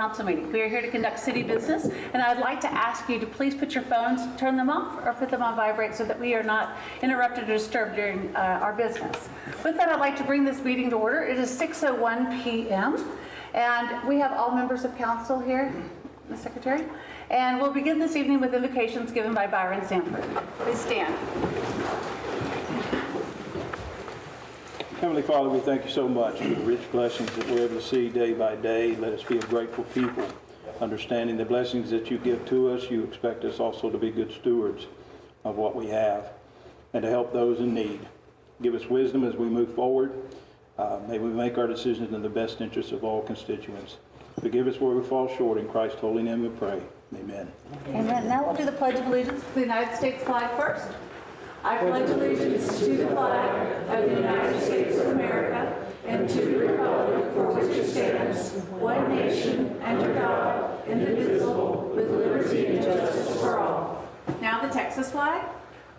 Council meeting. We are here to conduct city business, and I'd like to ask you to please put your phones, turn them off, or put them on vibrate so that we are not interrupted or disturbed during our business. With that, I'd like to bring this meeting to order. It is 6:01 p.m., and we have all members of council here, Ms. Secretary, and we'll begin this evening with invocations given by Byron Sanford. Please stand. Heavenly Father, we thank you so much for the rich blessings that we're able to see day by day. Let us be a grateful people, understanding the blessings that you give to us. You expect us also to be good stewards of what we have and to help those in need. Give us wisdom as we move forward. May we make our decisions in the best interest of all constituents. Forgive us where we fall short. In Christ's holy name we pray. Amen. Amen. Now we'll do the Pledge of Allegiance to the United States flag first. I pledge allegiance to the flag of the United States of America and to the republic for which it stands, one nation, under God, indivisible, with liberty and justice for all. Now the Texas flag.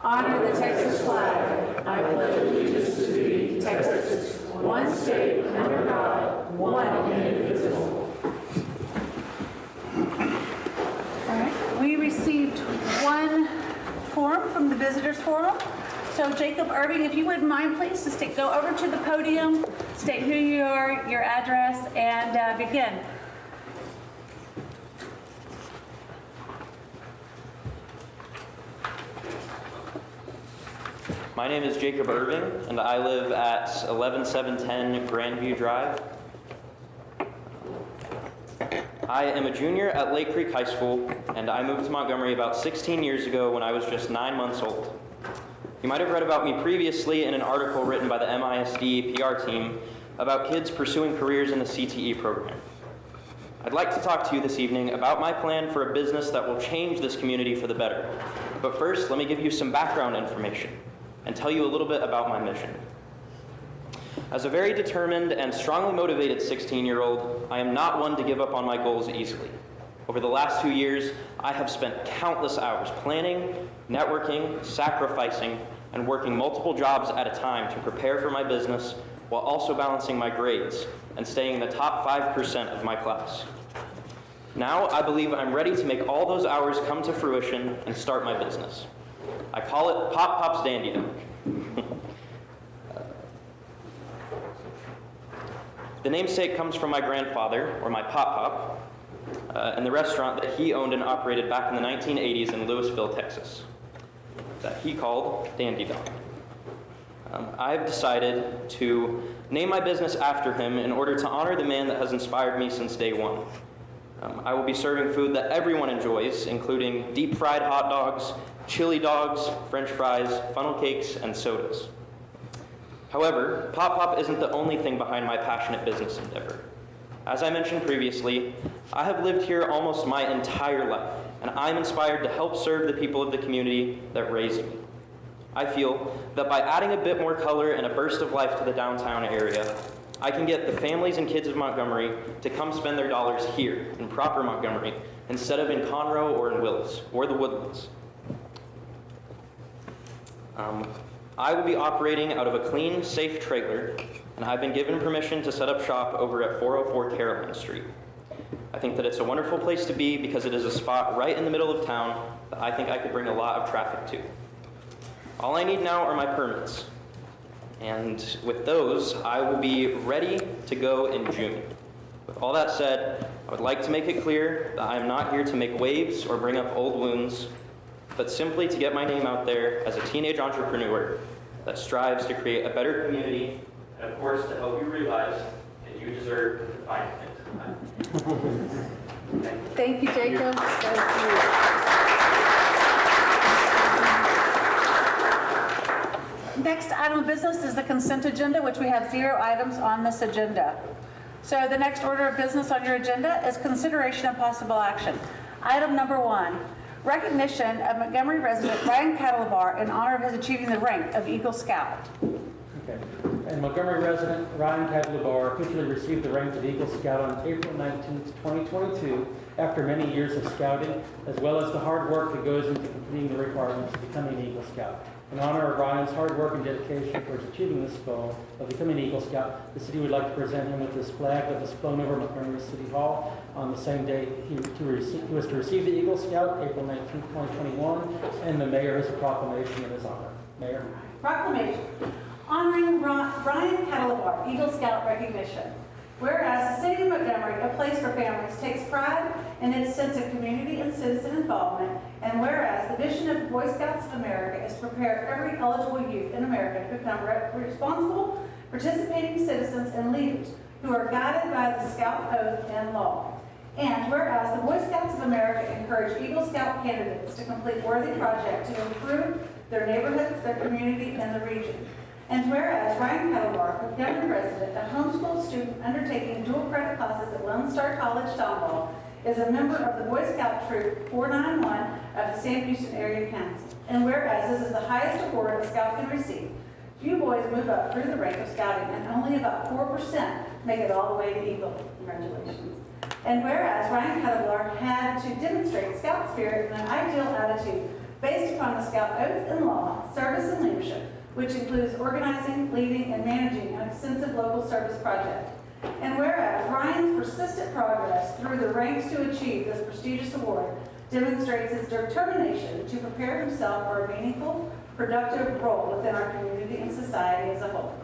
Honor the Texas flag. I pledge allegiance to thee, Texas, one state, under God, one and indivisible. All right. We received one form from the visitors forum. So Jacob Irving, if you wouldn't mind, please, just go over to the podium, state who you are, your address, and begin. My name is Jacob Irving, and I live at 11710 Grandview Drive. I am a junior at Lake Creek High School, and I moved to Montgomery about 16 years ago when I was just 9 months old. You might have read about me previously in an article written by the MISD PR team about kids pursuing careers in the CTE program. I'd like to talk to you this evening about my plan for a business that will change this community for the better. But first, let me give you some background information and tell you a little bit about my mission. As a very determined and strongly motivated 16-year-old, I am not one to give up on my goals easily. Over the last 2 years, I have spent countless hours planning, networking, sacrificing, and working multiple jobs at a time to prepare for my business while also balancing my grades and staying in the top 5% of my class. Now, I believe I'm ready to make all those hours come to fruition and start my business. I call it Pop Pop's Dandy Dog. The namesake comes from my grandfather, or my Pop Pop, and the restaurant that he owned and operated back in the 1980s in Louisville, Texas, that he called Dandy Dog. I've decided to name my business after him in order to honor the man that has inspired me since day one. I will be serving food that everyone enjoys, including deep-fried hot dogs, chili dogs, french fries, funnel cakes, and sodas. However, Pop Pop isn't the only thing behind my passionate business endeavor. As I mentioned previously, I have lived here almost my entire life, and I'm inspired to help serve the people of the community that raised me. I feel that by adding a bit more color and a burst of life to the downtown area, I can get the families and kids of Montgomery to come spend their dollars here in proper Montgomery instead of in Conroe or in Willis or the Woodlands. I will be operating out of a clean, safe trailer, and I've been given permission to set up shop over at 404 Caroline Street. I think that it's a wonderful place to be because it is a spot right in the middle of town that I think I could bring a lot of traffic to. All I need now are my permits, and with those, I will be ready to go in June. With all that said, I would like to make it clear that I am not here to make waves or bring up old wounds, but simply to get my name out there as a teenage entrepreneur that strives to create a better community, and of course to help you realize that you deserve to find it. Thank you, Jacob. Next item of business is the consent agenda, which we have 0 items on this agenda. So the next order of business on your agenda is consideration of possible action. Item number 1, recognition of Montgomery resident Ryan Catalabar in honor of his achieving the rank of Eagle Scout. Okay. And Montgomery resident Ryan Cadlabar officially received the rank of Eagle Scout on April 19, 2022, after many years of scouting, as well as the hard work that goes into completing the requirements of becoming an Eagle Scout. In honor of Ryan's hard work and dedication towards achieving this goal of becoming an Eagle Scout, the city would like to present him with this flag that was flown over Montgomery City Hall on the same day he was to receive the Eagle Scout, April 19, 2021, and the mayor has a proclamation in his honor. Mayor. Proclamation honoring Ryan Cadlabar, Eagle Scout recognition. Whereas the city of Montgomery, a place for families, takes pride in its sense of community and citizen involvement, and whereas the mission of the Boy Scouts of America is to prepare every eligible youth in America to become responsible, participating citizens and leaders who are guided by the Scout Oath and law. And whereas the Boy Scouts of America encourage Eagle Scout candidates to complete worthy projects to improve their neighborhoods, their community, and the region. And whereas Ryan Cadlabar, a Montgomery resident, a homeschool student undertaking dual credit classes at Lone Star College, Tomball, is a member of the Boy Scout Troop 491 of the Sam Houston Area Council. And whereas this is the highest award a scout can receive, few boys move up through the rank of scouting, and only about 4% make it all the way to Eagle. Congratulations. And whereas Ryan Cadlabar had to demonstrate scout spirit and an ideal attitude based upon the Scout Oath and law, service and leadership, which includes organizing, leading, and managing an extensive local service project. And whereas Ryan's persistent progress through the ranks to achieve this prestigious award demonstrates his determination to prepare himself for a meaningful, productive role within our community and society as a whole.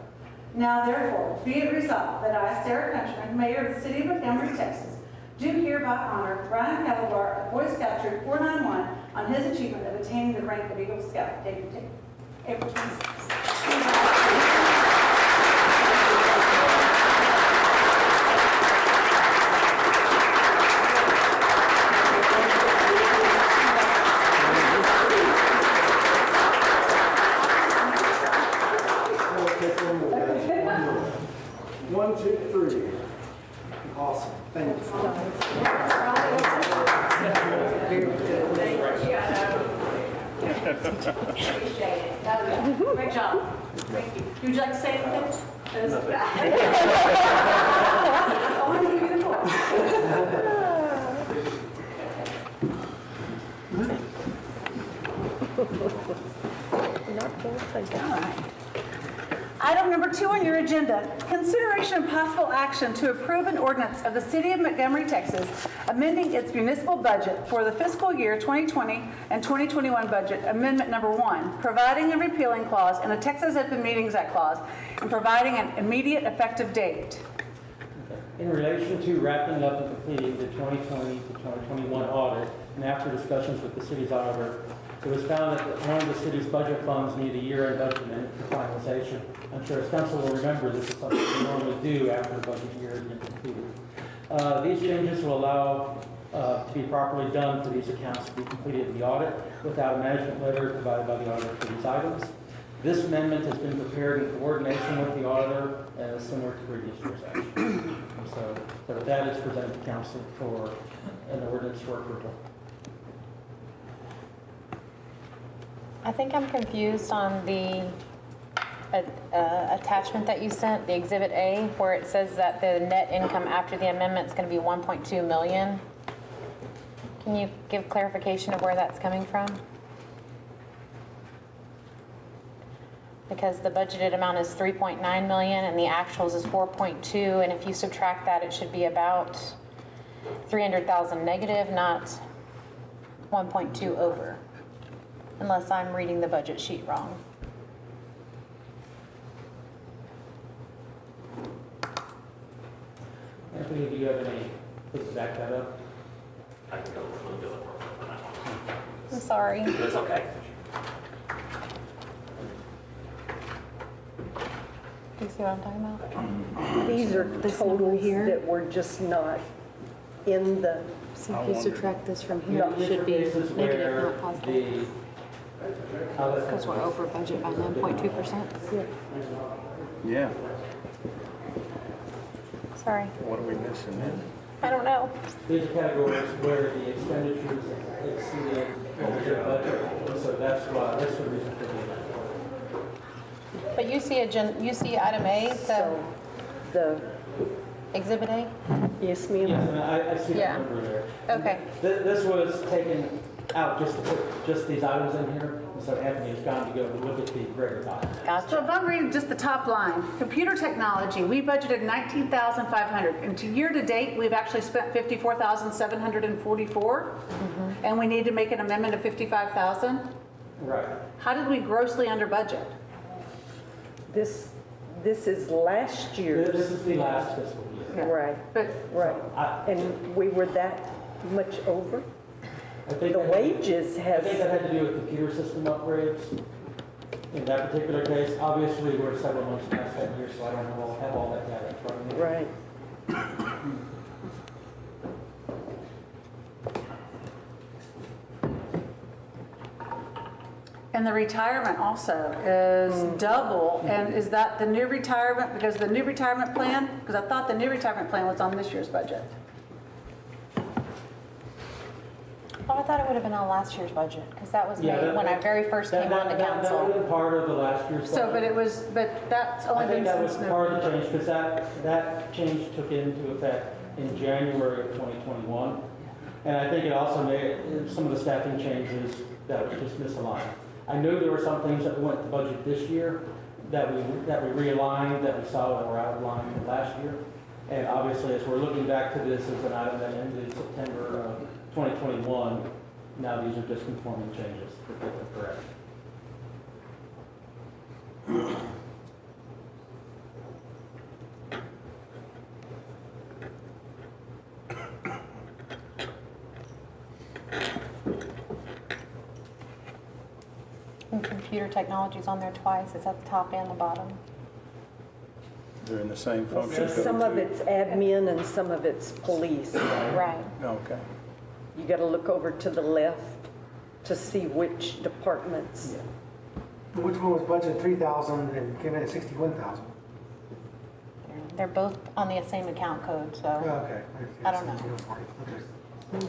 Now, therefore, be it resolved that I, Sarah Countryman, Mayor of the City of Montgomery, Texas, do hereby honor Ryan Cadlabar of Boy Scout Troop 491 on his achievement of attaining the rank of Eagle Scout. April 26th. One, two, three. Awesome. Thank you. Appreciate it. Great job. Thank you. Would you like to say anything? I want to give you the floor. All right. Item number 2 on your agenda, consideration and possible action to approve an ordinance of the City of Montgomery, Texas, amending its municipal budget for the fiscal year 2020 and 2021 budget, amendment number 1, providing a repealing clause and a Texas Open Meetings Act clause, and providing an immediate effective date. In relation to wrapping up and completing the 2020 to 2021 audit, and after discussions with the city's auditor, it was found that one of the city's budget funds needed a year-end budget amendment for finalization. I'm sure as council will remember, this is something we normally do after the budget year has been completed. These changes will allow to be properly done for these accounts to be completed in the audit without a management letter provided by the auditor for these items. This amendment has been prepared in coordination with the auditor and is similar to previous year's action. So with that is presented to council for an ordinance for approval. I think I'm confused on the attachment that you sent, the Exhibit A, where it says that the net income after the amendment is going to be 1.2 million. Can you give clarification of where that's coming from? Because the budgeted amount is 3.9 million and the actuals is 4.2, and if you subtract that, it should be about 300,000 negative, not 1.2 over. Unless I'm reading the budget sheet wrong. Anthony, do you have any, please back that up? I can go through the report on that one. I'm sorry. It's okay. Do you see what I'm talking about? These are This number totals here? that were just not in the, So if you subtract this from here, Yeah, it should be this is negative, where not positive. Because we're over budget by 9.2%. Yeah. Sorry. What are we missing then? I don't know. These are categories where the expenditures exceeded the budget, so that's why, that's the reason for the amendment. But you see item A, the So the, exhibit A? yes, ma'am? Yes, and I see Yeah. that number there. Okay. This was taken out just to put just these items in here, and so Anthony has gone to go look at the greater pie. So Gotcha. if I'm reading just the top line, computer technology, we budgeted 19,500, and to year to date, we've actually spent 54,744, and we need to make an amendment of 55,000. Right. How did we grossly under budget? This is last This year's, is the last fiscal year. right, But right. I- And we were that much over? I think The that- wages I have, think that had to do with computer system upgrades. In that particular case, obviously, we're several months past that year, so I don't have all that data in front of me. right. And the retirement also is double, and is that the new retirement, because the new retirement plan? Because I thought the new retirement plan was on this year's budget. Oh, I thought it would have been on last year's budget, because that was Yeah, made when I very first came on to That would council. have been part of the last year's budget. So, but that's only I think been that was since part of the November. change, because that change took into effect in January of 2021. And I think it also made some of the staffing changes that was just misaligned. I knew there were some things that went to budget this year that we realigned, that we saw that were out of line from last year. And obviously, as we're looking back to this as an item that ended September of 2021, now these are just conforming changes that get them correct. And computer technology's on there twice. It's at the top and the bottom. They're in the same function See, code. some of too. it's admin and some of it's police. Right. Okay. You got to look over to the left to see which departments. Which one was budgeted 3,000 and came in at 61,000? They're both on the same account code, so. Okay. I don't know. Okay.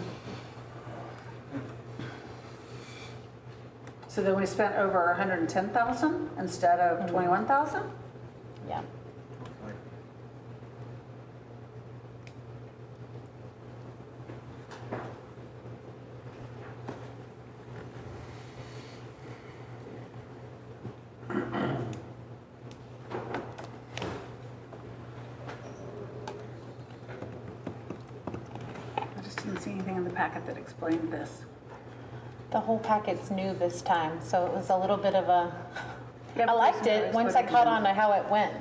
So then we spent over 110,000 instead of 21,000? Yeah. I just didn't see anything in the packet that explained this. The whole packet's new this time, so it was a little bit of a, Yeah, I but liked there's no it once I caught explanation. on to how it went.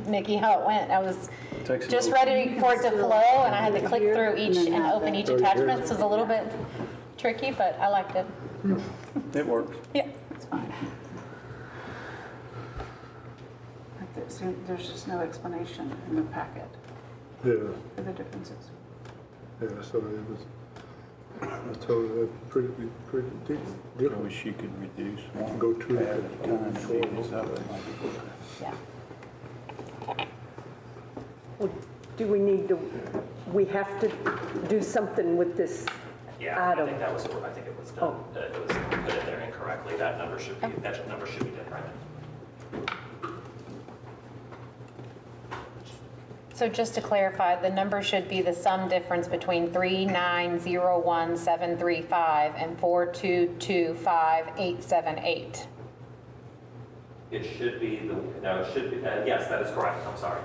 Nikki, how it went. I was Takes a just little- ready for it to flow, and I had to click through each and open each attachment, so it was a little bit tricky, but I liked it. It works. Yeah. It's fine. But there's just no explanation in the packet Yeah, for the differences. yeah, so it was, I told her pretty I different. wish you could reduce one. Go to tab it. at a time and do this other. Yeah. Well, do we need to, we have to do something with this Yeah, I item? think that was, I think it was done, it was put in there incorrectly. That number should be different. So just to clarify, the number should be the sum difference between 3901735 and 4225878. It should be, yes, that is correct, I'm sorry.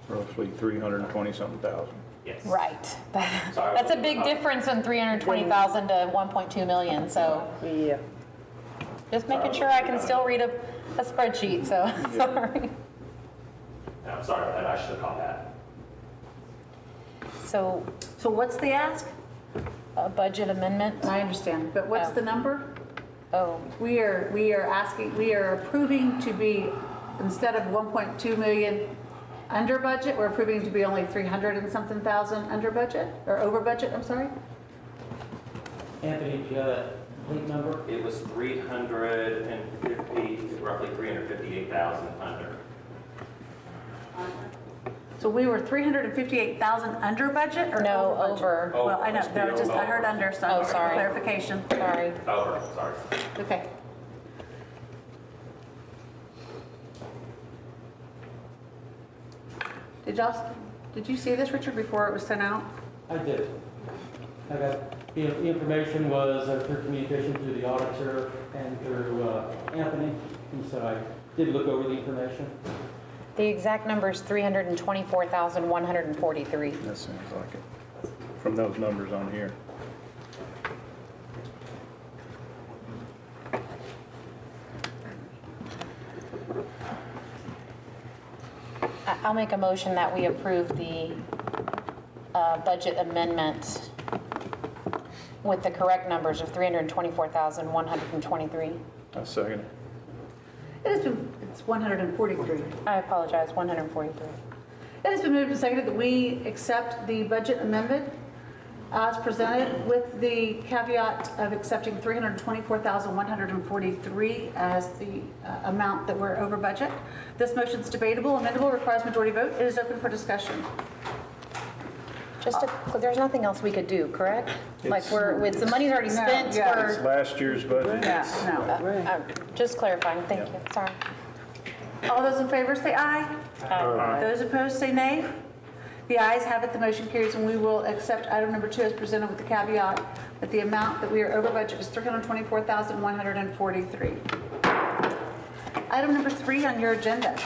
Roughly 320-something thousand. Yes. Right. Sorry. That's a big difference in 320,000 to 1.2 million, so Yeah. just making sure I can still read a spreadsheet, so, sorry. And I'm sorry about that, I should have caught that. So, So what's the ask? a budget amendment? I understand, but what's Oh. the number? Oh, We are approving to be, instead of 1.2 million under budget, we're approving to be only 300 and something thousand under budget, or over budget, I'm sorry? Anthony, do you have that complete number? It was roughly 358,000 under. So we were 358,000 under budget or No, over budget? over. Well, I know, Must be no, just, I over. heard under, so Oh, I sorry. clarification. sorry. Over, sorry. Okay. Did you see this, Richard, before it was sent out? I did. I got, the information was through communication through the auditor and through Anthony, and so I did look over the information. The exact number is 324,143. That seems like it, from those numbers on here. I'll make a motion that we approve the budget amendment with the correct numbers of 324,123. I second it. It's 143. I apologize, 143. It has been moved and seconded that we accept the budget amendment as presented with the caveat of accepting 324,143 as the amount that we're over budget. This motion is debatable, amendable, requires majority vote. It is open for discussion. Just to, there's nothing else we could do, correct? Like with the money's already spent, yeah. It's last year's budget. just clarifying, thank you, sorry. All those in favor say aye. Those opposed say nay. The ayes have it, the motion carries, and we will accept item number 2 as presented with the caveat that the amount that we are over budget is 324,143. Item number 3 on your agenda.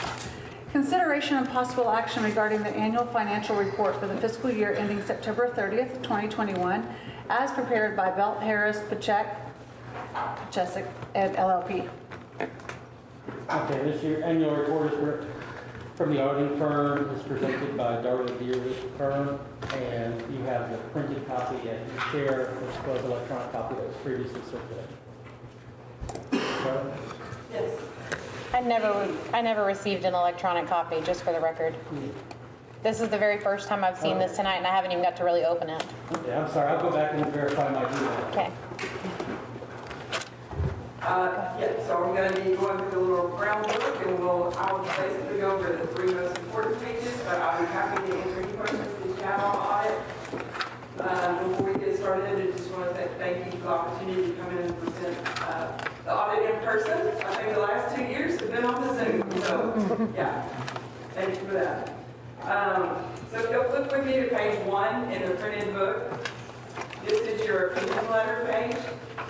Consideration and possible action regarding the annual financial report for the fiscal year ending September 30th, 2021, as prepared by Belt Harris, Pachek, and LLP. Okay, this year annual report is from the auditing firm. It's presented by Darla Deer's firm, and you have the printed copy at your chair, which was an electronic copy that was previously circulated. Yes. I never received an electronic copy, just for the record. This is the very first time I've seen this tonight, and I haven't even got to really open it. Okay, I'm sorry, I'll go back and verify my email. Okay. So I'm going to be going through the little groundwork, and I will basically go over the 3 most important pages, but I'll be happy to answer any questions that you have on the audit. Before we get started, I just want to thank you for the opportunity to come in and present the audit in person. I think the last 2 years have been on the Zoom, so yeah, thank you for that. So if you'll flip with me to page 1 in the printed book, this is your opinion letter page.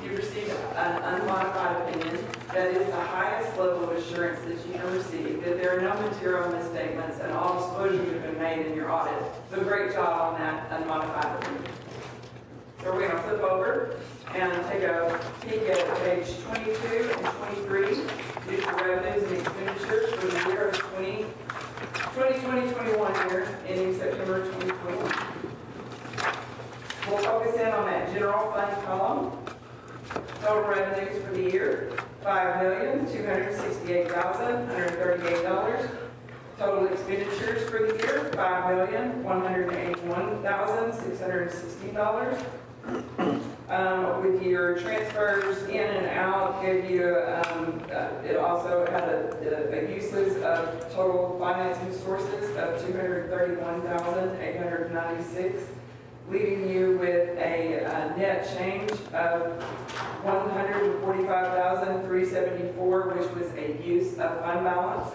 You received an unmodified opinion. That is the highest level of assurance that you can receive, that there are no material misstatements and all disclosures have been made in your audit. So great job on that unmodified opinion. So we're going to flip over and take a peek at page 22 and 23. These are revenues and expenditures for the year of 2020-21 year, ending September 2021. We'll focus in on that general fund column. Total revenues for the year, $5,268,138. Total expenditures for the year, $5,181,616. With your transfers in and out, gave you, it also had a uses of total financing sources of $231,896. Leaving you with a net change of $145,374, which was a use of fund balance,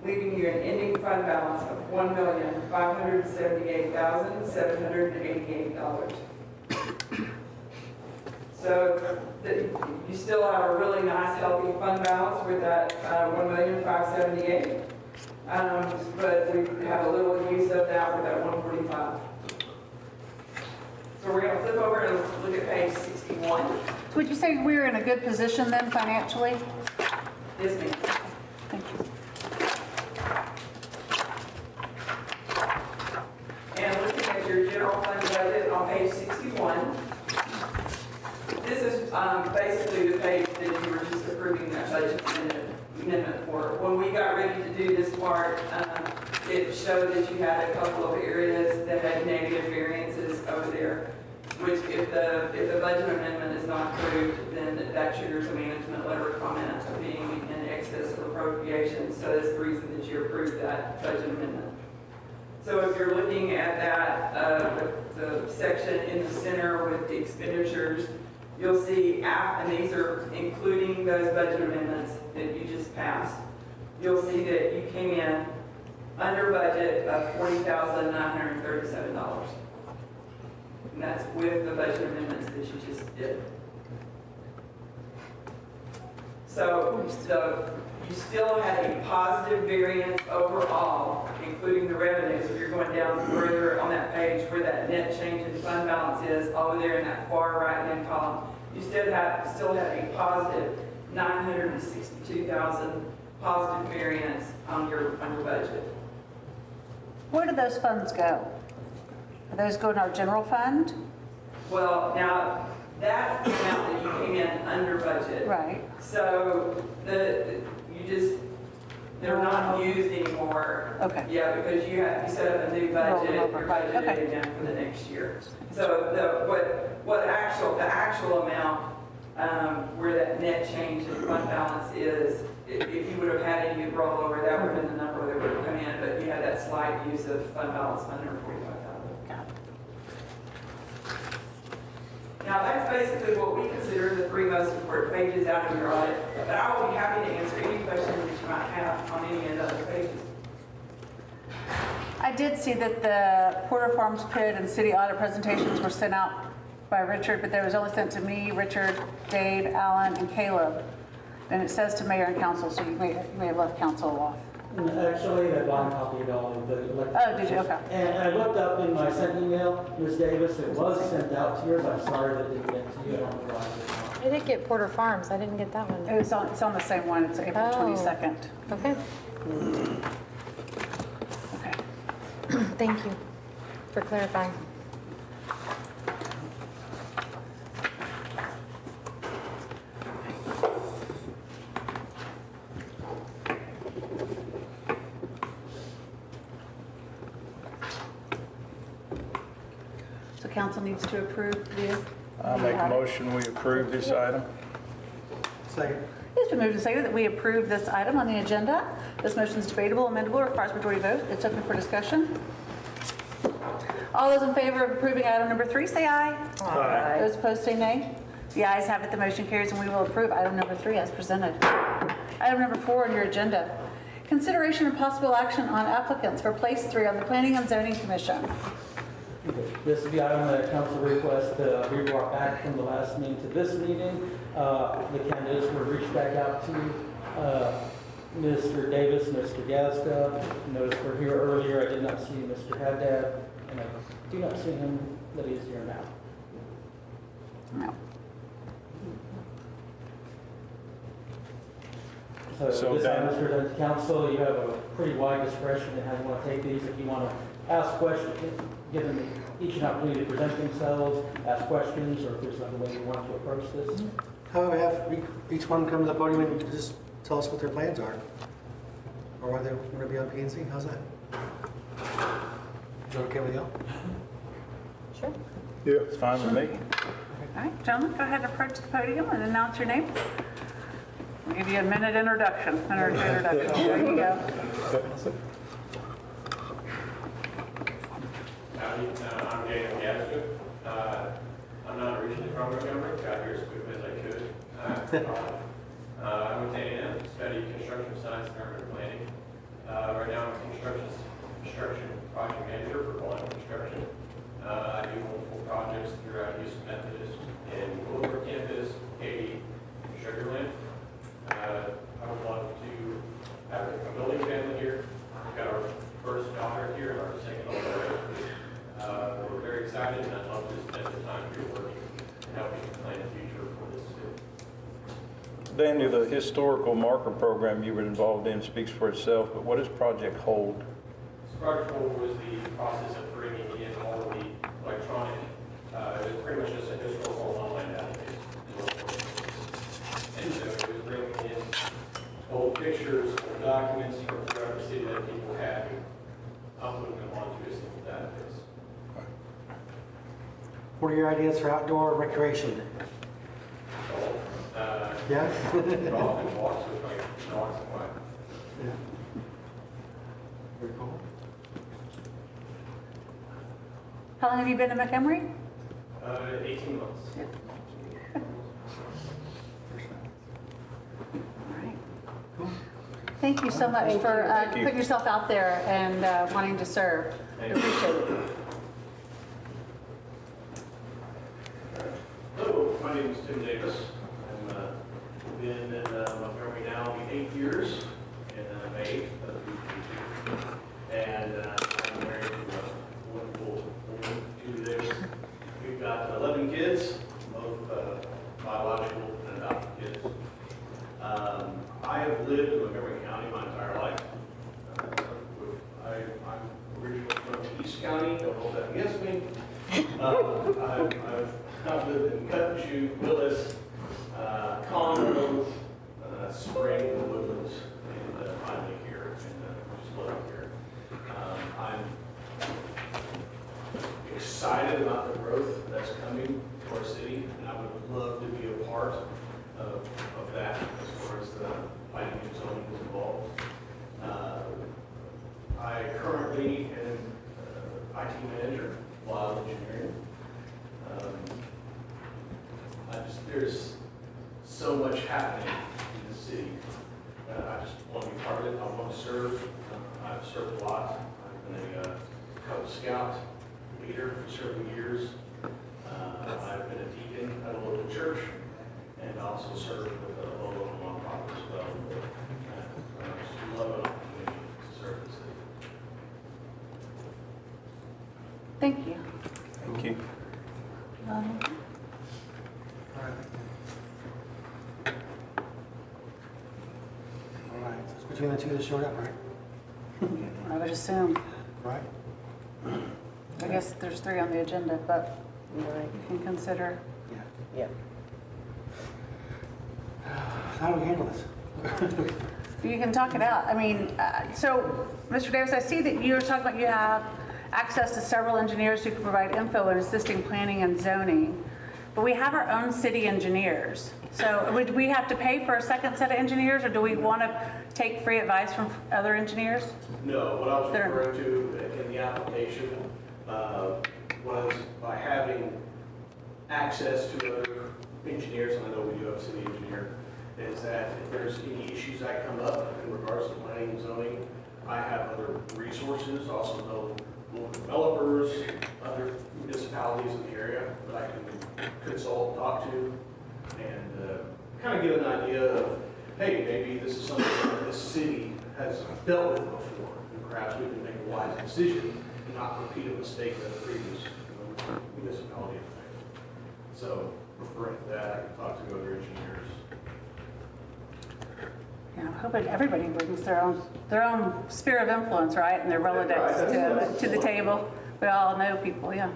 leaving you an ending fund balance of $1,578,788. So you still have a really nice, healthy fund balance with that $1,578,000, but we have a little use of that with that $145,000. So we're going to flip over and look at page 61. So would you say we're in a good position then financially? Yes, ma'am. Thank you. And looking at your general fund budget on page 61, this is basically the page that you were just approving that budget amendment for. When we got ready to do this part, it showed that you had a couple of areas that had negative variances over there, which if the budget amendment is not approved, then that triggers a management letter of comment of being in excess of appropriations. So that's the reason that you approved that budget amendment. So if you're looking at that, the section in the center with the expenditures, you'll see, and these are including those budget amendments that you just passed, you'll see that you came in under budget of $40,937. And that's with the budget amendments that you just did. So you still had a positive variance overall, including the revenues. If you're going down further on that page where that net change in fund balance is, over there in that far right-hand column, you still had a positive 962,000 positive variance on your budget. Where do those funds go? Are those going to our general fund? Well, now, that's the amount that you came in under budget. Right. So they're not used anymore. Okay. Yeah, because you set up a new budget, Roll over. you're budgeted Okay. again for the next year. So the actual amount, where that net change in fund balance is, if you would have had any rollover, that would have been the number that would have come in, but you had that slight use of fund balance, $145,000. Got it. Now, that's basically what we consider the three most important pages out of your audit, but I will be happy to answer any questions that you might have on any of the other pages. I did see that the Porter Farms pit and city audit presentations were sent out by Richard, but they was only sent to me, Richard, Dave, Alan, and Caleb. And it says to mayor and council, so you may have left council off. Actually, I blind copied all of the elected. Oh, did you? Okay. And I looked up in my sent email, Ms. Davis, it was sent out to yours. I'm sorry that it didn't get to you. I don't know why it's not. I did get Porter Farms. I didn't get that one. It's on the same one. It's April Oh. 22nd. Okay. Okay. Thank you for clarifying. So council needs to approve this. I make a motion, we approve this item. Second. It's been moved and seconded that we approve this item on the agenda. This motion is debatable, amendable, requires majority vote. It's open for discussion. All those in favor of approving item number 3, say aye. Aye. Those opposed, say nay. The ayes have it, the motion carries, and we will approve item number 3 as presented. Item number 4 on your agenda. Consideration and possible action on applicants for place 3 on the Planning and Zoning Commission. This is the item that council request be brought back from the last meeting to this meeting. The candidates were reached back out to Mr. Davis, Mr. Gaska. Notice we're here earlier. I did not see Mr. Haddad, and I do not see him, but he's here now. No. So this item is presented to council. You have a pretty wide discretion in how you want to take these. If you want to ask questions, give them each an opportunity to present themselves, ask questions, or if there's another way you want to approach this. How about we have each one come to the podium and just tell us what their plans are? Or why they want to be on P&Z? How's that? Is that okay with y'all? Sure. Yeah. It's fine with me. All right, gentlemen, go ahead and approach the podium and announce your name. I'll give you a minute introduction. There you go. Howdy, I'm Daniel Gasker. I'm not originally from Montgomery, got here as quickly as I could. I went to A&M, studied construction science and urban planning. Right now I'm a construction project manager for Bond Construction. I do multiple projects throughout Houston Methodist in Willowbrook campus, Katy, Sugarland. I would love to have a building family here. We've got our first daughter here and our second on the way. We're very excited, and I'd love to spend the time here working and helping plan the future for this city. Daniel, the historical marker program you were involved in speaks for itself, but what does Project Hold? This project was the process of bringing in all of the electronic, it was pretty much just a historical online database. And so it was bringing in old pictures, old documents from throughout the city that people had, and uploading them onto a single database. What are your ideas for outdoor recreation? Yeah? Golf and walks with my dogs and wife. Yeah. Very cool. How long have you been in Montgomery? 18 months. All right. Thank you so much for you. putting yourself out there and wanting to serve. I appreciate it. Hello, my name is Tim Davis. I've been in Montgomery now 8 years in May of the year. And I'm married to a wonderful woman, Julie Davis. We've got 11 kids, both biological and adopted kids. I have lived in Montgomery County my entire life. I'm originally from East County, don't hold that against me. I've lived in Cutchogue, Willis, Conroe, Spring, and Woodlands, and finally here, and just living here. I'm excited about the growth that's coming to our city, and I would love to be a part of that as far as the planning and zoning is involved. I currently am IT manager, wild engineering. There's so much happening in the city. I just want to be part of it. I want to serve. I've served a lot. I've been a Cub Scout leader for several years. I've been a deacon at a local church and also served with a local nonprofit as well. I just love an opportunity to serve the city. Thank you. Thank you. All right. All right, so it's between the two that showed up, right? I would assume. Right? I guess there's 3 on the agenda, but Right. you can consider. Yeah. Yeah. How do we handle this? You can talk it out. I mean, so, Mr. Davis, I see that you were talking about you have access to several engineers who can provide info in assisting planning and zoning, but we have our own city engineers. So would we have to pay for a second set of engineers, or do we want to take free advice from other engineers? No, what I was referring to in the application was by having access to other engineers, and I know we do have a city engineer, is that if there's any issues that come up in regards to planning and zoning, I have other resources, also know local developers, other municipalities in the area that I can consult, talk to, and kind of get an idea of, hey, maybe this is something that the city has dealt with before, and perhaps we can make a wise decision and not repeat a mistake that the previous municipality has made. So, referring to that, I can talk to other engineers. Yeah, I'm hoping everybody brings their own sphere of influence, right, and their Rolodex to the table. We all know people, yeah.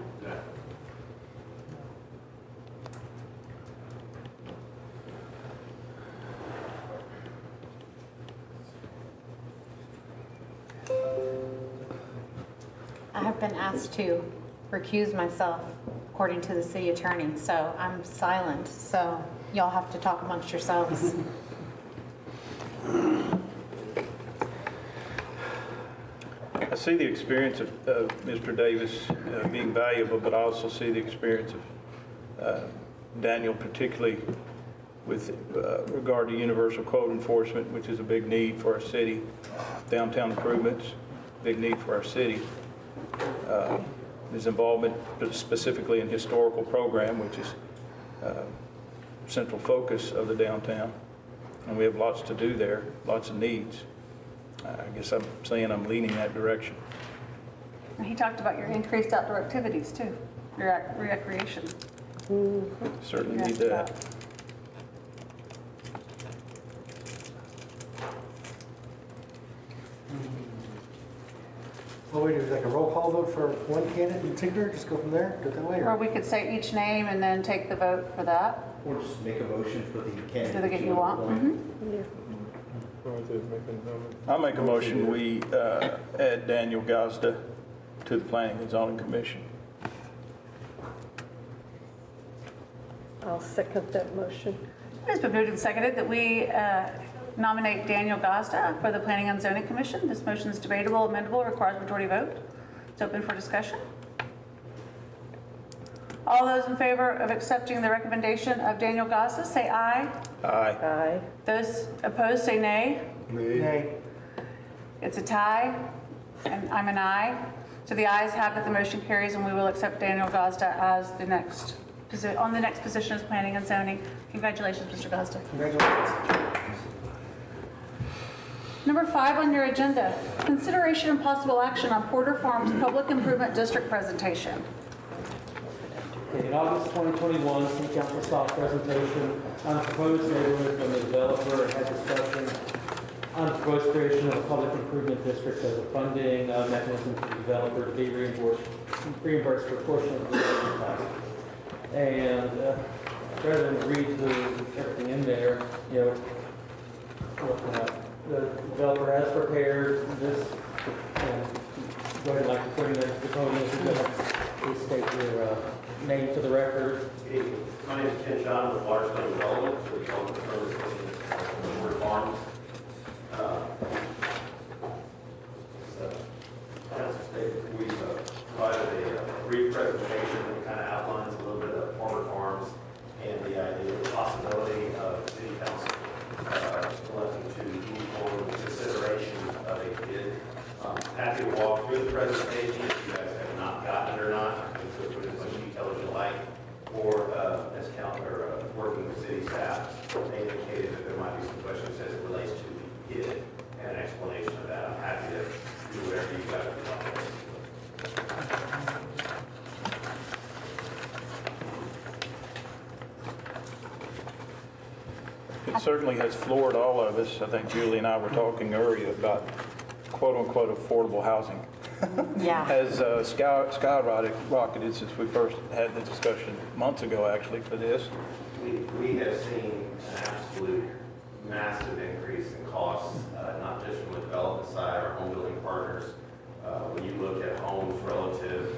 I have been asked to recuse myself according to the city attorney, so I'm silent. So y'all have to talk amongst yourselves. I see the experience of Mr. Davis being valuable, but I also see the experience of Daniel, particularly with regard to universal code enforcement, which is a big need for our city, downtown improvements, big need for our city. His involvement specifically in historical program, which is central focus of the downtown. And we have lots to do there, lots of needs. I guess I'm saying I'm leaning that direction. And he talked about your increased outdoor activities too, your recreation. Certainly need that. Well, we do like a roll call vote for one candidate in particular, just go from there, do it that way? Or we could say each name and then take the vote for that. Or just make a motion for the Do candidate. the you want. Mhm. I'll make a motion, we add Daniel Gazda to the Planning and Zoning Commission. I'll second that motion. It's been moved and seconded that we nominate Daniel Gazda for the Planning and Zoning Commission. This motion is debatable, amendable, requires majority vote. It's open for discussion. All those in favor of accepting the recommendation of Daniel Gossa, say aye. Aye. Aye. Those opposed, say nay. Nay. It's a tie, and I'm an aye. So the ayes have it, the motion carries, and we will accept Daniel Gazda as the next, on the next position as planning and zoning. Congratulations, Mr. Gazda. Congratulations. Number 5 on your agenda, consideration and possible action on Porter Farms Public Improvement District presentation. In August 2021, City Council saw a presentation on a proposed neighborhood from the developer and had discussion on the proposed creation of a public improvement district as a funding mechanism for the developer to be reimbursed for a portion of the development cost. And rather than read through everything in there, the developer has prepared this, and go ahead and like to put in the podium if you're going to please state your name to the record. My name is Ken John with Waterstone Development, so we call it the Porter Farms. As stated, we provided a brief presentation that kind of outlines a little bit of Porter Farms and the idea of the possibility of City Council electing to move forward with consideration of a bid. Happy to walk through the presentation if you guys have not gotten it or not. I can go through as much detail as you like. Or as working with city staff, they indicated that there might be some questions as it relates to the bid and an explanation of that. I'm happy to do whatever you guys would like. It certainly has floored all of us. I think Julie and I were talking earlier about quote-unquote affordable housing. Yeah. Has skyrocketed since we first had the discussion months ago, actually, for this. We have seen an absolute massive increase in costs, not just from the development side, our home building partners. When you look at homes relative,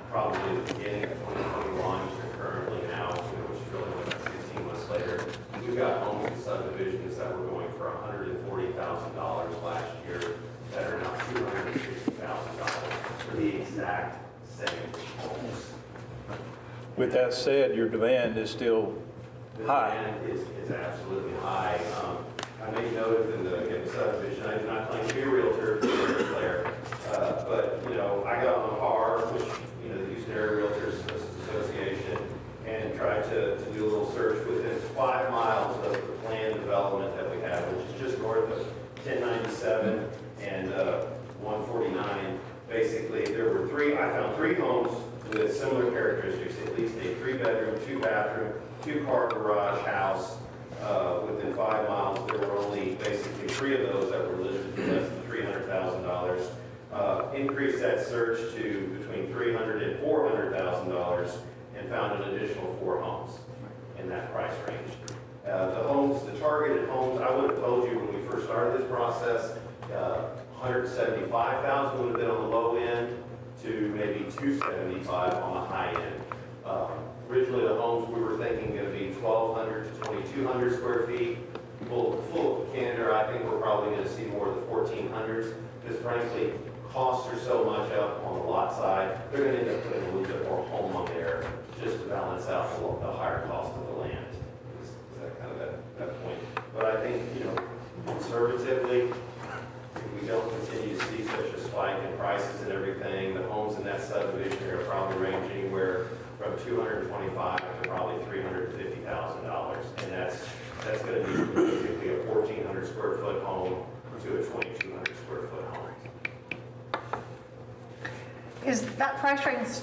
probably the beginning of 2021 to currently now, which is really like 16 months later, we've got homes and subdivisions that were going for $140,000 last year that are now $260,000 for the exact same homes. With that said, your demand is still The high. demand is absolutely high. I made note in the subdivision, I do not claim to be a realtor, Claire, but I got on the bar, which the Houston Area Realtors Association, and tried to do a little search within 5 miles of the planned development that we have, which is just north of 1097 and 149. Basically, I found 3 homes with similar characteristics, at least a 3-bedroom, 2-bathroom, 2-car garage house. Within 5 miles, there were only basically 3 of those that were listed for less than $300,000. Increased that search to between $300,000 and $400,000 and found an additional 4 homes in that price range. The targeted homes, I would have told you when we first started this process, 175,000 would have been on the low end to maybe 275 on the high end. Originally, the homes we were thinking going to be 1,200 to 2,200 square feet. Full candor, I think we're probably going to see more of the 1,400s because frankly, costs are so much up on the lot side, they're going to end up putting a little bit more home on there just to balance out the higher cost of the land. Is that kind of that point? But I think, conservatively, if we don't continue to see such a spike in prices and everything, the homes in that subdivision are probably range anywhere from $225,000 to probably $350,000, and that's going to be basically a 1,400 square foot home to a 2,200 square foot home. Is that price range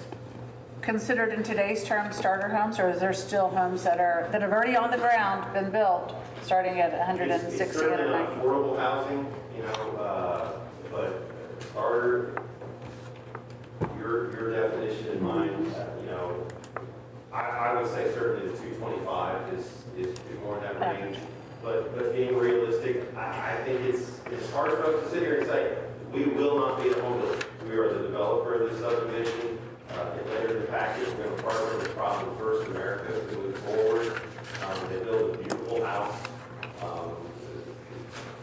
considered in today's terms starter homes, or is there still homes that have already on the ground been built, starting at 160? It's certainly not affordable housing, but starter, your definition in mind, I would say certainly the 225 is more in that range. But being realistic, I think it's hard for us to sit here and say, we will not be a home builder. We are the developer of the subdivision. Later in the package, we're going to partner with Profit First America to move forward. They build a beautiful house,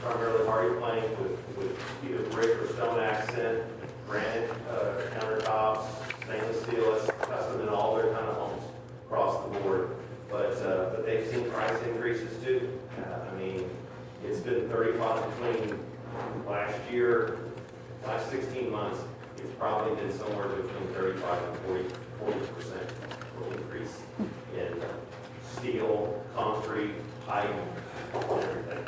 primarily hardy plank with either brick or stone accent, granite countertops, stainless steel. That's custom in all their kind of homes. seen price increases too. I mean, it's been 35 between last year, last 16 months, it's probably been somewhere between 35 and 40% increase in steel, concrete, pipe, everything.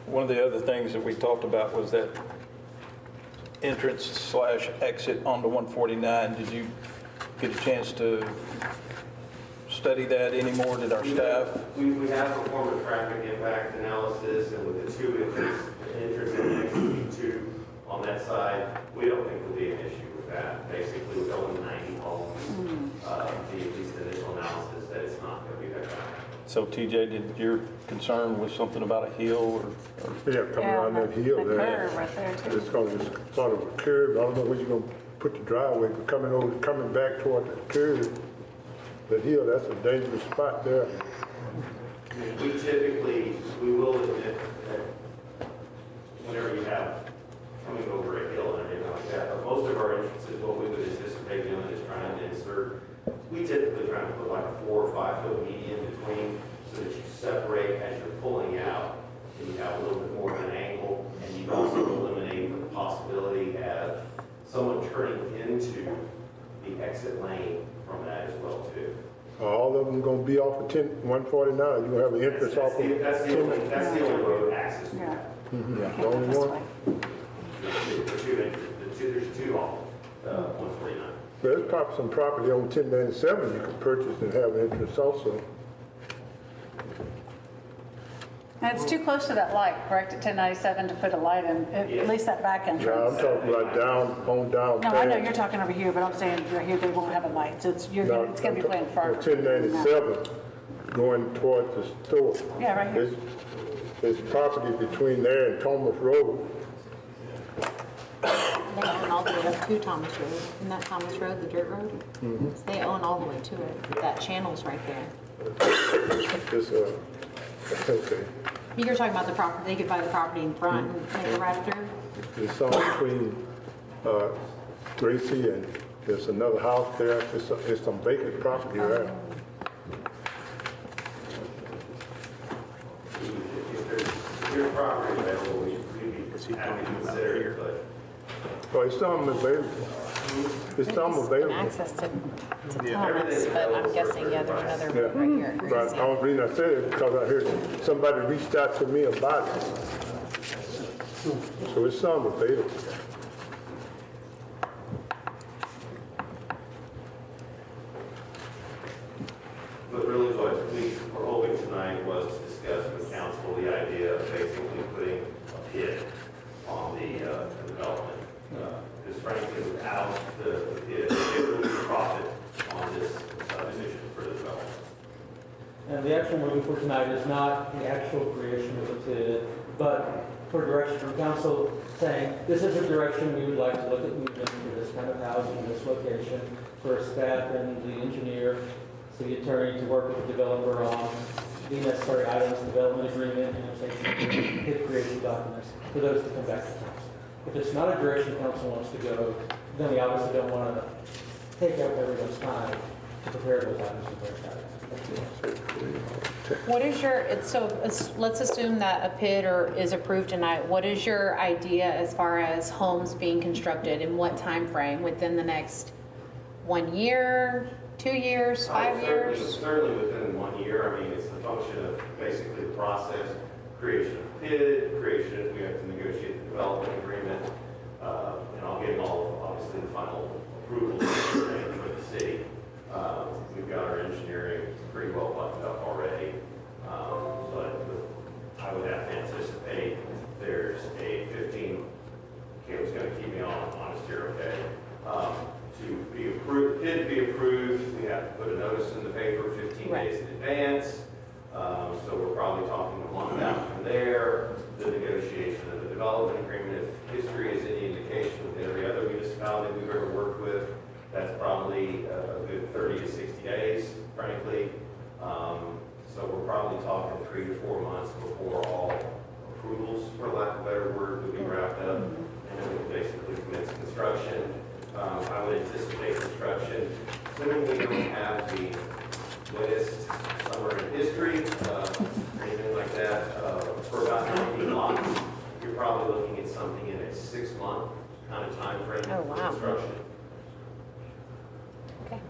One of the other things that we talked about was that entrance/exit onto 149. Did you get a chance to study that anymore? Did our staff? We have performed a traffic impact analysis, and with the two entrance and exit, two on that side, we don't think there'll be an issue with that. Basically, with only 90 homes, at least the initial analysis that it's not going to be that bad. So TJ, did your concern was something about a hill or? Yeah, coming around that hill The there. curve right there too. It's gonna just sort of a curve. I don't know where you're gonna put the driveway, but coming back toward the curve, the hill, that's a dangerous spot there. We typically, we will admit that whenever you have coming over a hill and everything like that, but most of our entrances, what we would anticipate doing is trying to insert, we typically try to put like a 4 or 5 foot median between so that you separate as you're pulling out and you have a little bit more of an angle, and you also eliminate the possibility of someone turning into the exit lane from that as well too. All of them gonna be off of 149. You're gonna have an entrance off of 10. That's the only road access we have. The only one? There's two on 149. There's probably some property on 1097 you could purchase and have an entrance also. And it's too close to that light, correct, at 1097 to put a light in, at least that back Now, entrance. I'm talking about down No, I know past. you're talking over here, but I'm saying right here, they won't have a light, so it's gonna be playing farther. 1097 going towards the store. Yeah, right here. There's property between there and Thomas Road. They own all the way up to Thomas Road. Isn't that Thomas Road, the dirt road? They own all the way to it. That channel's right there. It's, okay. You're talking about the property, they could buy the property in front and make a right through? It's some between Gracie and there's another house there. It's some vacant property there. If there's property available, we'd be happy to consider it, but Oh, it's some available. It's some And available. access to Thomas, but I'm guessing, yeah, there's another Yeah. road right here. But the only reason I said it because I heard somebody reached out to me about it. So it's some available. But really what we were hoping tonight was to discuss with council the idea of basically putting a pit on the development. Because frankly, without the pit, it would be profit on this subdivision for the development. And the action we're looking for tonight is not the actual creation of the pit, but for direction from council saying, this is a direction we would like to look at moving for this kind of housing in this location, for staff and the engineer, city attorney to work with the developer on the necessary items, development agreement, annexation, pit creation documents, for those to come back to council. If it's not a direction council wants to go, then we obviously don't want to take up everyone's time to prepare those items and bring it back. What is your, let's assume that a PID is approved tonight. What is your idea as far as homes being constructed in what time frame? Within the next 1 year, 2 years, 5 years? Certainly within 1 year. I mean, it's the function of basically the process, creation of PID, creation, we have to negotiate the development agreement, and I'll get all, obviously, the final approvals for the city. We've got our engineering pretty well buttoned up already, but I would have to anticipate there's a 15, Kim's going to keep me honest here, okay? To be approved, PID to be approved, we have to put a notice in the paper 15 days in advance. So we're probably talking a month out from there. The negotiation of the development agreement, if history is any indication with every other municipality we've ever worked with, that's probably a good 30 to 60 days, frankly. So we're probably talking 3 to 4 months before all approvals, for lack of a better word, would be wrapped up. And then we can basically commence construction. I would anticipate construction assuming we don't have the wettest summer in history, anything like that, for about 90 lots, you're probably looking at something in a 6-month kind of time frame Oh, for wow. construction. Okay.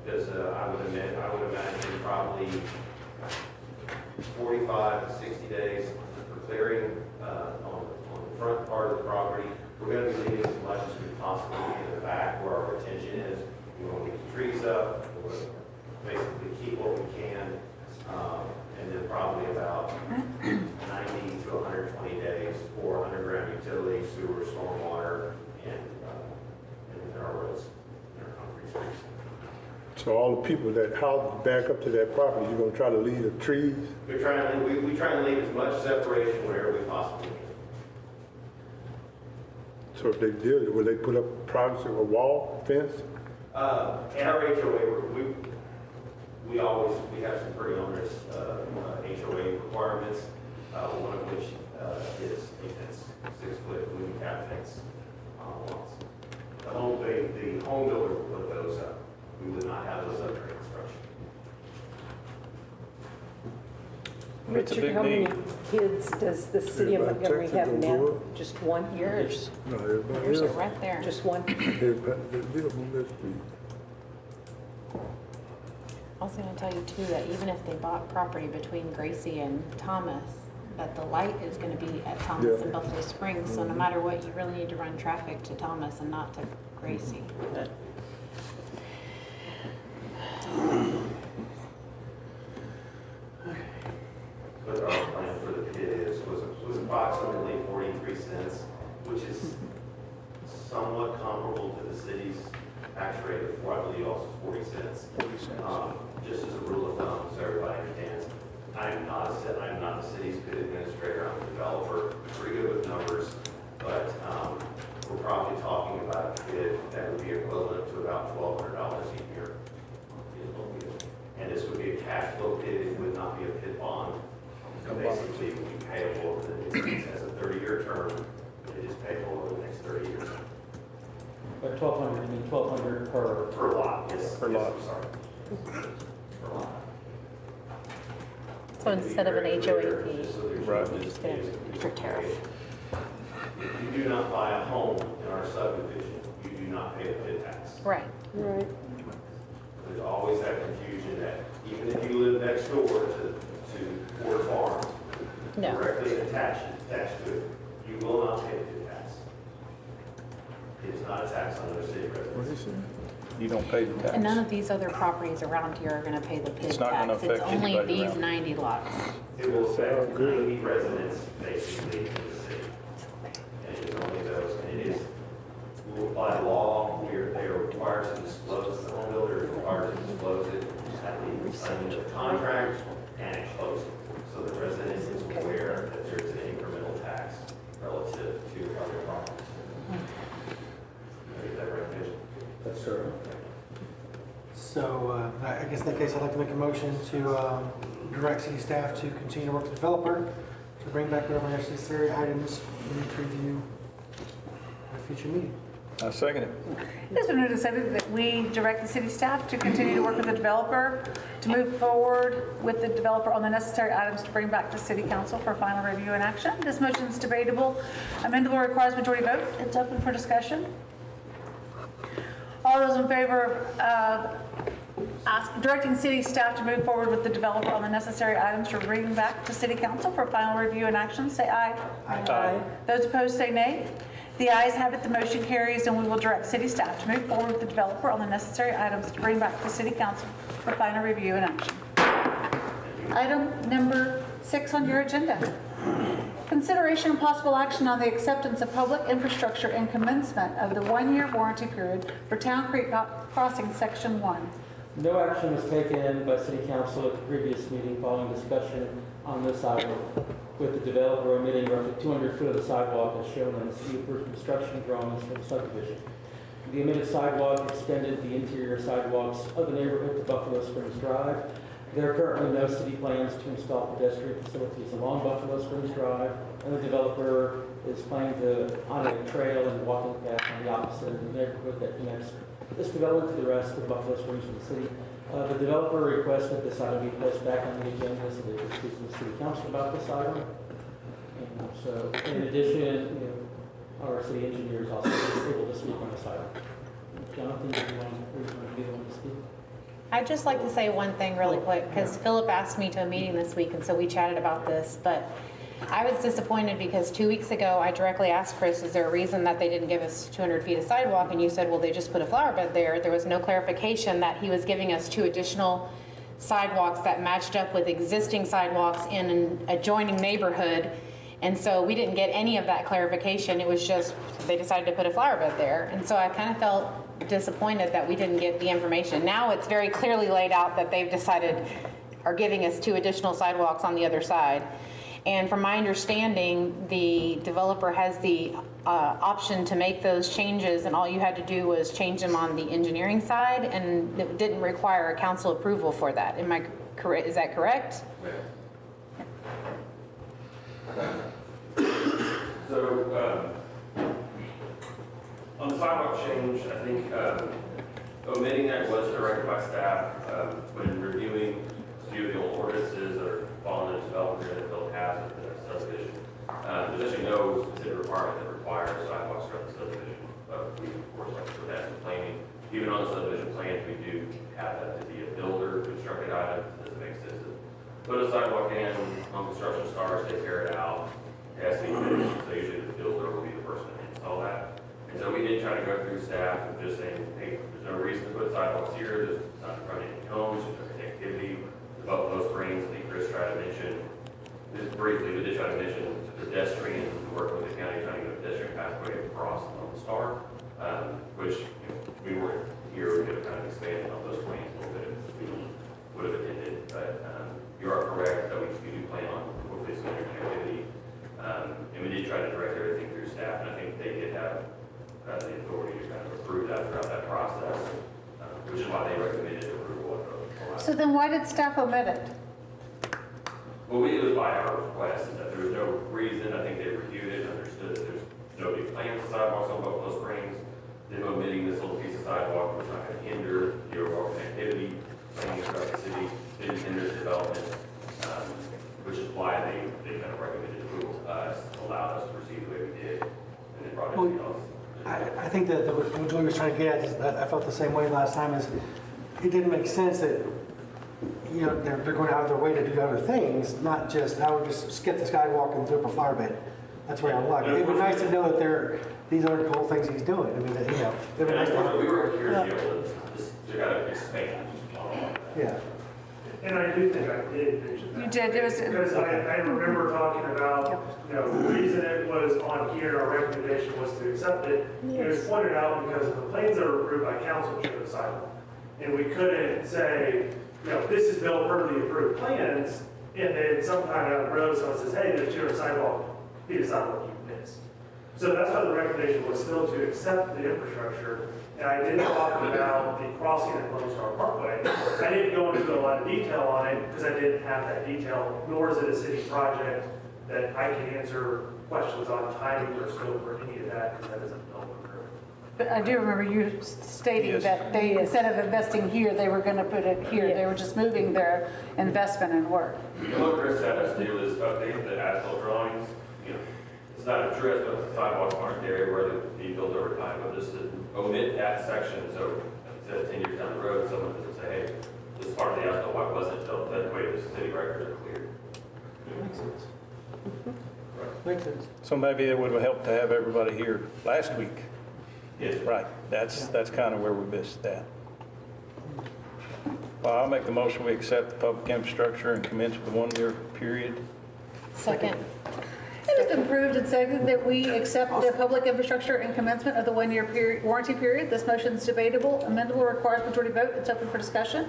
Because I would imagine probably 45 to 60 days for clearing on the front part of the property. We're going to be leaving as much as we possibly can in the back where our retention is. We want to keep the trees up. We want to basically keep what we can. And then probably about 90 to 120 days for underground utilities, sewer, stormwater, and our roads, and our concrete streets. So all the people that house back up to that property, you're gonna try to leave the trees? We try and leave as much separation wherever we possibly can. So if they did, will they put up a wall, fence? In our HOA, we have some pretty onerous HOA requirements, one of which is a fence, 6-foot wooden cap fence on lots. The home builder will put those up. We would not have those up during construction. It's a Richard, big how many need. kids does the city of Everybody Montgomery Texas have gonna now? go up. Just one? Yours. No, everybody Yours are else. right there. Just one? Everybody that live on that street. I was gonna tell you too, that even if they bought property between Gracie and Thomas, that the light is gonna be at Thomas and Buffalo Springs, so no matter what, you really need to run traffic to Thomas and not to Gracie. But our plan for the pit was approximately 43 cents, which is somewhat comparable to the city's tax rate of, I believe, also 40 cents. Just as a rule of thumb, so everybody understands, I'm not the city's pit administrator, I'm a developer, pretty good with numbers, but we're probably talking about a pit that would be equivalent to about $1,200 a year. And this would be a cash flow pit, it would not be a pit bond. So basically, it would be payable over it has a 30-year term, it is payable over the next 30 years. But 1,200, you mean 1,200 Per lot, yes. Per lot. I'm sorry. Per lot. So instead of an HOA fee, Right. you just get an extra tariff. If you do not buy a home in our subdivision, you do not pay the pit tax. Right. Right. There's always that confusion that even if you live next door to Ford Farm, No. directly attached to it, you will not pay the pit tax. It is not a tax on other city residents. You don't pay the tax. And none of these other properties around here are gonna pay the PID It's not gonna tax. It's affect only anybody these around. 90 lots. It will affect 90 residents basically in the city. And it is only those, and it is, by law, they are required to disclose, the home builder is required to disclose it at the signing of the contract and at closing. So the resident is aware that there's an incremental tax relative to other properties. Did I get that right, Mitch? That's true. So I guess in that case, I'd like to make a motion to direct city staff to continue to work with the developer to bring back whatever necessary items we need to review at a future meeting. I second it. It's been moved and seconded that we direct the city staff to continue to work with the developer to move forward with the developer on the necessary items to bring back to city council for final review and action. This motion is debatable. Amendable requires majority vote. It's open for discussion. All those in favor of directing city staff to move forward with the developer on the necessary items to bring back to city council for final review and action, say aye. Aye. Those opposed, say nay. The ayes have it, the motion carries, and we will direct city staff to move forward with the developer on the necessary items to bring back to city council for final review and action. Item number 6 on your agenda. Consideration and possible action on the acceptance of public infrastructure and commencement of the 1-year warranty period for Town Creek Crossing Section 1. No action was taken by city council at the previous meeting following discussion on this item, with the developer omitting roughly 200 foot of the sidewalk as shown on the city-approved construction drawings for the subdivision. The omitted sidewalk extended the interior sidewalks of the neighborhood to Buffalo Springs Drive. There are currently no city plans to install pedestrian facilities along Buffalo Springs Drive, and the developer is planning to, on a trail and walking path on the opposite of the neighborhood that connects This development to the rest of Buffalo Springs and the city. The developer requested this item be placed back on the agenda so they could speak to the city council about this item. And so, in addition, our city engineer is also able to speak on this item. Jonathan, do you want to be the one to speak? I'd just like to say one thing really quick, because Philip asked me to a meeting this week, and so we chatted about this, but I was disappointed because 2 weeks ago, I directly asked Chris, is there a reason that they didn't give us 200 feet of sidewalk? And you said, well, they just put a flower bed there. There was no clarification that he was giving us 2 additional sidewalks that matched up with existing sidewalks in an adjoining neighborhood. And so we didn't get any of that clarification. It was just, they decided to put a flower bed there. And so I kind of felt disappointed that we didn't get the information. Now it's very clearly laid out that they've decided, are giving us 2 additional sidewalks on the other side. And from my understanding, the developer has the option to make those changes, and all you had to do was change them on the engineering side, and it didn't require a council approval for that. Am I correct? Is that correct? So, on the sidewalk change, I think omitting that was directed by staff when reviewing a few of the old ordinances that are following the development that built has within a subdivision. There's actually no specific requirement that requires sidewalks throughout the subdivision, but we, of course, like for that planning. Even on the subdivision plans, we do have that to be a builder constructed item. It doesn't make sense to put a sidewalk in, home construction starts, they tear it out, it has to be finished, so usually the builder will be the person to install that. And so we did try to go through staff and just saying, hey, there's no reason to put sidewalks here, there's not in front of any homes, there's no connectivity. The Buffalo Springs, I think Chris tried to mention, just briefly, we did try to mention pedestrians, working with the county, trying to get a pedestrian pathway across Lone Star, which we weren't here, we could have kind of expanded on those plans a little bit if we would have attended, but you are correct that we do plan on hopefully some connectivity. And we did try to direct everything through staff, and I think they did have the authority to kind of approve that throughout that process, which is why they recommended approval of So then why did staff omit it? well, it was by our request, and that there was no reason. I think they reviewed it, understood that there's no big plans for sidewalks on Buffalo Springs. Them omitting this little piece of sidewalk was not going to hinder the overall connectivity planning throughout the city, didn't hinder the development, which is why they kind of recommended approval to us, allowed us to proceed the way we did, and then brought everything else. I think that what Julie was trying to get at is that I felt the same way last time, is it didn't make sense that, you know, they're going out of their way to do other things, not just, I would just skip the skywalk and throw up a flower bed. That's where I'm like, it'd be nice to know that these are the cool things he's doing. I mean, you know, it'd be nice to we were here to be able to kind of expand. Yeah. And I do think I did mention that. You did, it was. Because I remember talking about, you know, the reason it was on here, our recommendation was to accept it. It was pointed out because the plans that were approved by council showed a sidewalk. And we couldn't say, you know, this is built per the approved plans, and then sometime down the road, someone says, hey, there's your sidewalk, be the sidewalk you missed. So that's why the recommendation was still to accept the infrastructure. And I did talk about the crossing at Lone Star Parkway. I didn't go into a lot of detail on it because I didn't have that detail, nor is it a city project that I can answer questions on timing or scope or any of that, because that isn't development. But I do remember you stating that they, instead of investing here, they were going to put it here. They were just moving their investment and work. And what Chris had us do is update the asphalt drawings. You know, it's not a true asphalt, the sidewalks aren't there where they're being built over time, but just to omit that section. So instead of 10 years down the road, someone doesn't say, hey, this is part of the asphalt, why wasn't it built? That way the city records are clear. Makes sense. Makes sense. So maybe it would have helped to have everybody here last week. Yes. Right, that's kind of where we missed that. Well, I'll make the motion, we accept the public infrastructure and commence with a 1-year period. Second. It has been approved and seconded that we accept the public infrastructure and commencement of the 1-year period, warranty period. This motion is debatable, amendable, requires majority vote. It's open for discussion.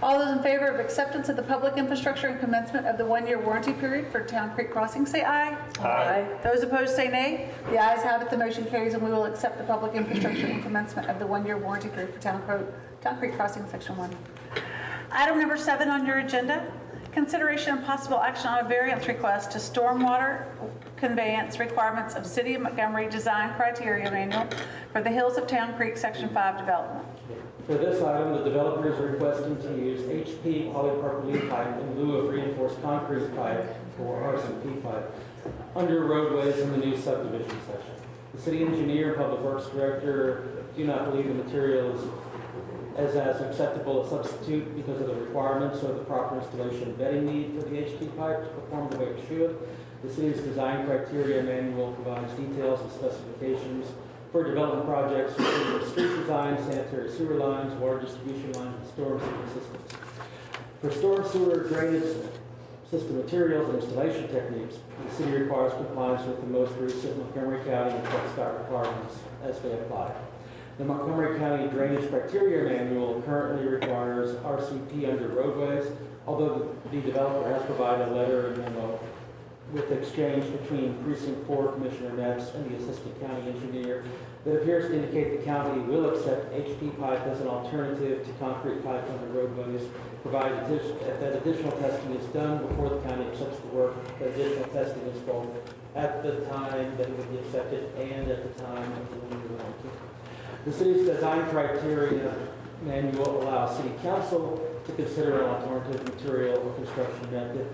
All those in favor of acceptance of the public infrastructure and commencement of the 1-year warranty period for Town Creek Crossing, say aye. Aye. Those opposed, say nay. The ayes have it, the motion carries, and we will accept the public infrastructure and commencement of the 1-year warranty period for Town Creek Crossing, Section 1. Item number 7 on your agenda, Consideration and possible action on a variance request to stormwater conveyance requirements of City of Montgomery Design Criteria Manual for the Hills of Town Creek Section 5 development. For this item, the developer is requesting to use HP polypropylene pipe in lieu of reinforced concrete pipe or RCP pipe under roadways in the new subdivision section. The city engineer and public works director do not believe the material is as acceptable a substitute because of the requirements or the proper installation vetting need for the HP pipe to perform the way it should. The city's design criteria manual provides details and specifications for development projects, including street design, sanitary sewer lines, water distribution lines, and storm sewer systems. For storm sewer drainage system materials and installation techniques, the city requires compliance with the most recent Montgomery County and TxDOT requirements as they apply. The Montgomery County Drainage Criteria Manual currently requires RCP under roadways, although the developer has provided a letter and memo with exchange between Precinct 4 Commissioner Metz and the Assistant County Engineer that appears to indicate the county will accept HP pipe as an alternative to concrete pipe under roadways, provided that additional testing is done before the county accepts the work. The additional testing is both at the time that it would be accepted and at the time of the one-year warranty. The city's design criteria manual allows city council to consider an alternative material or construction method,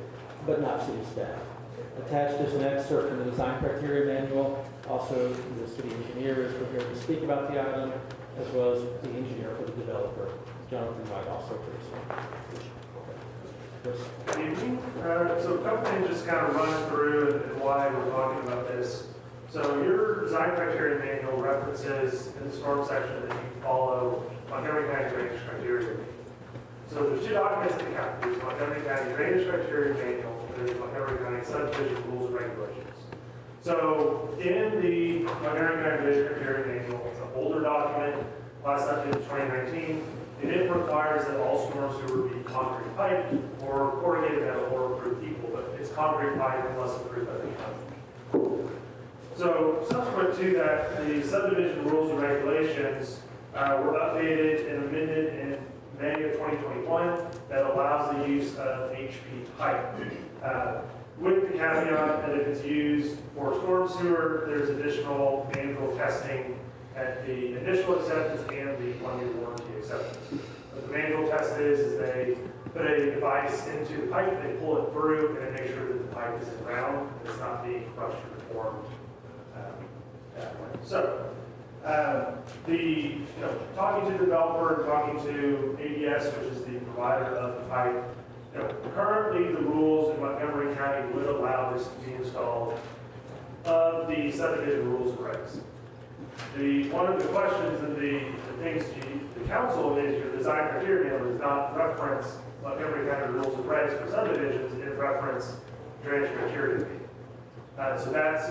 but not city staff. Attached is an excerpt from the design criteria manual. Also, the city engineer is prepared to speak about the item, as well as the engineer for the developer. Jonathan might also Good evening. So a couple things just kind of run through and why we're talking about this. So your design criteria manual references in the storm section that you follow Montgomery County Drainage Criteria. So there's two documents that you have. There's Montgomery County Drainage Criteria Manual and there's Montgomery County Subdivision Rules and Regulations. So in the Montgomery County Drainage Criteria Manual, it's an older document, last updated in 2019, and it requires that all storm sewer be concrete pipe or corrugated metal or approved equal, but it's concrete pipe unless approved by the county. So subsequent to that, the subdivision rules and regulations were updated and amended in May of 2021 that allows the use of HP pipe. With the caveat that if it's used for storm sewer, there's additional manual testing at the initial acceptance and the one-year warranty acceptance. What the manual test is they put a device into the pipe, they pull it through, and they make sure that the pipe is in round and it's not being crushed or deformed that way. So, talking to the developer and talking to ADS, which is the provider of the pipe, currently the rules in Montgomery County would allow this to be installed of the subdivision rules and regs. One of the questions and the things the council is your design criteria does not reference Montgomery County rules and regs for subdivisions, it reference drainage criteria. So that's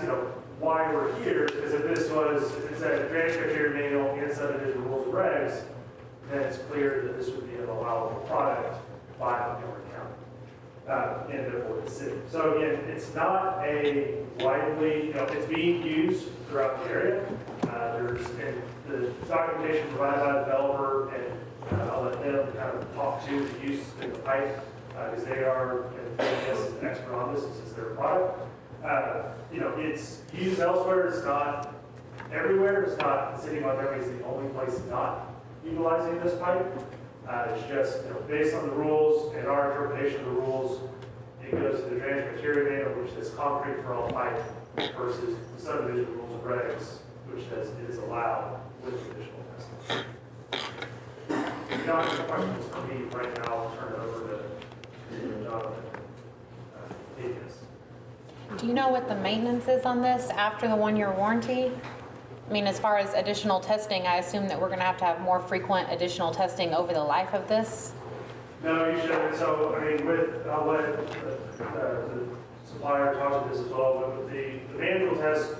why we're here, because if it's a drainage criteria manual and subdivision rules and regs, then it's clear that this would be an allowable product by Montgomery County and therefore the city. So again, it's not a widely, it's being used throughout the area. There's the documentation provided by the developer, and I'll let them kind of talk to the use in the pipe, because they are, and ADS is an expert on this is their product. It's used elsewhere. It's not everywhere. It's not, the city of Montgomery is the only place not utilizing this pipe. It's just, based on the rules and our interpretation of the rules, it goes to the drainage criteria manual, which says concrete for all pipe, versus the subdivision rules and regs, which says it is allowed with additional testing. If you don't have any questions for me right now, I'll turn it over to Jonathan. Do you know what the maintenance is on this after the one-year warranty? I mean, as far as additional testing, I assume that we're going to have more frequent additional testing over the life of this? No, you shouldn't. So, I'll let the supplier talk to this as well, but with the manual test,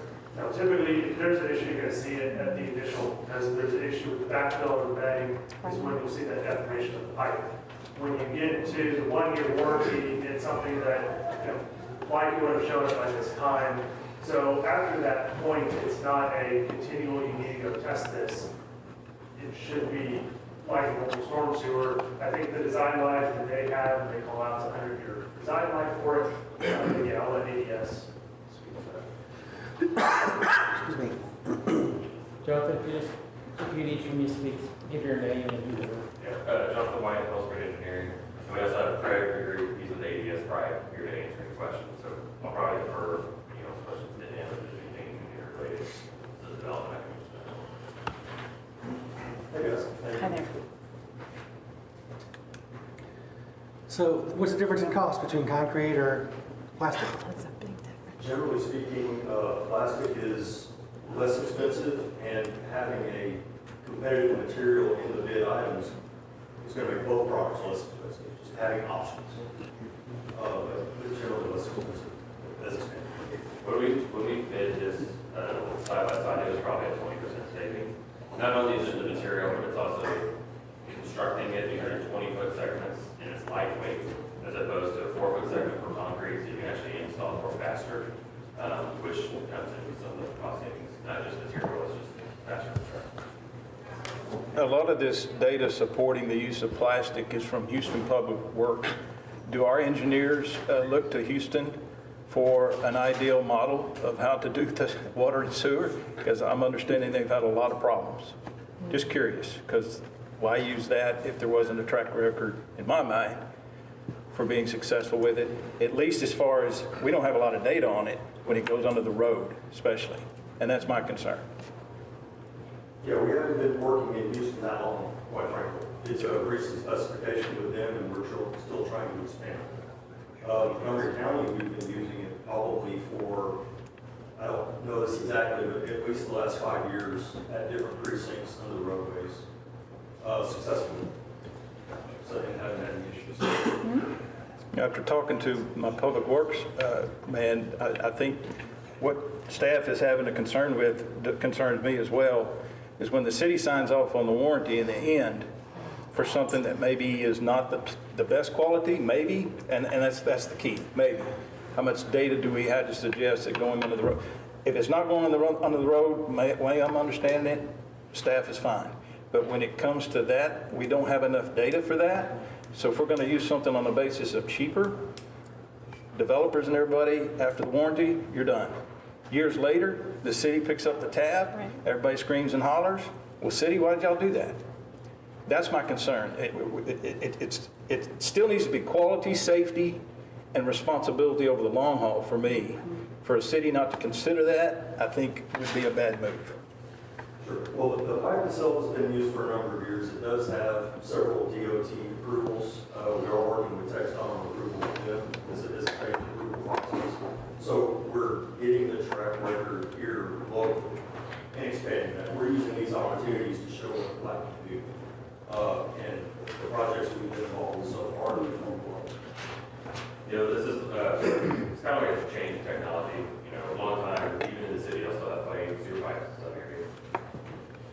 typically, if there's an issue, you're going to see it at the initial test. If there's an issue with the backfill or the bedding, is when you'll see that deformation of the pipe. When you get to the one-year warranty, it's something that, like you would have shown up by this time. So after that point, it's not a continual, you need to go test this. It should be like a local storm sewer, I think the design life that they have, they call out a 100-year design life for it. Yeah, I'll let ADS speak to that. Excuse me. Jonathan, if you each of me speak, give your name and who you are. Yeah, Jonathan White, Pillsbury Engineering. And we also have Craig Gregory, he's with ADS Pride, here to answer any questions. So I'll probably defer, questions to him if there's anything related to the development. Hey guys. Hi there. So what's the difference in cost between concrete or plastic? That's a big difference. Generally speaking, plastic is less expensive, and having a competitive material in the bid items is going to make both products less expensive. Just having options, but generally less expensive as it's been. When we bid this side by side, it was probably a 20% saving. Not only is it the material, but it's also constructing it. These are 20-foot segments, and it's lightweight, as opposed to a 4-foot segment for concrete, so you can actually install it more faster, which comes into some of the cost savings. Not just material, it's just faster construction. A lot of this data supporting the use of plastic is from Houston Public Works. Do our engineers look to Houston for an ideal model of how to do the water and sewer? Because I'm understanding they've had a lot of problems. Just curious, because why use that if there wasn't a track record, in my mind, for being successful with it, at least as far as we don't have a lot of data on it when it goes under the road, especially. And that's my concern. Yeah, we haven't been working in Houston that long, quite frankly. It's a recent specification with them, and we're still trying to expand. Montgomery County, we've been using it probably for, I don't know this exactly, but at least the last 5 years at different precincts under the roadways, successfully. So they haven't had any issues. After talking to my public works man, I think what staff is having a concern with, that concerns me as well, is when the city signs off on the warranty in the end for something that maybe is not the best quality, maybe, and that's the key, maybe. How much data do we have to suggest that going under the road? If it's not going under the road, way I'm understanding it, staff is fine. But when it comes to that, we don't have enough data for that. So if we're going to use something on the basis of cheaper, developers and everybody, after the warranty, you're done. Years later, the city picks up the tab, right. Everybody screams and hollers. Well, city, why did y'all do that? That's my concern. It still needs to be quality, safety, and responsibility over the long haul for me. For a city not to consider that, I think would be a bad move. Sure. Well, the pipe itself has been used for a number of years. It does have several DOT approvals. We are working with Texton on approval with them as a phased approval process. So we're getting the track record here locally and expanding that. We're using these opportunities to show what we'd like to do. And the projects we've been involved with so far have been going well. This is it's kind of like a change in technology. A long time, even in the city, they'll still have playing sewer pipes in some areas.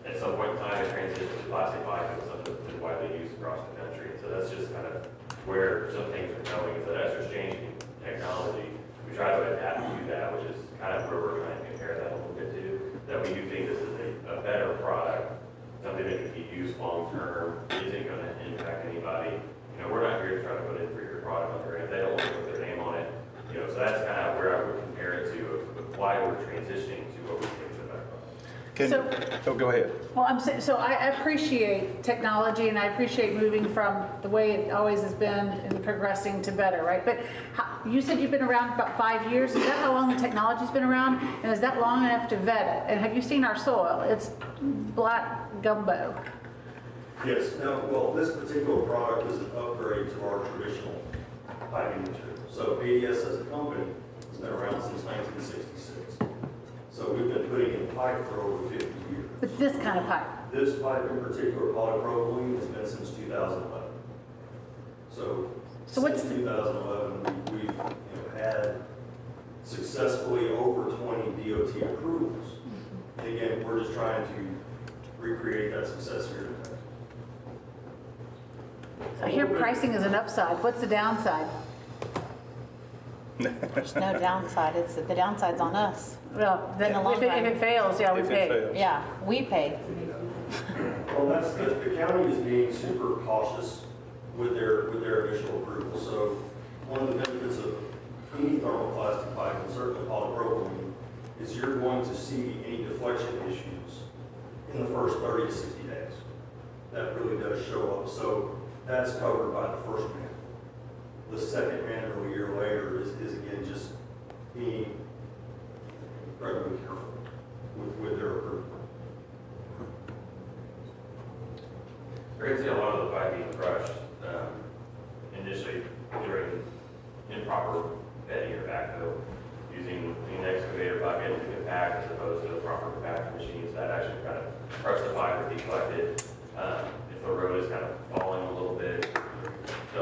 At some point in time, it transitioned to plastic pipe, and something that's been widely used across the country. So that's just kind of where some things are going. So as there's changing technology, we try to adapt to that, which is kind of where we're trying to compare that a little bit to. That we do think this is a better product, something that can be used long term, isn't going to impact anybody. We're not here to try to put in for your product on their end. They don't want to put their name on it. So that's kind of where I would compare it to of why we're transitioning to what we think is a better product. Go ahead. Well, so I appreciate technology, and I appreciate moving from the way it always has been and progressing to better, right? But you said you've been around about 5 years. Is that how long the technology's been around? And is that long enough to vet it? And have you seen our soil? It's black gumbo. Yes. Now, well, this particular product is an upgrade to our traditional piping material. So ADS as a company has been around since 1966. So we've been putting in pipe for over 50 years. But this kind of pipe? This pipe in particular, polypropylene, has been since 2011. So since 2011, we've had successfully over 20 DOT approvals. And again, we're just trying to recreate that success here in Texas. I hear pricing is an upside. What's the downside? There's no downside. The downside's on us. Well, then In the long if run. it fails, yeah, we pay. Yeah, we pay. Well, that's, the county is being super cautious with their initial approval. So one of the benefits of any thermoplastic pipe, and certainly polypropylene, is you're going to see any deflection issues in the first 30 to 60 days. That really does show up. So that's covered by the first man. The second manual a year later is again just being incredibly careful with their approval. We're going to see a lot of the pipe being crushed initially during improper bedding or backfill, using an excavator bucket to compact as opposed to the proper compaction machines that actually kind of crush the pipe or deflect it. If the road is kind of falling a little bit, so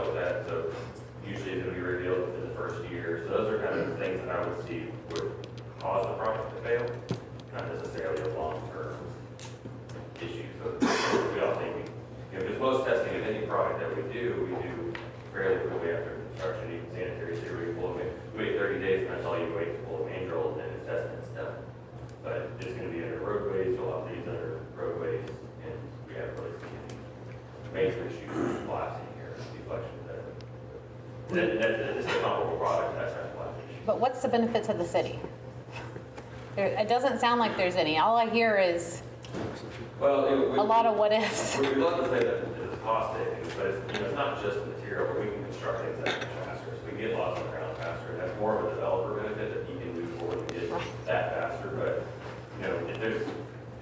usually it's going to be revealed within the first year. So those are kind of the things that I would see would cause the project to fail, not necessarily a long-term issue. So we all think, because most testing of any product that we do fairly quickly after construction. Even sanitary sewer, you pull it, wait 30 days, and that's all you wait to pull a main roll, and then it's tested and it's done. But it's going to be under roadways, you'll have these under roadways, and we haven't really seen any major issues with collapsing here, deflections. It's a comparable product, that's not a collapse issue. But what's the benefit to the city? It doesn't sound like there's any. All I hear is a lot of what ifs. We'd love to say that it's cost savings, but it's not just the material, but we can construct things that much faster. So we can get lots on the ground faster. And that's more of a developer benefit that you can move forward and get that faster. But if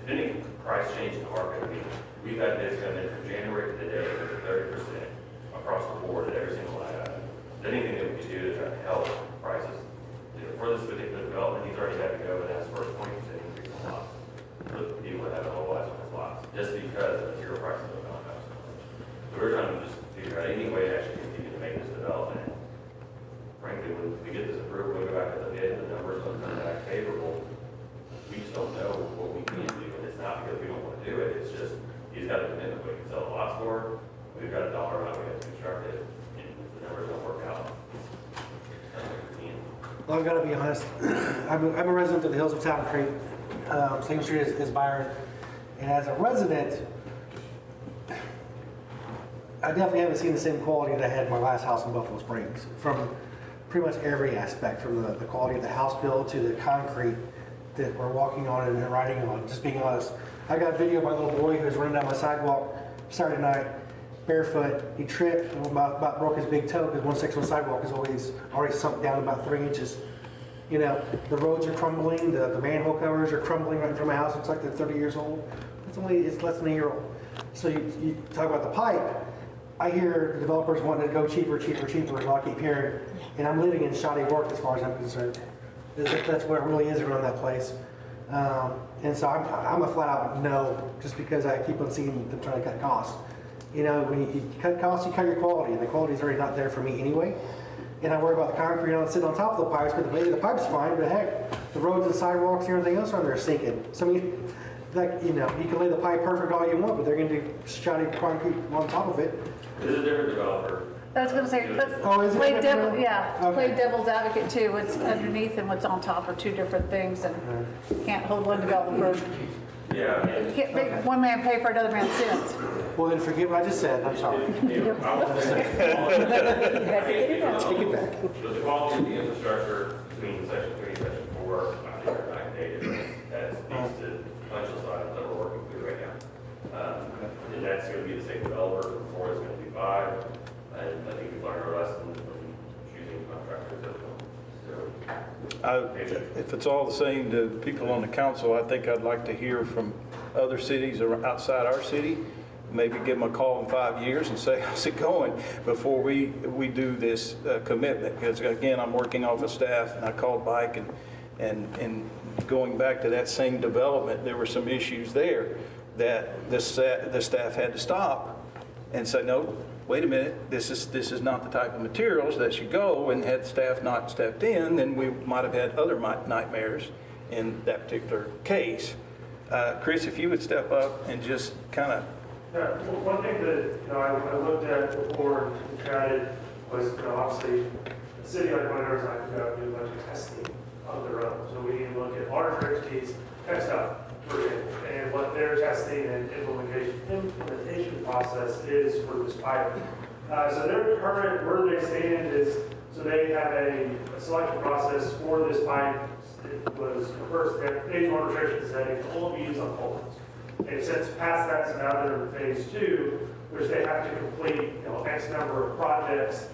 any price change in the market, I mean, we've had bids come in from January to today with 30% across the board at every single line item. Anything that we can do to try to help prices. For this particular development, he's already had to go and ask for a 20% increase in lots for the people that have a whole lot of his lots, just because the material prices have gone up so much. So we're trying to just figure out any way to actually continue to make this development. Frankly, when we get this approved, we go back to the bid, the numbers don't come back favorable. We just don't know what we can do, and it's not because we don't want to do it. It's just he's got a commitment we can sell the lots for. We've got a dollar amount we have to construct it, and if the numbers don't work out. Well, I've got to be honest. I'm a resident of the hills of Town Creek. Same street as Byron. And as a resident, I definitely haven't seen the same quality that I had in my last house in Buffalo Springs. From pretty much every aspect, from the quality of the house build to the concrete that we're walking on and riding on. Just being honest. I got a video of my little boy who was running down my sidewalk Saturday night, barefoot. He tripped and about broke his big toe because one section of the sidewalk is already sunk down about 3 inches. The roads are crumbling, the manhole covers are crumbling right in front of my house. It's like they're 30 years old. It's less than a year old. So you talk about the pipe. I hear the developers wanting to go cheaper, is what I keep hearing. And I'm living in shoddy work as far as I'm concerned. That's what it really is around that place. And so I'm a flat out no, just because I keep on seeing them trying to cut costs. When you cut costs, you cut your quality, and the quality's already not there for me anyway. And I worry about the concrete sitting on top of the pipes, but maybe the pipe's fine, but heck, the roads and sidewalks and everything else on there are sinking. So I mean, you can lay the pipe perfect all you want, but they're going to do shoddy concrete on top of it. It's a different developer. I was going to say, play devil's advocate too. What's underneath and what's on top are two different things, and you can't hold one developer. Yeah, I mean, You can't make one man pay for another man's sins. Well, then forget what I just said. I'm sorry. Take it back. The quality of the infrastructure between section 3 and section 4, I think are not dated. That speaks to a bunch of items that we're working through right now. And that's going to be the same developer. 4 is going to be 5. And I think we've learned our lesson from choosing contractors that will. If it's all the same to people on the council, I think I'd like to hear from other cities outside our city. Maybe give them a call in 5 years and say, how's it going, before we do this commitment. Because again, I'm working off of staff, and I called Mike, and going back to that same development, there were some issues there that the staff had to stop and say, no, wait a minute, this is not the type of materials that should go, and had staff not stepped in, then we might have had other nightmares in that particular case. Chris, if you would step up and just kind of... Yeah, one thing that I looked at before we chatted was obviously the city like Monroe's not going to do a bunch of testing of their own. So we need to look at larger entities, test out for example, and what their testing and implementation process is for this pilot. So their current, where they stand is, so they have a selection process for this pipe. It was, first, phase 1 restrictions that it can only be used on poles. And since past that, so now they're in phase 2, which they have to complete, X number of projects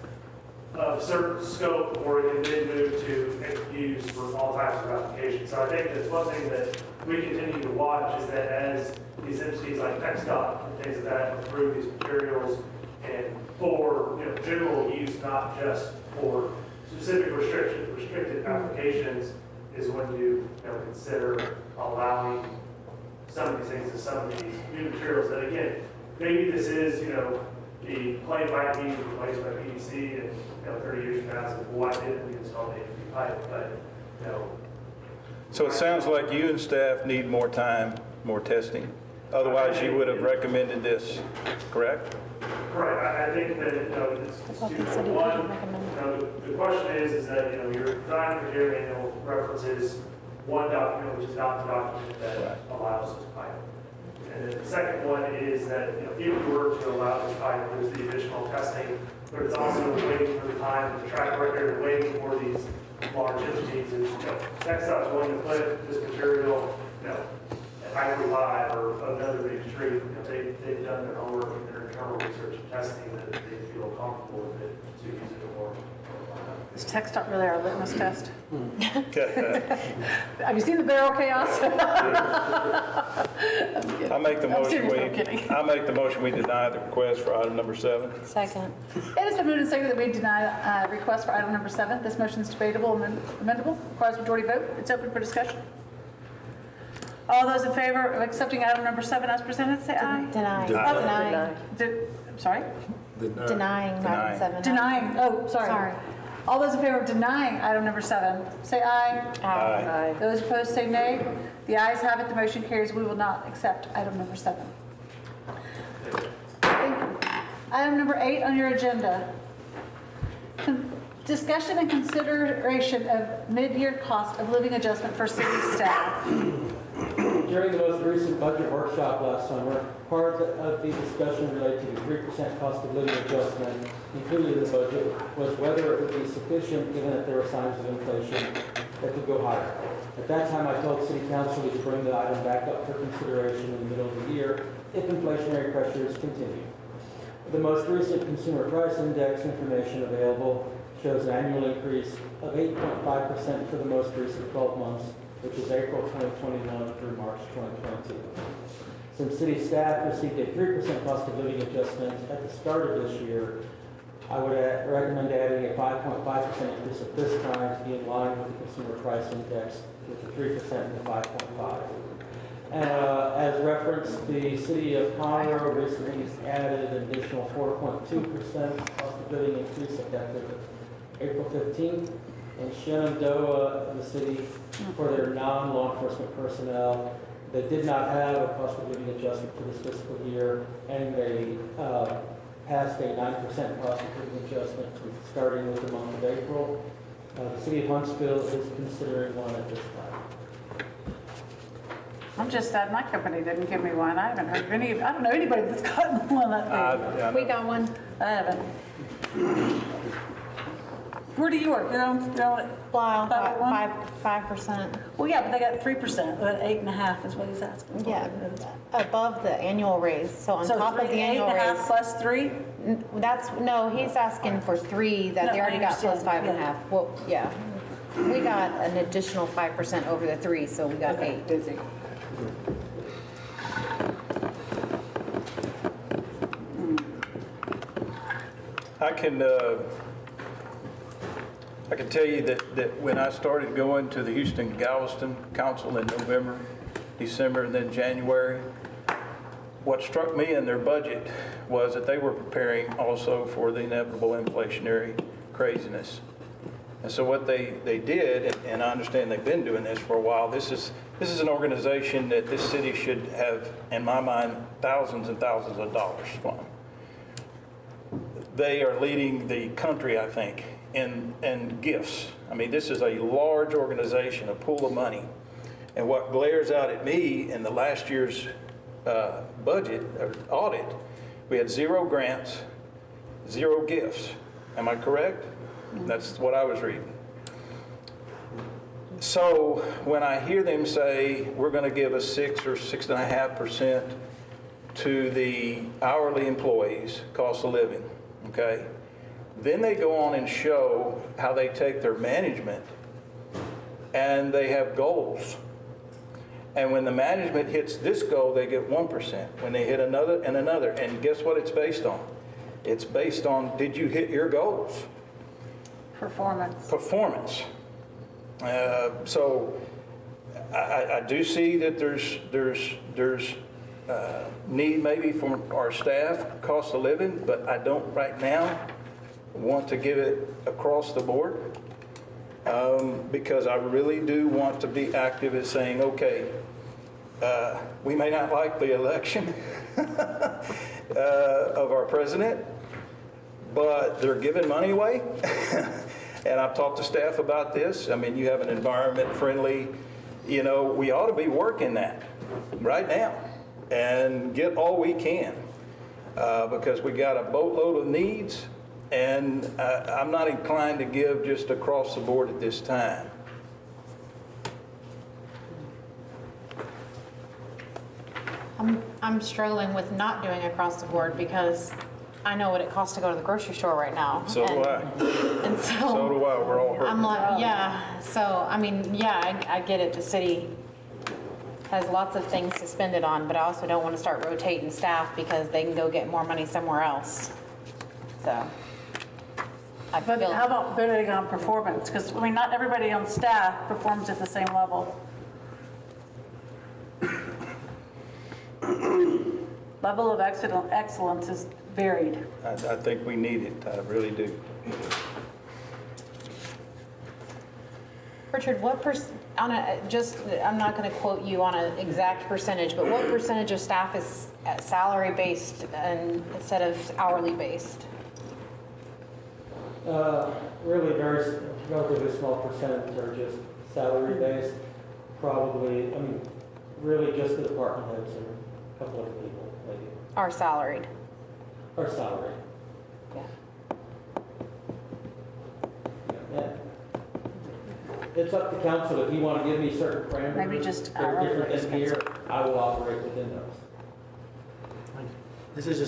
of certain scope before it can then move to use for all types of applications. So I think that's one thing that we continue to watch is that as these entities like TxDOT and things like that approve these materials and for general use, not just for specific restricted applications, is when you consider allowing some of these things and some of these new materials that, again, maybe this is, the plate might be replaced by PVC and 30 years from now, so why didn't we install the AV pipe? But, So it sounds like you and staff need more time, more testing. Otherwise, you would have recommended this, correct? Correct. I think that, it's two. One, the question is that, your design criteria manual references one document, which is not the document that allows this pipe. And then the second one is that, if we were to allow this pipe, there's the additional testing, but it's also waiting for the time, the track record, and waiting for these large entities. And, TxDOT's going to put this material, at Highway 5 or another big street. They've done their homework and their internal research and testing that they feel comfortable with it to use it for. Is TxDOT really our litmus test? Have you seen the barrel chaos? I make the I'm motion serious, I'm kidding. I make the motion we deny the request for item number 7. Second. It has been moved and seconded that we deny request for item number 7. This motion is debatable and amendable. Requires majority vote. It's open for discussion. All those in favor of accepting item number 7 as presented, say aye. Denying. Deny. I'm sorry? Denying item 7. Denying. Oh, sorry. All those in favor of denying item number 7, say aye. Aye. Those opposed say nay. The ayes have it. The motion carries. We will not accept item number 7. Thank you. Item number 8 on your agenda. Discussion and consideration of mid-year cost of living adjustment for city staff. During the most recent budget workshop last summer, part of the discussion related to the 3% cost of living adjustment included in the budget was whether it would be sufficient given that there were signs of inflation that could go higher. At that time, I told City Council we could bring the item back up for consideration in the middle of the year if inflationary pressures continue. The most recent consumer price index information available shows an annual increase of 8.5% for the most recent 12 months, which is April 2021 through March 2022. Since city staff received a 3% cost of living adjustment at the start of this year, I would recommend adding a 5.5% increase at this time to be in line with the consumer price index with the 3% and the 5.5%. As referenced, the city of Conroe recently added an additional 4.2% cost of living increase effective April 15th. In Shenandoah, the city, for their non-law enforcement personnel, they did not have a cost of living adjustment for this fiscal year, and they passed a 9% cost of living adjustment starting with the month of April. The city of Huntsville is considering one at this time. I'm just sad my company didn't give me one. I haven't heard of any. I don't know anybody that's gotten one that big. We got one. I haven't. Where do you work? You're on Wow, 5.1? 5%. Well, yeah, but they got 3%. But 8.5 is what he's asking. Yeah, above the annual raise. So on top of the annual 8.5 raise. plus 3? No, he's asking for 3 that No, they already I got plus understand. 5.5. Well, yeah. We got an additional 5% over the 3, so we got 8. Busy. I can tell you that when I started going to the Houston-Galveston Council in November, December, and then January, what struck me in their budget was that they were preparing also for the inevitable inflationary craziness. And so what they did, and I understand they've been doing this for a while, this is an organization that this city should have, in my mind, thousands and thousands of dollars from. They are leading the country, I think, in gifts. I mean, this is a large organization, a pool of money. And what glares out at me in the last year's budget or audit, we had 0 grants, 0 gifts. Am I correct? That's what I was reading. So when I hear them say we're going to give a 6 or 6.5% to the hourly employees, cost of living, okay? Then they go on and show how they take their management and they have goals. And when the management hits this goal, they get 1%. When they hit another and another, and guess what it's based on? It's based on, did you hit your goals? Performance. Performance. So I do see that there's need maybe from our staff, cost of living, but I don't right now want to give it across the board because I really do want to be active at saying, okay, we may not like the election of our president, but they're giving money away. And I've talked to staff about this. I mean, you have an environment friendly, you know, we ought to be working that right now and get all we can because we got a boatload of needs, and I'm not inclined to give just across the board at this time. I'm struggling with not doing across the board because I know what it costs to go to the grocery store right now. So do I. And so do I. We're all hurting. I'm like, yeah. So, I mean, yeah, I get it. The city has lots of things to spend it on, but I also don't want to start rotating staff because they can go get more money somewhere else. So, I But feel. how about bidding on performance? Because, I mean, not everybody on staff performs at the same level. Level of excellence is varied. I think we need it. I really do. Richard, what I'm not going to quote you on an exact percentage, but what percentage of staff is salary based instead of hourly based? Really very, relatively small percentage are just salary based. Probably, I mean, really just the department heads and a couple of people, maybe, Are salaried? are salary. Yeah. Yeah. It's up to council. If you want to give me certain parameters. Maybe just that are hourly different than here, I will operate within those. This is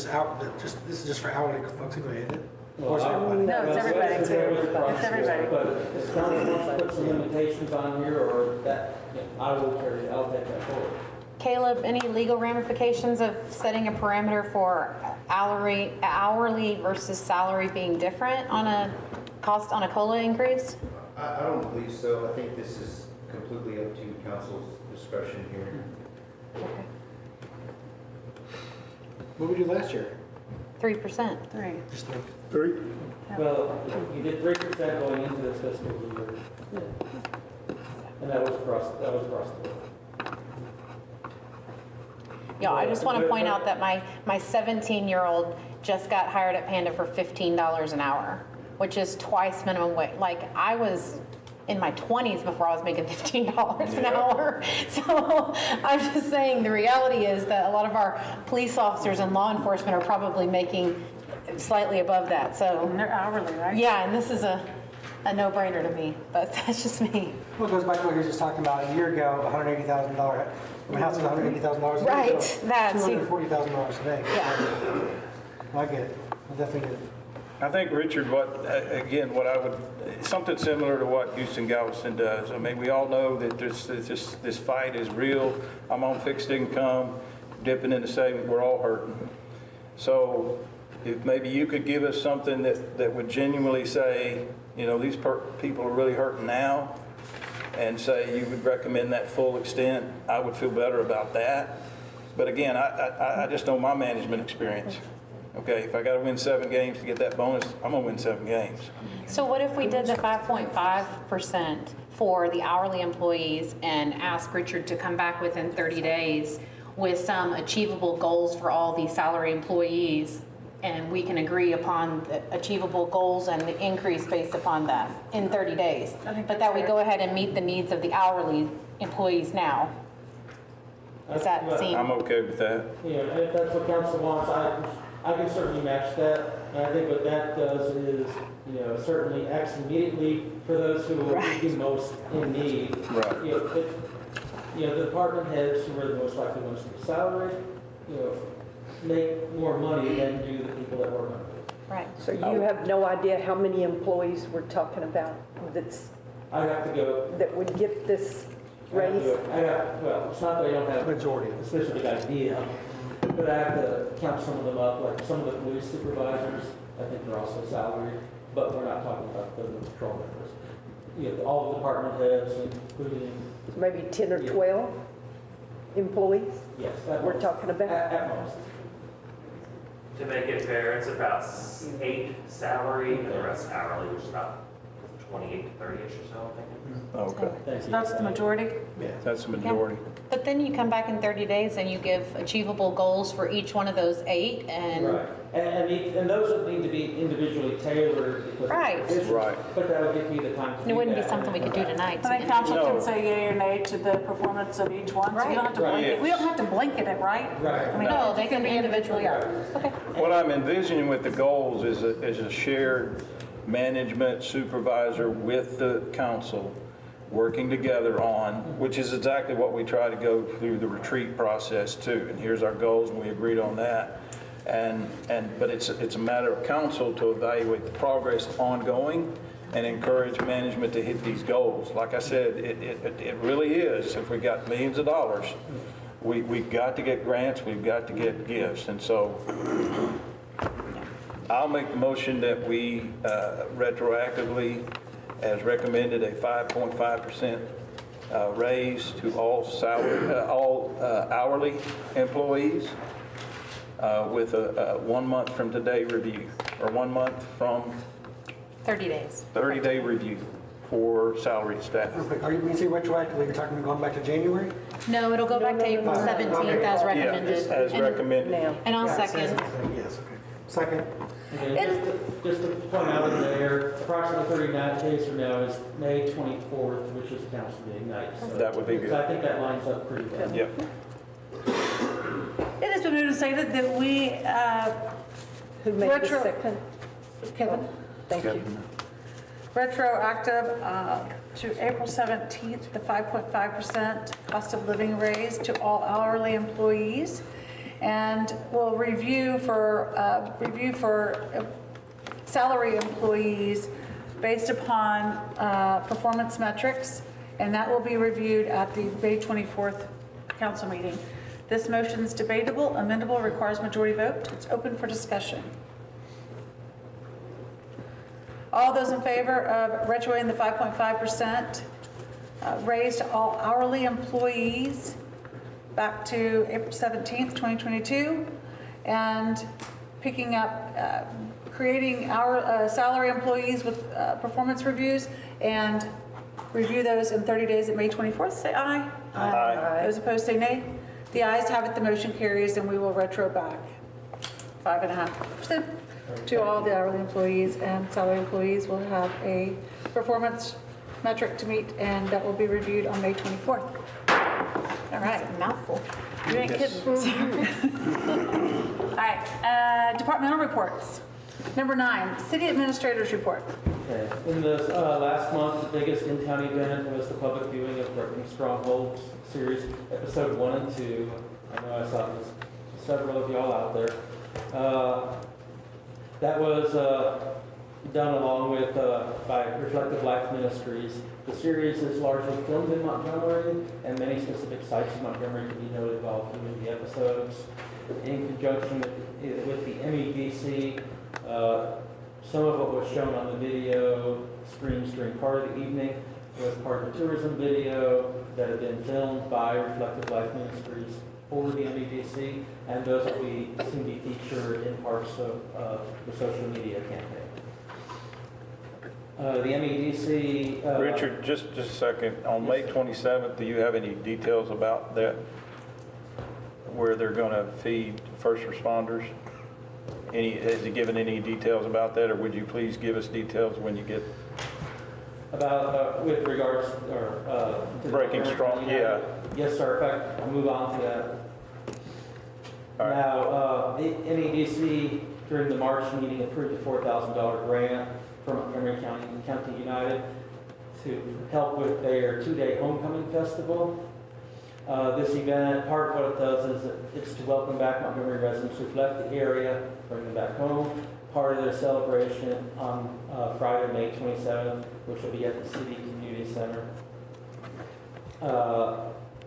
just for hourly folks anyway, isn't it? Well, Or is it everybody? No, it's everybody that's too. there with the It's process, everybody. But if council wants to put some limitations on here or that, yeah, I will carry it. I'll take that forward. Caleb, any legal ramifications of setting a parameter for hourly versus salary being different on a COLA increase? I don't believe so. I think this is completely up to council's discretion here. Okay. What did we do last year? 3%. Just 3? Well, you did 3% going into this fiscal year. And that was across the board. Yeah, I just want to point out that my 17-year-old just got hired at Panda for $15 an hour, which is twice minimum wage. Like, I was in my 20s before I was making $15 an hour. So I'm just saying the reality is that a lot of our police officers and law enforcement are probably making slightly above that. So And they're hourly, right? yeah, and this is a no-brainer to me, but that's just me. Well, it goes back to what you were just talking about a year ago, $180,000. My house was $180,000 a year Right, ago, that's- $240,000 today. Yeah. Well, I get it. I definitely get it. I think, Richard, what I would, something similar to what Houston Galveston does. I mean, we all know that this fight is real. I'm on fixed income, dipping into savings, we're all hurting. So if maybe you could give us something that would genuinely say, you know, these people are really hurting now, and say you would recommend that full extent, I would feel better about that. But again, I just know my management experience. Okay, if I got to win 7 games to get that bonus, I'm going to win 7 games. So what if we did the 5.5% for the hourly employees and asked Richard to come back within 30 days with some achievable goals for all the salary employees, and we can agree upon the achievable goals and the increase based upon that in 30 days? But that we go ahead and meet the needs of the hourly employees now. Does that seem? I'm okay with that. Yeah, and if that's what council wants, I can certainly match that. And I think what that does is, certainly acts immediately for those who will be most in need. Right. The department heads who are the most likely ones to be salaried, make more money than do the people that work under them. Right. So you have no idea how many employees we're talking about I have to go. that would get this raise? Well, it's not that I don't have Majority. a specific idea, but I have to count some of them up, like some of the police supervisors, I think they're also salaried, but we're not talking about the patrol members. All the department heads, including, Maybe 10 or 12 employees yes, at we're most. talking about? At most. To make it fair, it's about 8 salary and the rest hourly, which is about 28 to 30-ish or so, I think. Okay, Thank you. That's the majority? that's the majority. But then you come back in 30 days and you give achievable goals for each one of those 8 and. Right, and those would need to be individually tailored. because of Right. the issues, Right. But that would give me the time to do that. It wouldn't be something we could do tonight. I think council No. can say yea or nay to the performance of each one, so you don't have to Right. blanket, we don't have to blanket it, right? Right. I mean, No, they can be individually. Yeah. Okay. What I'm envisioning with the goals is a shared management supervisor with the council working together on, which is exactly what we try to go through the retreat process too. And here's our goals, and we agreed on that. But it's a matter of council to evaluate the progress ongoing and encourage management to hit these goals. Like I said, it really is, if we got millions of dollars, we've got to get grants, we've got to get gifts. And so I'll make the motion that we retroactively, as recommended, a 5.5% raise to all hourly employees with a 1 month from today review, or 1 month from 30 days. 30-day review for salaried staff. Are you, when you say retroactively, you're talking going back to January? No, it'll go back to April 17th as recommended. Yeah, as recommended. Now, And I'll Yeah, second. Yes, okay. Second. And just to point out in there, approximately 39 days from now is May 24th, which is council meeting night. So That would be good. So I think that lines up pretty well. Yep. It has been moved and seconded that we, who made the Retro- second? Kevin, Thank you. retroactive to April 17th, the 5.5% cost of living raise to all hourly employees. And we'll review for salary employees based upon performance metrics, and that will be reviewed at the May 24th council meeting. This motion is debatable, amendable, requires majority vote. It's open for discussion. All those in favor of retroacting the 5.5% raise to all hourly employees back to April 17th, 2022, and picking up, creating our salary employees with performance reviews, and review those in 30 days at May 24th, say aye. Aye. Those opposed say nay. The ayes have it, the motion carries, and we will retro back 5.5% to all the hourly employees, and salary employees will have a performance metric to meet, and that will be reviewed on May 24th. All right. That's a mouthful. You ain't kidding. All right, departmental reports. Number 9, city administrators report. Okay. In this last month, the biggest in-town event was the public viewing of Threatening Strongholds series, episode 1 and 2. I know I saw there's several of y'all out there. That was done along with by Reflective Life Ministries. The series is largely filmed in Montgomery, and many specific sites in Montgomery can be noted while viewing the episodes. In conjunction with the MEDC, some of what was shown on the video screens during part of the evening was part of the tourism video that had been filmed by Reflective Life Ministries for the MEDC, and those will be soon be featured in parts of the social media campaign. The MEDC... Richard, just a second. On May 27th, do you have any details about that? Where they're going to feed first responders? Has he given any details about that, or would you please give us details when you get About, with regards, or, to the Breaking Montgomery straw, County yeah. United. Yes, sir, in fact, I'll move on to that. All right. Now, the NEDC during the March meeting approved a $4,000 grant from Montgomery County United to help with their 2-day homecoming festival. This event, part of what it does is it's to welcome back Montgomery residents who've left the area, bring them back home. Part of their celebration on Friday, May 27th, which will be at the City Community Center,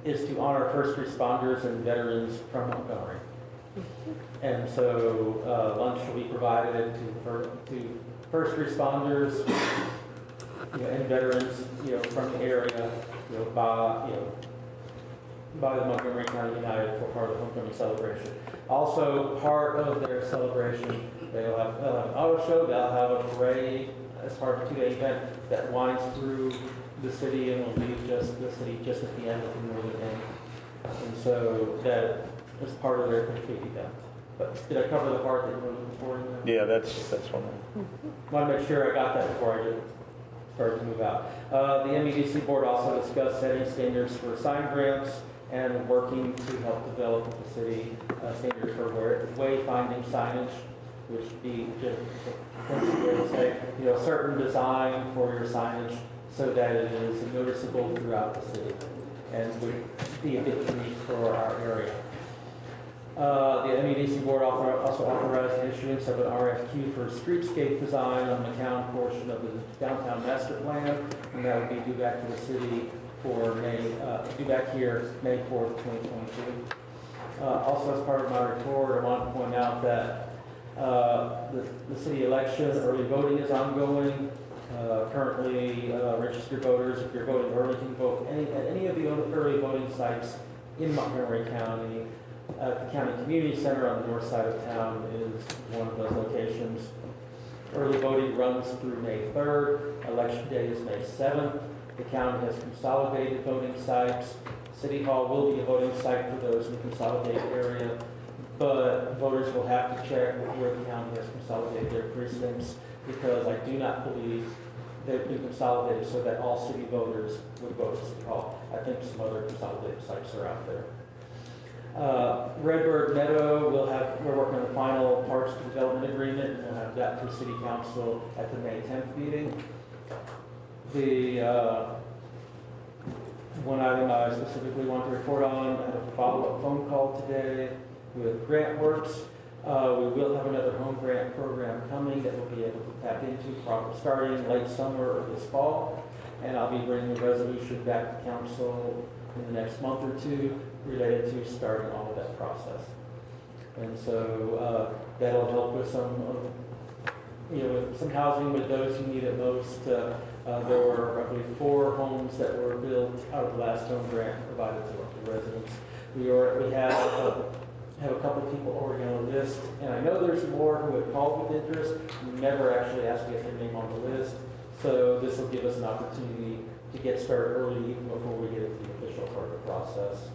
is to honor first responders and veterans from Montgomery. And so lunch will be provided to first responders, and veterans, from the area, by the Montgomery County United for part of the homecoming celebration. Also, part of their celebration, they'll have an auto show, they'll have a parade as part of a 2-day event that winds through the city and will leave the city just at the end of the northern end. And so that is part of their complete event. But did I cover the part that you were looking for? Yeah, that's one. Want to make sure I got that before I just started to move out. The MEDC board also discussed setting standards for sign grants and working to help develop with the city standards for wayfinding signage, which would be just say, certain design for your signage so that it is noticeable throughout the city and would be a bit unique for our area. The MEDC board also authorized the issuance of an RFQ for streetscape design on the town portion of the downtown master plan, and that would be due back to the city for due back here, May 4th, 2022. Also, as part of my report, I want to point out that the city election, early voting is ongoing. Currently, registered voters, if you're voting early, can vote at any of the early voting sites in Montgomery County. The county community center on the north side of town is one of those locations. Early voting runs through May 3rd. Election day is May 7th. The county has consolidated voting sites. City Hall will be a voting site for those in the consolidated area, but voters will have to check where the county has consolidated their precincts, because I do not believe they've been consolidated so that all city voters would vote at City Hall. I think some other consolidated sites are out there. Redbird Meadow, we're working on the final parts of the development agreement, and we'll have that for City Council at the May 10th meeting. The one item I specifically want to report on, I had a follow-up phone call today with GrantWorks. We will have another home grant program coming that we'll be able to tap into starting late summer or this fall, and I'll be bringing a resolution back to council in the next month or two related to starting all of that process. And so that'll help with some housing with those who need it most. There were roughly 4 homes that were built out of the last home grant provided to the residents. We have a couple of people already on the list, and I know there's more who have called with interest. We never actually asked to get their name on the list, so this will give us an opportunity to get started early even before we get into the official part of the process.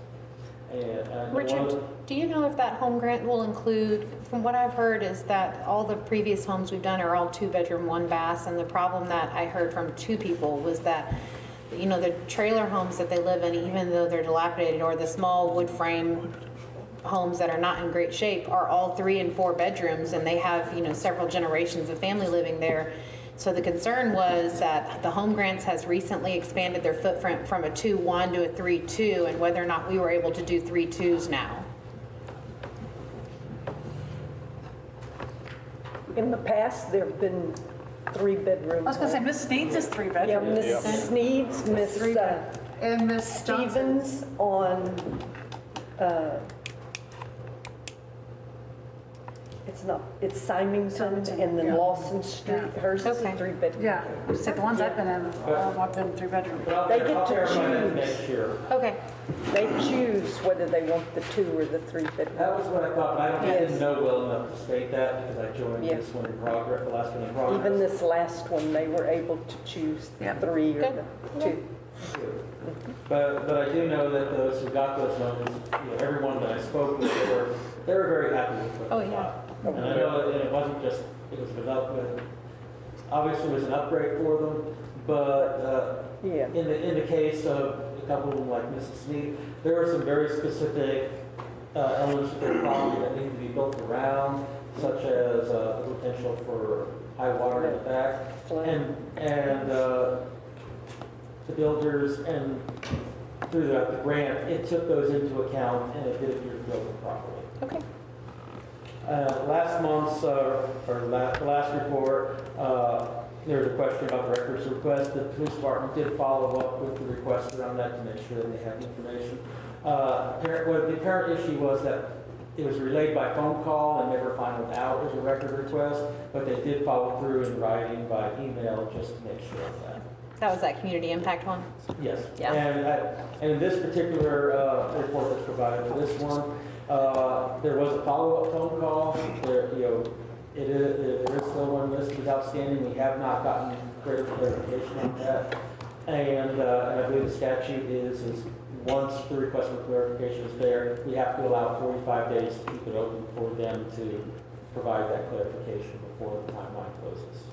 And Richard, do you know if that home grant will include, from what I've heard is that all the previous homes we've done are all 2-bedroom, 1 bath, and the problem that I heard from 2 people was that, the trailer homes that they live in, even though they're dilapidated, or the small wood frame homes that are not in great shape, are all 3 and 4 bedrooms, and they have, several generations of family living there. So the concern was that the home grants has recently expanded their footprint from a 2-1 to a 3-2, and whether or not we were able to do 3-2s now. In the past, there have been 3-bedroom. I was going to say, Miss Sneed's is 3 Yeah, bedrooms. Miss Sneed's, Miss And Miss Stevens on, it's Symington and then yeah. Lawson Street. Yeah. Hers is a Okay. 3-bedroom. Yeah, so the ones I've been in, I've been 3 bedrooms. But They get to I'll clarify that choose. next year. Okay. They choose whether they want the 2 or the 3-bedroom. That was what I thought, but I didn't Yes. know well enough to state that because I joined Yeah. this one in progress, the last one in progress. Even this last one, they were able to choose the Yeah. 3 or Good. the 2. But I do know that those who got those homes, everyone that I spoke with, they were very happy with what Oh, they yeah. got. And I know that it wasn't just, it was development. obviously was an upgrade for them, but Yeah. in the case of a couple of them like Mrs. Sneed, there are some very specific elements of their property that need to be built around, such as the potential for high water in the back. And the builders and through the grant, it took those into account and it did appear to build it properly. Okay. Last month's, the last report, there was a question about the records request. The police department did follow up with the request around that to make sure that they had the information. The apparent issue was that it was relayed by phone call and never finalized out as a record request, but they did follow through in writing by email just to make sure of that. That was that community impact one? Yes. Yeah. And in this particular report that's provided for this one, there was a follow-up phone call. There is still one listed as outstanding. We have not gotten greater clarification on that. And I believe the statute is once the request for clarification is there, we have to allow 45 days to keep it open for them to provide that clarification before the timeline closes.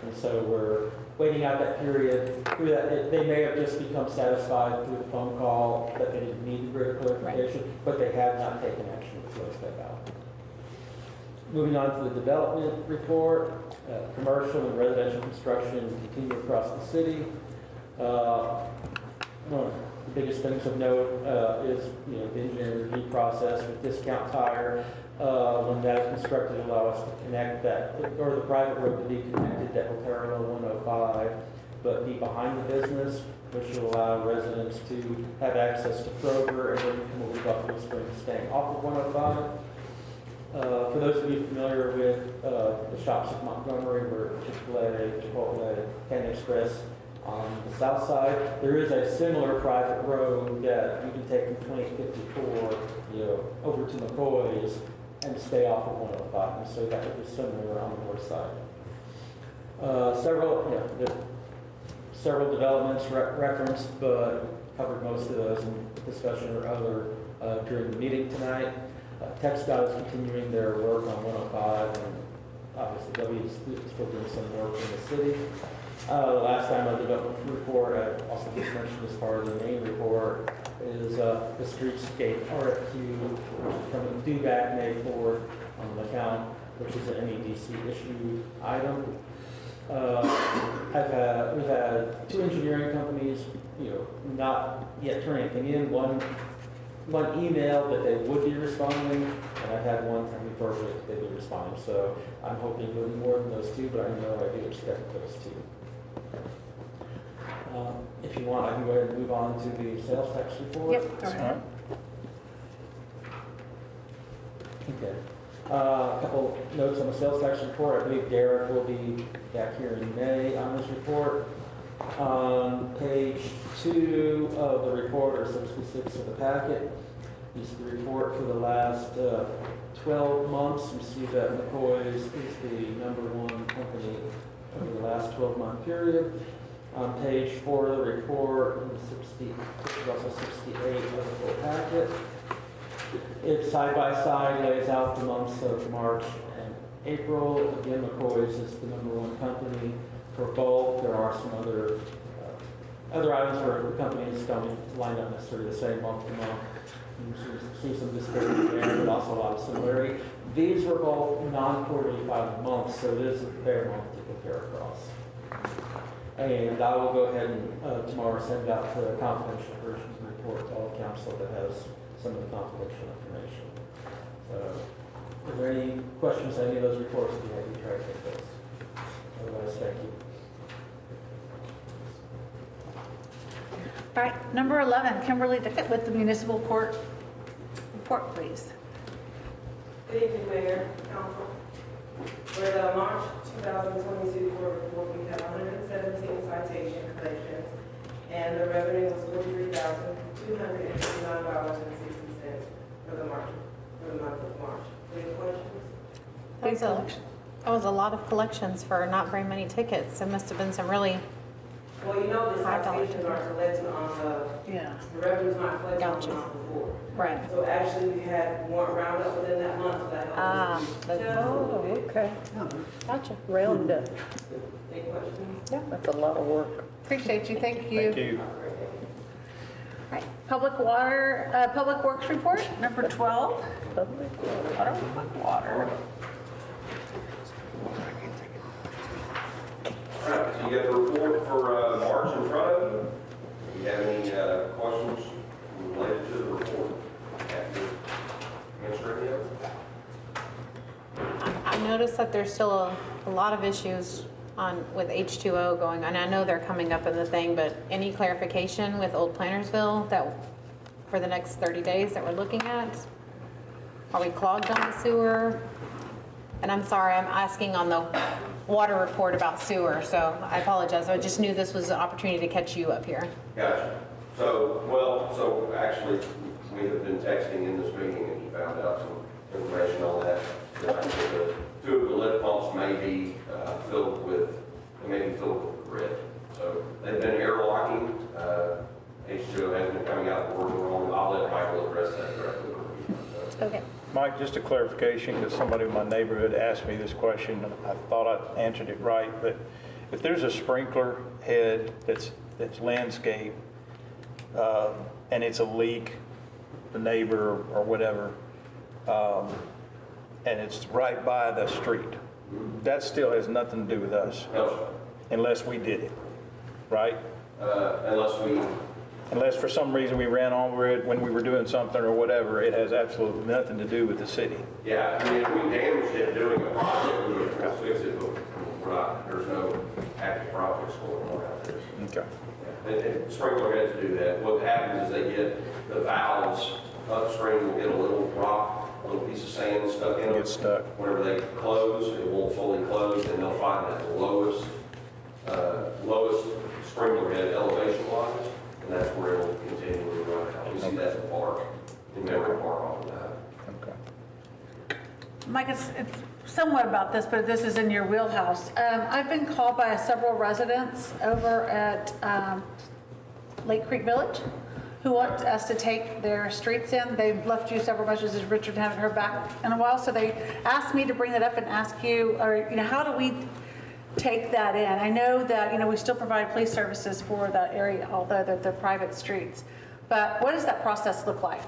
And so we're waiting out that period. Through that, they may have just become satisfied through the phone call that they didn't need greater clarification, but they have not taken action to close that out. Moving on to the development report, commercial and residential construction continue across the city. One of the biggest things of note is the engineering review process with Discount Tire. When that is constructed, allow us to connect that, or the private road to be connected that will parallel 105, but be behind the business, which will allow residents to have access to Kroger and then Buffalo Springs staying off of 105. For those of you familiar with the shops at Montgomery, where Chick-fil-A, Chipotle, Pan Express on the south side, there is a similar private road that you can take from 2054, over to McCoy's and stay off of 105. And so that would be similar on the north side. Several developments referenced, but covered most of those in discussion or other during the meeting tonight. TxDOT is continuing their work on 105, and obviously W is still doing some work in the city. The last time I did a report, I also just mentioned as part of the main report, is the streetscape RFQ coming due back May 4th on the account, which is an NEDC issued item. We've had two engineering companies, not yet turn anything in. One email that they would be responding, and I've had one tell me verbally that they'd be responding. So I'm hoping it'll be more than those two, but I know I do expect those two. If you want, I can go ahead and move on to the sales tax report. Yep, go ahead. Okay. A couple notes on the sales tax report. I believe Derek will be back here in May on this report. On page 2 of the report, or 66 of the packet, is the report for the last 12 months. You see that McCoy's is the #1 company over the last 12-month period. On page 4 of the report, which is also 68 of the full packet, it side by side lays out the months of March and April. Again, McCoy's is the #1 company for both. There are some other items where the companies don't line up necessarily the same month to month. You see some disparity there, but also a lot of similarity. These were both non-quarterly filed months, so it is a fair month to compare across. And I will go ahead and tomorrow send out the confidential version of the report to all council that has some of the confidential information. So, are there any questions on any of those reports? I'd be happy to try to take those. Otherwise, thank you. All right, number 11, Kimberly Dickett with the Municipal Court report, please. Good evening, Mayor, Council. For the March 2022 court report, we had 117 citation collections, and the revenue was $43,259.60 for the month of March. Any questions? That was a lot of collections for not very many tickets. There must have been some really Well, you know, the citations are collected on Yeah. the revenue's not collected on the Gotcha. month before. Right. So actually, we had one round up within that month, so that helped us. Oh, okay. Gotcha. Round up. Any questions? That's a lot of work. Appreciate you, thank you. Thank you. Right. Public Works report, number 12. Water. All right, so you got the report for March in front of you. Do you have any questions related to the report? Happy to answer any of them. I noticed that there's still a lot of issues with H2O going on. I know they're coming up in the thing, but any clarification with Old Plantersville that for the next 30 days that we're looking at? Are we clogged on the sewer? And I'm sorry, I'm asking on the water report about sewer, so I apologize. I just knew this was an opportunity to catch you up here. Gotcha. So actually, we have been texting in this meeting and he found out some information on that. Two of the lift pumps may be filled with grit. So they've been airlocking. H2O has been coming out and working on. I'll let Michael address that directly. Okay. Mike, just a clarification, because somebody in my neighborhood asked me this question. I thought I answered it right, but if there's a sprinkler head that's landscape, and it's a leak, the neighbor or whatever, and it's right by the street, that still has nothing to do with us. No, sir. Unless we did it, right? Unless for some reason we ran over it when we were doing something or whatever, it has absolutely nothing to do with the city. Yeah, I mean, if we damaged it doing a project, we would fix it, but we're not, there's no active projects going on out there. Okay. And sprinkler heads do that. What happens is they get the valves upstream will get a little rock, a little piece of sand stuck in them. Get stuck. Whenever they close, it won't fully close, and they'll find that the lowest sprinkler head elevation wise, and that's where it'll continually run out. We see that in the park, in Memory Park all the time. Okay. Mike, it's somewhat about this, but this is in your wheelhouse. I've been called by several residents over at Lake Creek Village who want us to take their streets in. They've left you several messages, Richard, haven't heard back in a while, so they asked me to bring that up and ask you, or how do we take that in? I know that we still provide police services for that area, although they're private streets. But what does that process look like?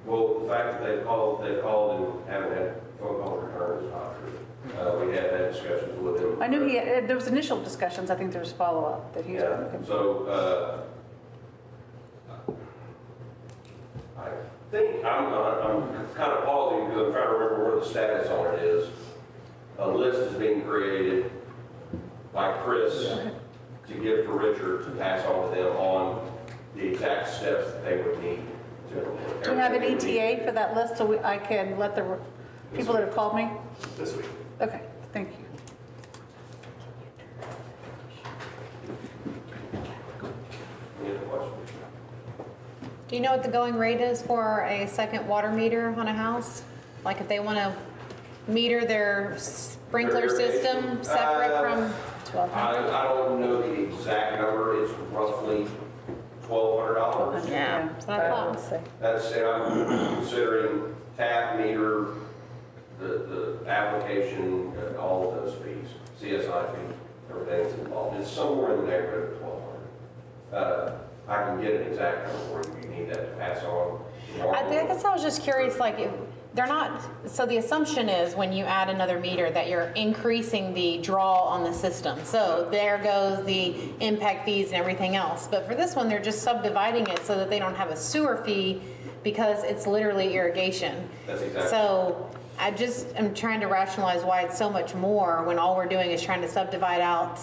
Well, the fact that they've called and haven't had phone call return is not true. We have had discussions with them. I knew there was initial discussions. I think there was follow-up that he's Yeah, so I think I'm kind of pausing because I'm trying to remember where the status on it is. A list is being created by Chris to give to Richard to pass on to them on the exact steps that they would need to. Do you have an ETA for that list so I can let the people that have called me? This week. Okay, thank you. Any other questions? Do you know what the going rate is for a second water meter on a house? Like if they want to meter their sprinkler system separate from 1200? I don't know the exact number. It's roughly $1,200. Yeah, that's what I thought. That's, and I'm considering tap, meter, the application, all of those fees, CSI fee, everything's involved. It's somewhere in the neighborhood of $1,200. I can get an exact number for you if you need that to pass on. I guess I was just curious, like, they're not, so the assumption is when you add another meter that you're increasing the draw on the system. So there goes the impact fees and everything else. But for this one, they're just subdividing it so that they don't have a sewer fee because it's literally irrigation. That's exactly. So I just am trying to rationalize why it's so much more when all we're doing is trying to subdivide out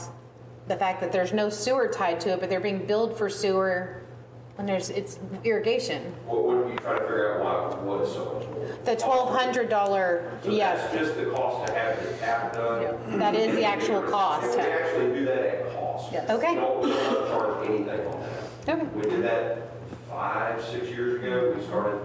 the fact that there's no sewer tied to it, but they're being billed for sewer when it's irrigation. What are you trying to figure out what is so much more? The $1,200, So yeah. that's just the cost to have the tap done? That is the actual cost. And we actually do that at cost. Yes. Okay. We don't charge anything on that. Okay. We did that 5, 6 years ago, we started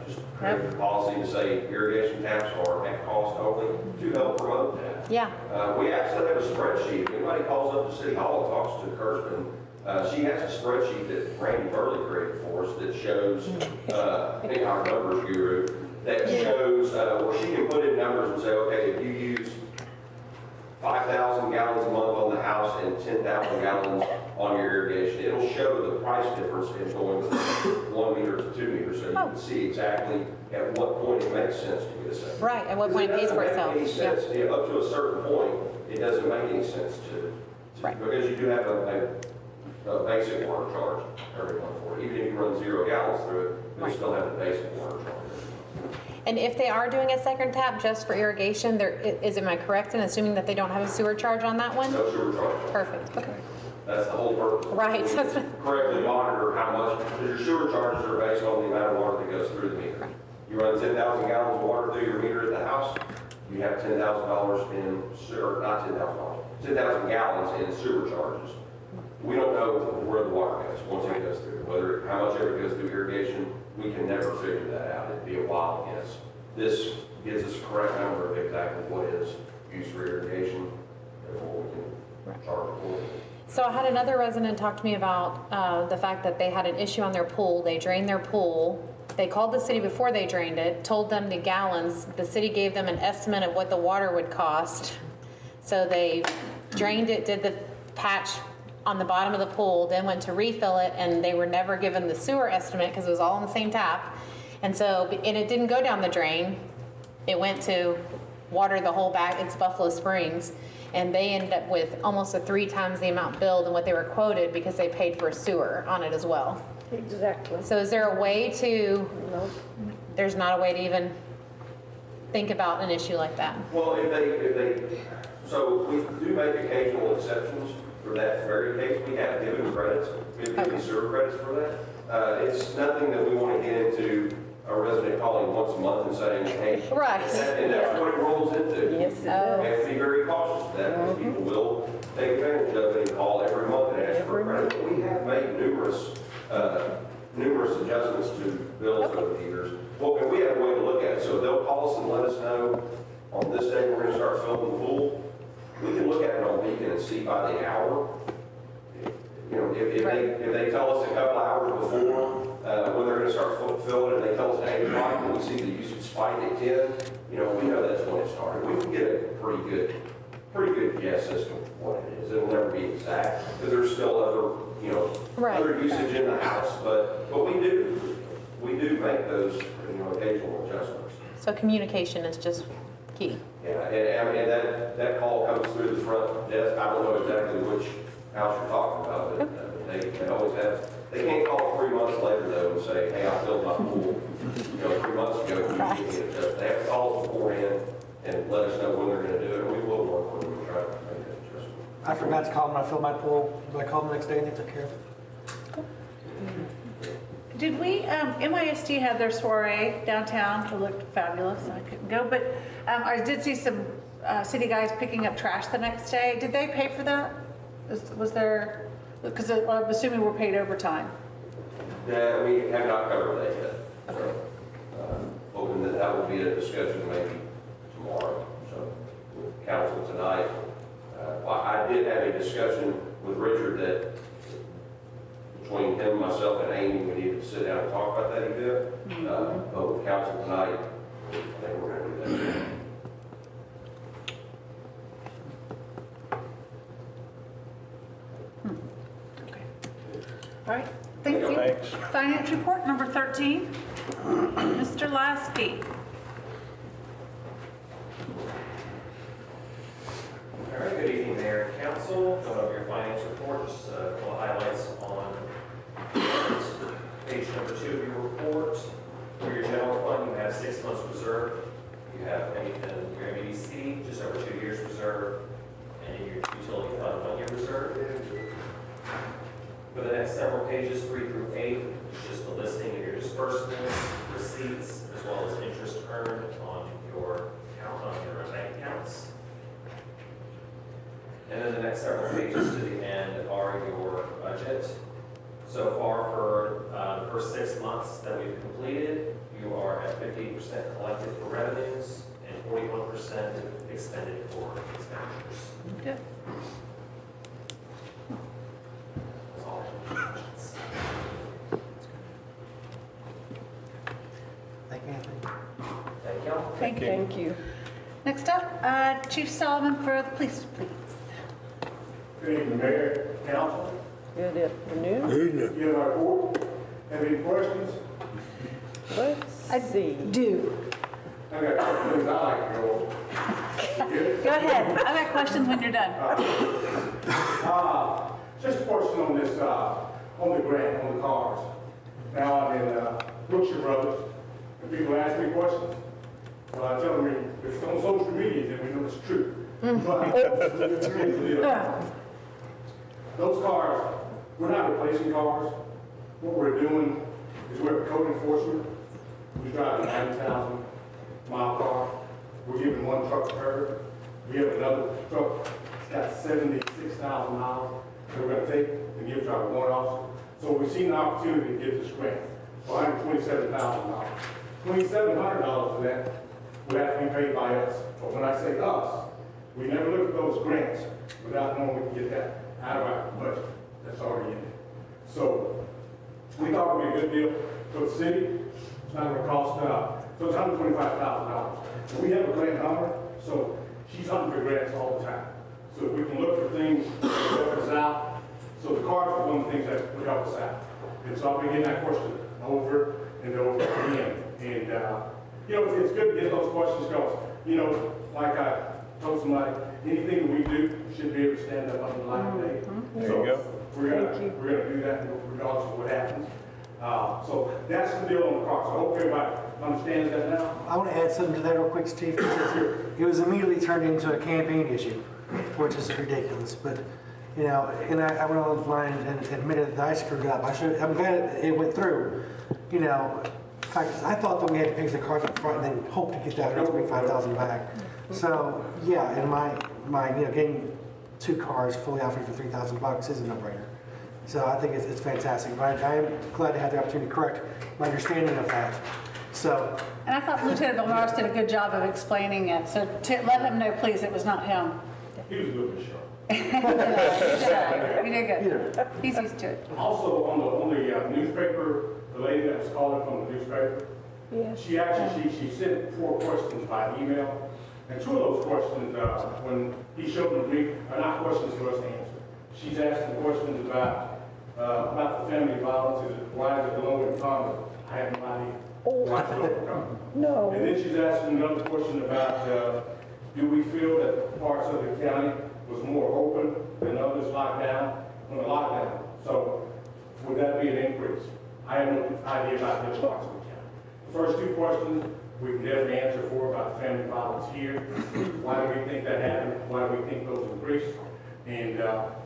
just creating a policy to say irrigation taps are at cost only to help promote that. Yeah. We actually have a spreadsheet. If anybody calls up to City Hall and talks to Kirsten, she has a spreadsheet that Randy Burley created for us that shows, I think our numbers guru, that shows where she can put in numbers and say, okay, if you use 5,000 gallons a month on the house and 10,000 gallons on your irrigation, it'll show the price difference in going from 1 meter to 2 meters, so you can see exactly at what point it makes sense to get a second. Right, at what point it pays for itself. It doesn't make any sense. Yeah, up to a certain point, it doesn't make any sense to because you do have a basic water charge every month for it. Even if you run 0 gallons through it, you'll still have the basic water charge. And if they are doing a second tap just for irrigation, am I correct in assuming that they don't have a sewer charge on that one? No sewer charge. Perfect, okay. That's the whole purpose. Right. Correctly monitor how much, because your sewer charges are based on the amount of water that goes through the meter. Right. You run 10,000 gallons of water through your meter at the house, you have $10,000 in sewer, not $10,000, 10,000 gallons in sewer charges. We don't know where the water goes once it goes through, how much of it goes through irrigation. We can never figure that out. It'd be a wild guess. This gives us a correct number of exactly what is used for irrigation, therefore we can charge accordingly. So I had another resident talk to me about the fact that they had an issue on their pool. They drained their pool. They called the city before they drained it, told them the gallons. The city gave them an estimate of what the water would cost. So they drained it, did the patch on the bottom of the pool, then went to refill it, and they were never given the sewer estimate because it was all in the same tap. And it didn't go down the drain. It went to water the whole back. It's Buffalo Springs. And they ended up with almost 3 times the amount billed than what they were quoted because they paid for a sewer on it as well. Exactly. So is there a way to, there's not a way to even think about an issue like that? Well, so we do make occasional exceptions for that very case. We have given credits, we've given sewer credits for that. It's nothing that we want to get into a resident calling once a month and saying, hey, right. And that's what it rolls into. Yes, We have to be very cautious of that because people will take advantage of it and call every month and ask for credit. But we have made numerous adjustments to bills over the years. Well, and we have a way to look at it. So they'll call us and let us know on this day we're going to start filling the pool. We can look at it on Beacon and see by the hour. You know, if they tell us a couple hours before when they're going to start filling it, and they tell us at 8 o'clock, and we see the usage spike at 10, you know, we know that's when it started. We can get a pretty good guess as to what it is. It'll never be exact because there's still other, you know, other usage in the house, but we do make those, you know, occasional adjustments. So communication is just key. Yeah, and that call comes through the front desk. I don't know exactly which house you're talking about, but they always have. They can't call 3 months later though and say, hey, I filled my pool, you know, 3 months ago. They have to call us beforehand and let us know when they're going to do it. And we will work with them and try to make that adjustment. I forgot to call them when I filled my pool. I called them the next day and they took care of it. Did we, MISD had their soiree downtown, it looked fabulous, I couldn't go, but I did see some city guys picking up trash the next day. Did they pay for that? Was there, because I'm assuming we're paid overtime. Yeah, we have not covered that yet. So, hoping that will be a discussion maybe tomorrow. So, with council tonight, I did have a discussion with Richard that between him, myself, and Amy, we needed to sit down and talk about that event. But with council tonight, I think we're going to do that. All right, thank you. Thanks. Finance report number 13, Mr. Lasky. All right, good evening, Mayor and Council. Going over your finance report, just a couple of highlights on page number 2 of your report. For your general fund, you have 6 months reserve. You have your MEDC, just over 2 years reserve, and in your utility fund, 1 year reserve. For the next several pages, 3 through 8, it's just the listing of your disbursements, receipts, as well as interest earned on your account, on your bank accounts. And then the next several pages to the end are your budget. So far for the first 6 months that we've completed, you are at 58% collected for revenues and 41% expended for expenditures. Good. That's all. Thank you, Anthony. Thank y'all. Thank you. Thank you. Next up, Chief Solomon for the police, please. Good evening, Mayor, Council. Good afternoon. Evening. You have our board. Have any questions? Let's see. Do. I got a couple things I like to go over. Good? Go ahead. I've got questions when you're done. Just a question on this, on the grant, on the cars. Now I'm in Brookshire Brothers, and people ask me questions. Well, I tell them, if it's on social media, then we know it's true. But here's the deal. Those cars, we're not replacing cars. What we're doing is we're code enforcement. We drive a 90,000 mile car. We're giving one truck a curb. We have another truck that's got 76,000 miles that we're going to take and give to our warrant officer. So we've seen an opportunity to get this grant for $127,000. $2,700 of that would have to be paid by us. But when I say us, we never look at those grants without knowing we can get that out of our budget that's already in it. So we thought it would be a good deal for the city. It's not going to cost, so it's $125,000. We have a grant hunter, so she's hunting for grants all the time. So we can look for things that help us out. So the cars are one of the things that would help us out. And so I've been getting that question over and over again. And, you know, it's good to get those questions because, you know, like I told somebody, anything that we do should be able to stand up under the light of day. There you go. We're gonna do that regardless of what happens. So that's the deal on the car. So I hope everybody understands that now. I want to add something to that real quick, Steve. It was immediately turned into a campaign issue, which is ridiculous. But, you know, and I went online and admitted that I screwed up. I'm glad it went through. You know, in fact, I thought that we had to pay for the cars up front and then hope to get that $25,000 back. So, yeah, and my you know, getting 2 cars fully outfitted for $3,000 is a no-brainer. So I think it's fantastic. But I am glad to have the opportunity to correct my understanding of that. So. And I thought Lieutenant Belmaris did a good job of explaining it. So let him know, please, it was not him. He was good for sure. You did good. He's used to it. Also, on the newspaper, the lady that was calling from the newspaper, she actually, she sent 4 questions by email. And 2 of those questions, when he showed them to me, are not questions for us to answer. She's asking questions about the family violence. Why is it low in common? I have no idea. Why is it low in common? No. And then she's asking another question about, do we feel that parts of the county was more open than others locked down on the lockdown? So would that be an increase? I have no idea about the parts of the county. The first 2 questions, we can definitely answer for about the family violence here. Why do we think that happened? Why do we think those increased? And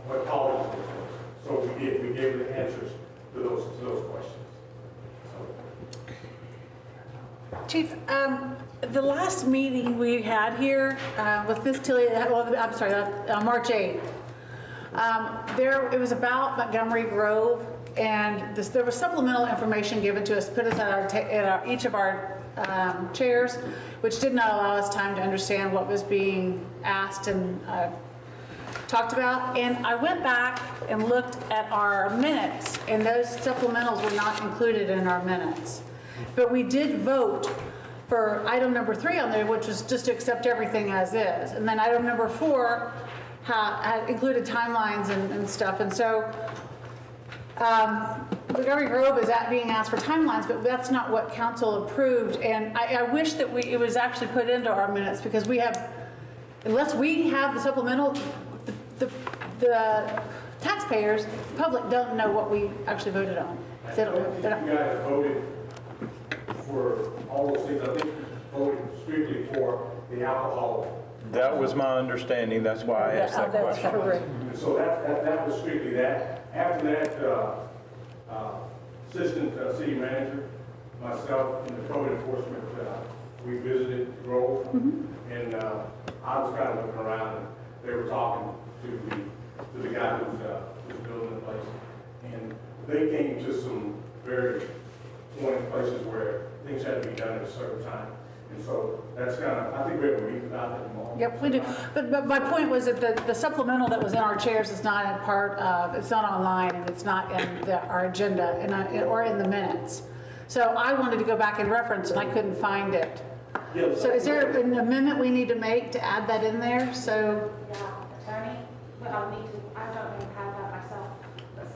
what colleges it was. So we did. We gave the answers to those questions. Chief, the last meeting we had here with Ms. Tilly, I'm sorry, March 8th, it was about Montgomery Grove, and there was supplemental information given to us, put us at each of our chairs, which did not allow us time to understand what was being asked and talked about. And I went back and looked at our minutes, and those supplementals were not included in our minutes. But we did vote for item number 3 on there, which was just to accept everything as is. And then item number 4 had included timelines and stuff. And so Montgomery Grove is being asked for timelines, but that's not what council approved. And I wish that it was actually put into our minutes, because we have, unless we have the supplemental, the taxpayers, the public don't know what we actually voted on. They don't. You guys voted for all those things. I think you voted strictly for the alcohol. That was my understanding. That's why I asked that question. And so that was strictly that. After that, assistant city manager, myself, and the code enforcement, we visited Grove, and I was kind of looking around, and they were talking to the guy who's building the place. And they came to some very pointed places where things had to be done at a certain time. And so that's kind of, I think we have a meeting about it tomorrow. Yep, we do. But my point was that the supplemental that was in our chairs is not a part of, it's not online and it's not in our agenda or in the minutes. So I wanted to go back and reference and I couldn't find it. Yes. So is there an amendment we need to make to add that in there? So, Yeah, attorney, but I'll need to, I don't even have that myself, but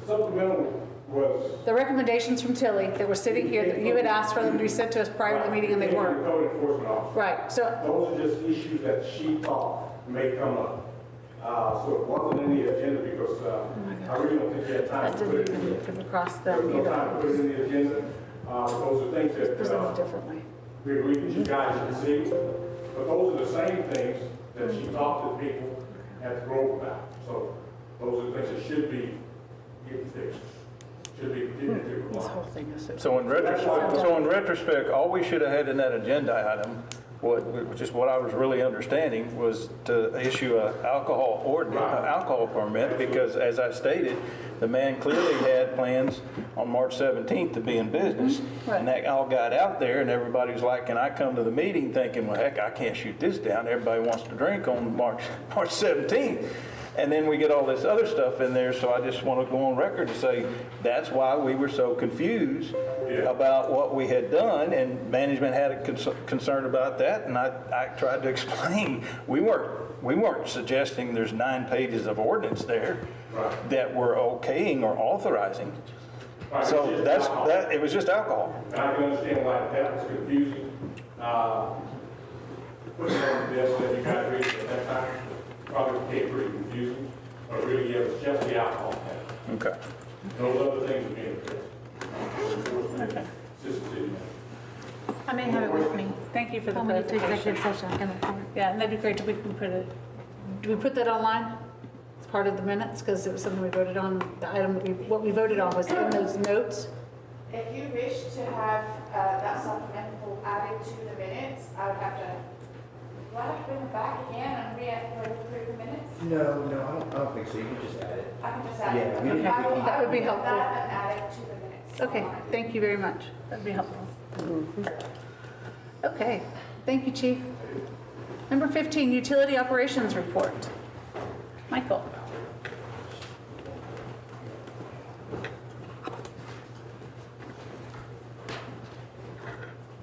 Supplemental was. the recommendations from Tilly that were sitting here, that you had asked for them to be sent to us prior to the meeting and they weren't. Code enforcement officer. Right, so, Those are just issues that she thought may come up. So it wasn't in the agenda because I really don't think we had time that to put it didn't in. even come across There was them no time to put it either. in the agenda. Those are things that Presented differently. we agreed that you guys should see. But those are the same things that she talked to people at the Grove about. So those are the things that should be getting fixed. Should be getting fixed. This whole thing is So in retrospect, all we should have had in that agenda item, which is what I was really understanding, was to issue an alcohol permit, because as I stated, the man clearly had plans on March 17th to be in business. And that all got out there and everybody was like, can I come to the meeting, thinking, well, heck, I can't shoot this down. Everybody wants to drink on March 17th. And then we get all this other stuff in there, so I just want to go on record to say that's why we were so confused about what we had done, and management had a concern about that, and I tried to explain we weren't suggesting there's 9 pages of ordinance there that we're okaying or authorizing. So it was just alcohol. And I can understand why that was confusing. Putting it on the desk that you guys read at that time probably became pretty confusing, but really, yeah, it was just the alcohol. Okay. Those other things are being fixed. Okay. Consistency. I may have it with me. Thank you for the When we get to clarification. executive session, I can look for it. Yeah, and that'd be great if we can put it, do we put that online? It's part of the minutes, because it was something we voted on, the item, what we voted on was in those notes. if you wish to have that supplemental added to the minutes, I would have to, do I have to bring it back again and re-approve the minutes? No, I don't think so. You can just add it. I can just add it. Yeah, we Okay. didn't- I will- That would be I will get helpful. that and add it to the minutes. Okay, thank you very much. That'd be helpful. Okay, thank you, Chief. Number 15, Utility Operations Report. Michael.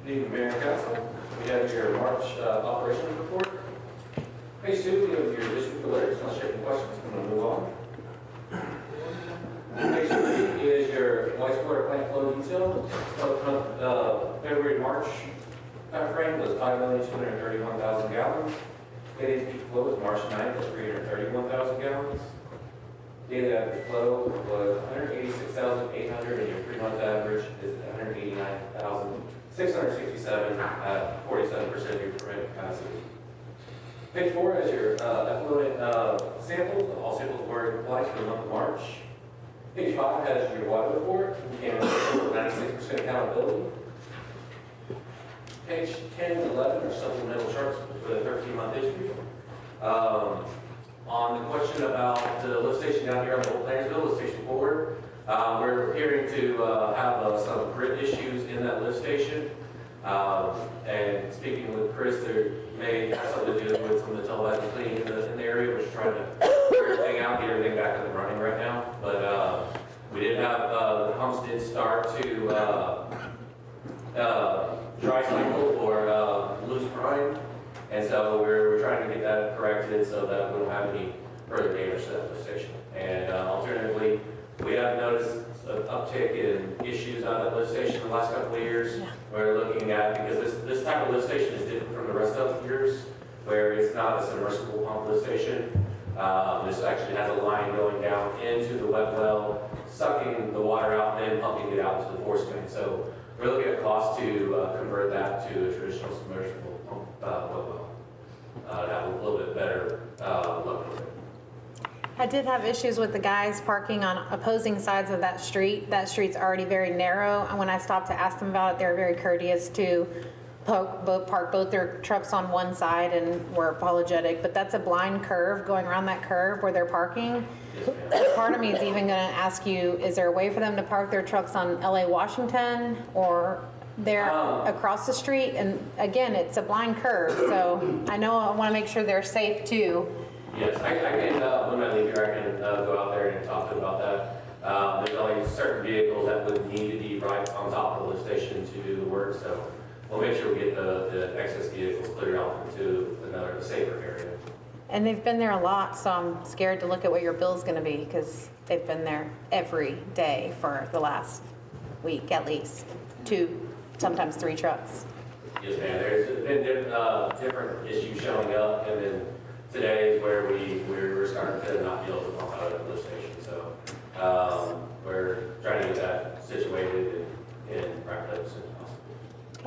Good evening, Mayor and Council. We have your March operations report. Page 2, we have your district alerts. I'll check any questions. I'm going to move on. Page 3 is your wastewater plant flow detail. So, February, March timeframe was 5,231,000 gallons. Daily peak flow was March 9th at 331,000 gallons. Daily average flow was 186,800, and your 3-month average is 189,667 at 47% of your permitted capacity. Page 4 is your effluent samples. All samples were applied for the month of March. Page 5 has your water report and 96% accountability. Page 10 and 11 are supplemental charts for the 13-month history. On the question about the lift station down here on the Old Playersville, lift station 4, we're appearing to have some grid issues in that lift station. And speaking with Chris, there may have something to do with some of the televising cleaning in the area. We're just trying to figure everything out, get everything back up and running right now. But we did have, the pumps did start to dry cycle or lose brine. And so we're trying to get that corrected so that we don't have any further damage to that lift station. And alternatively, we have noticed an uptick in issues on that lift station in the last couple of years. We're looking at, because this type of lift station is different from the rest of the years, where it's not a submersible pump lift station. This actually has a line going down into the wet well, sucking the water out and then pumping it out to the force main. So we're looking at cost to convert that to a traditional submersible pump wet well. Have a little bit better look at it. I did have issues with the guys parking on opposing sides of that street. That street's already very narrow, and when I stopped to ask them about it, they were very courteous to park both their trucks on one side and were apologetic, but that's a blind curve going around that curve where they're parking. So part of me is even gonna ask you, is there a way for them to park their trucks on LA Washington or there across the street? And again, it's a blind curve, so I know I wanna make sure they're safe too. Yes, I can, when I leave here, I can go out there and talk to them about that. There's only certain vehicles that would need to be right on top of the lift station to do the work, so we'll make sure we get the excess vehicles cleared off into another safer area. And they've been there a lot, so I'm scared to look at what your bill's gonna be, because they've been there every day for the last week at least. 2, sometimes 3 trucks. Yes, ma'am, there's been different issues showing up, and then today is where we're starting to not be able to pump out of the lift station, so we're trying to get that situated and wrapped up as soon as possible.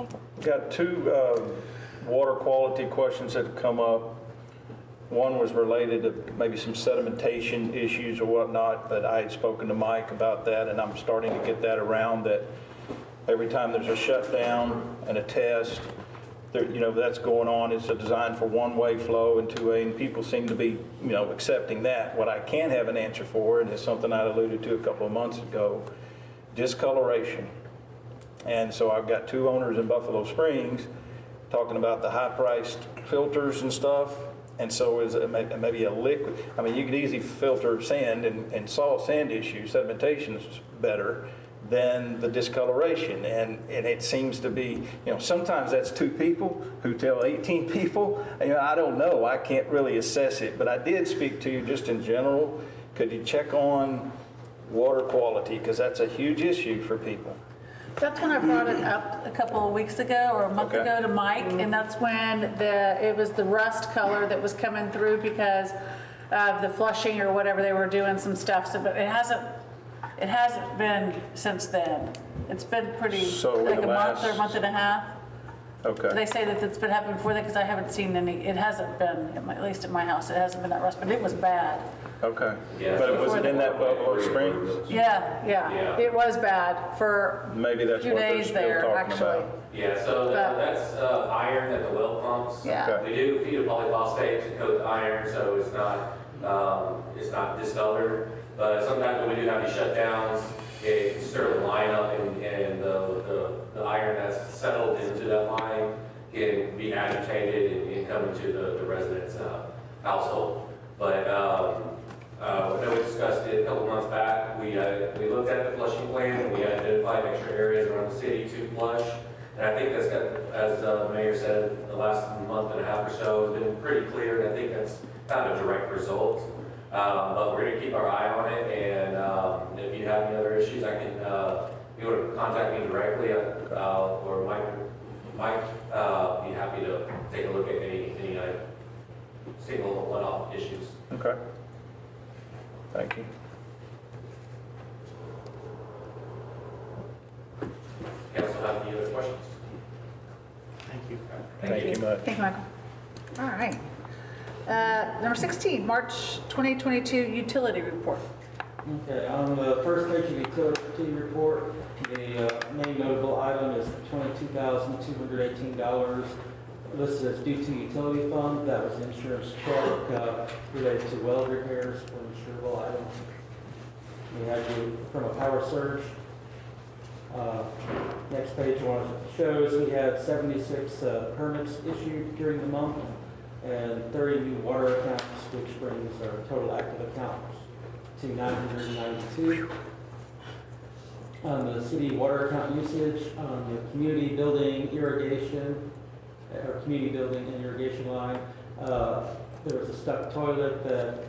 Okay. Got 2 water quality questions that have come up. One was related to maybe some sedimentation issues or whatnot, but I had spoken to Mike about that, and I'm starting to get that around, that every time there's a shutdown and a test, there, that's going on. It's a design for one-way flow and two-way, and people seem to be, accepting that. What I can't have an answer for, and it's something I alluded to a couple of months ago, discoloration. And so I've got 2 owners in Buffalo Springs talking about the high-priced filters and stuff. And so is it maybe a liquid? I mean, you could easily filter sand and solve sand issues. Sedimentation is better than the discoloration. And it seems to be, sometimes that's 2 people who tell 18 people. I don't know. I can't really assess it. But I did speak to you just in general. Could you check on water quality? Because that's a huge issue for people. That's when I brought it up a couple of weeks ago or a month ago to Mike, and that's when it was the rust color that was coming through because of the flushing or whatever they were doing some stuff. So, but it hasn't been since then. It's been pretty like a month or a month and a half. Okay. They say that it's been happening before that because I haven't seen any. It hasn't been, at least at my house, it hasn't been that rust, but it was bad. Okay. Yeah. But was it in that Buffalo Springs? Yeah. It was bad for Maybe that's a few what they're days still there, talking actually. about. Yeah, so that's iron that the well pumps. Yeah. Okay. We do feed a polyphosphate to coat the iron, so it's not discolored. But sometimes when we do have these shutdowns, it can stir the line up, and the iron that's settled into that line can be agitated and come into the resident's household. But when we discussed it a couple months back, we looked at the flushing plan, and we identified extra areas around the city to flush. And I think that's got, as the mayor said, the last month and a half or so has been pretty clear, and I think that's kind of a direct result. But we're going to keep our eye on it, and if you have any other issues, I can, if you want to contact me directly, or Mike be happy to take a look at any single one-off issues. Okay. Thank you. Council have any other questions? Thank you. Thank you much. Thank you, Michael. All right. Number 16, March 2022 utility report. Okay, on the first page of the utility report, the main notable item is $22,218 listed as due to utility fund. That was insurance check related to well repairs for insurable items. We had from a power surge. Next page one shows we had 76 permits issued during the month and 30 new water accounts, which brings our total active accounts to 992. On the city water account usage, on the community building irrigation, or community building and irrigation line, there was a stuck toilet that,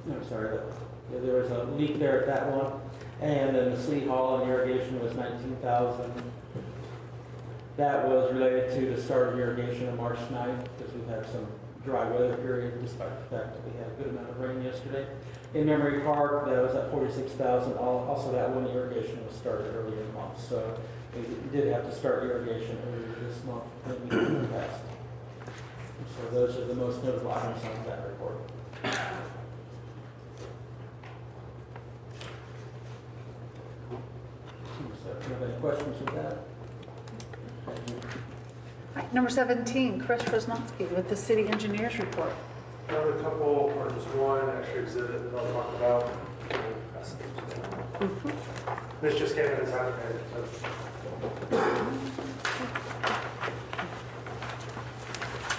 there was a leak there at that one. And then the city hall and irrigation was $19,000. That was related to the start of irrigation on March 9th, because we've had some dry weather period, despite the fact that we had a good amount of rain yesterday. In Memory Park, that was at $46,000. Also, that one irrigation was started earlier in the month, so we did have to start irrigation earlier this month than we did in the past. So those are the most notable items on that report. So if you have any questions with that? Number 17, Chris Rosnowski with the city engineer's report. I have a couple, or just one extra exhibit that I'll talk about. This just came in this afternoon.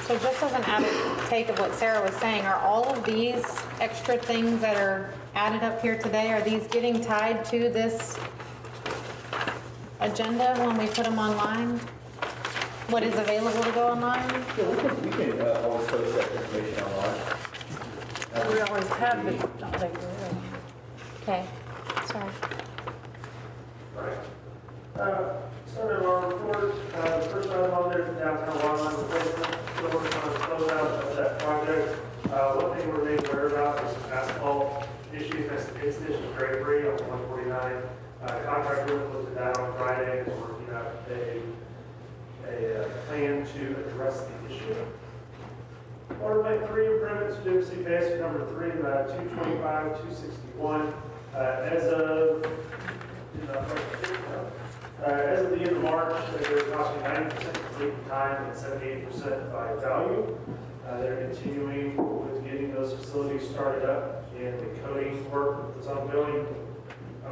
So just as an added take of what Sarah was saying, are all of these extra things that are added up here today, are these getting tied to this agenda when we put them online? What is available to go online? Yeah, we can always post that information online. We always have been, don't they? Okay, sorry. Started our report, the first item on there is downtown waterline replacement. Still working on the closeout of that project. One thing we're made aware about is some asphalt issues, that's the installation of drapery on 149. Contractor looked at that on Friday, and is working out a plan to address the issue. Water plant 3 improvements to do city base number 3, 225, 261. As of the end of March, they're approximately 90% complete in time and 78% by value. They're continuing with getting those facilities started up and the coating work that's ongoing.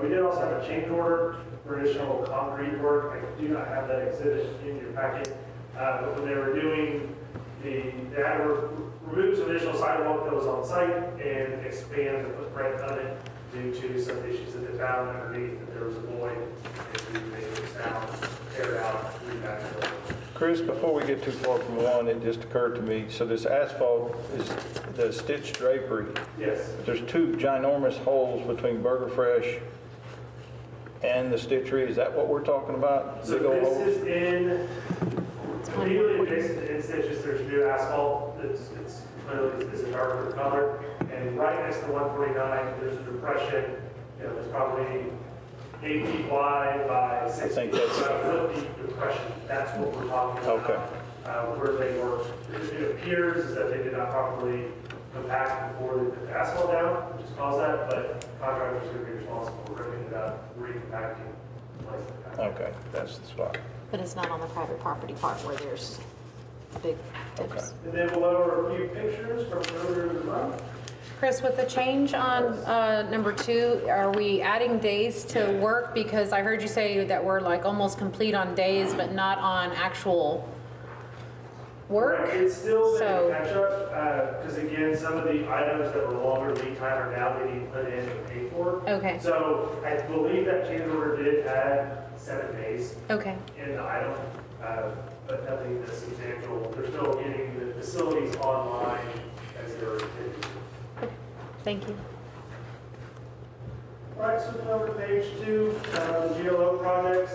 We did also have a change order for additional concrete work. I do not have that exhibit in your packet, but when they were doing they had to remove some additional sidewalk that was on site and expand the footprint of it due to some issues that they found underneath, that there was a void, and we made it down, tear it out, reback it. Chris, before we get too far from one, it just occurred to me, so this asphalt is the stitched drapery. Yes. There's two ginormous holes between Burger Fresh and the stitchery. Is that what we're talking about? So Big old this holes? is in, immediately adjacent to In-Stitches, there's new asphalt. It's clearly, it's a darker color. And right next to 149, there's a depression, it's probably 8 feet wide by 6 feet, about a 4-foot depression. That's what we're talking about. Okay. Where they were, it appears is that they did not properly compact before they put the asphalt down, which has caused that, but contractors are going to be responsible for ripping it up, recompacting, placing it back. Okay, that's the spot. But it's not on the private property part where there's big dips. And then below are a few pictures from earlier in the month. Chris, with the change on number 2, are we adding days to work? Because I heard you say that we're like almost complete on days, but not on actual work. Right. It's still been a catch up, because again, some of the items that were longer lead time are now getting put in and paid for. Okay. So I believe that change order did add 7 days Okay. in the item, but nothing that's substantial. They're still getting the facilities online as they're intended to. Thank you. All right, switching over to page 2, the GLO projects.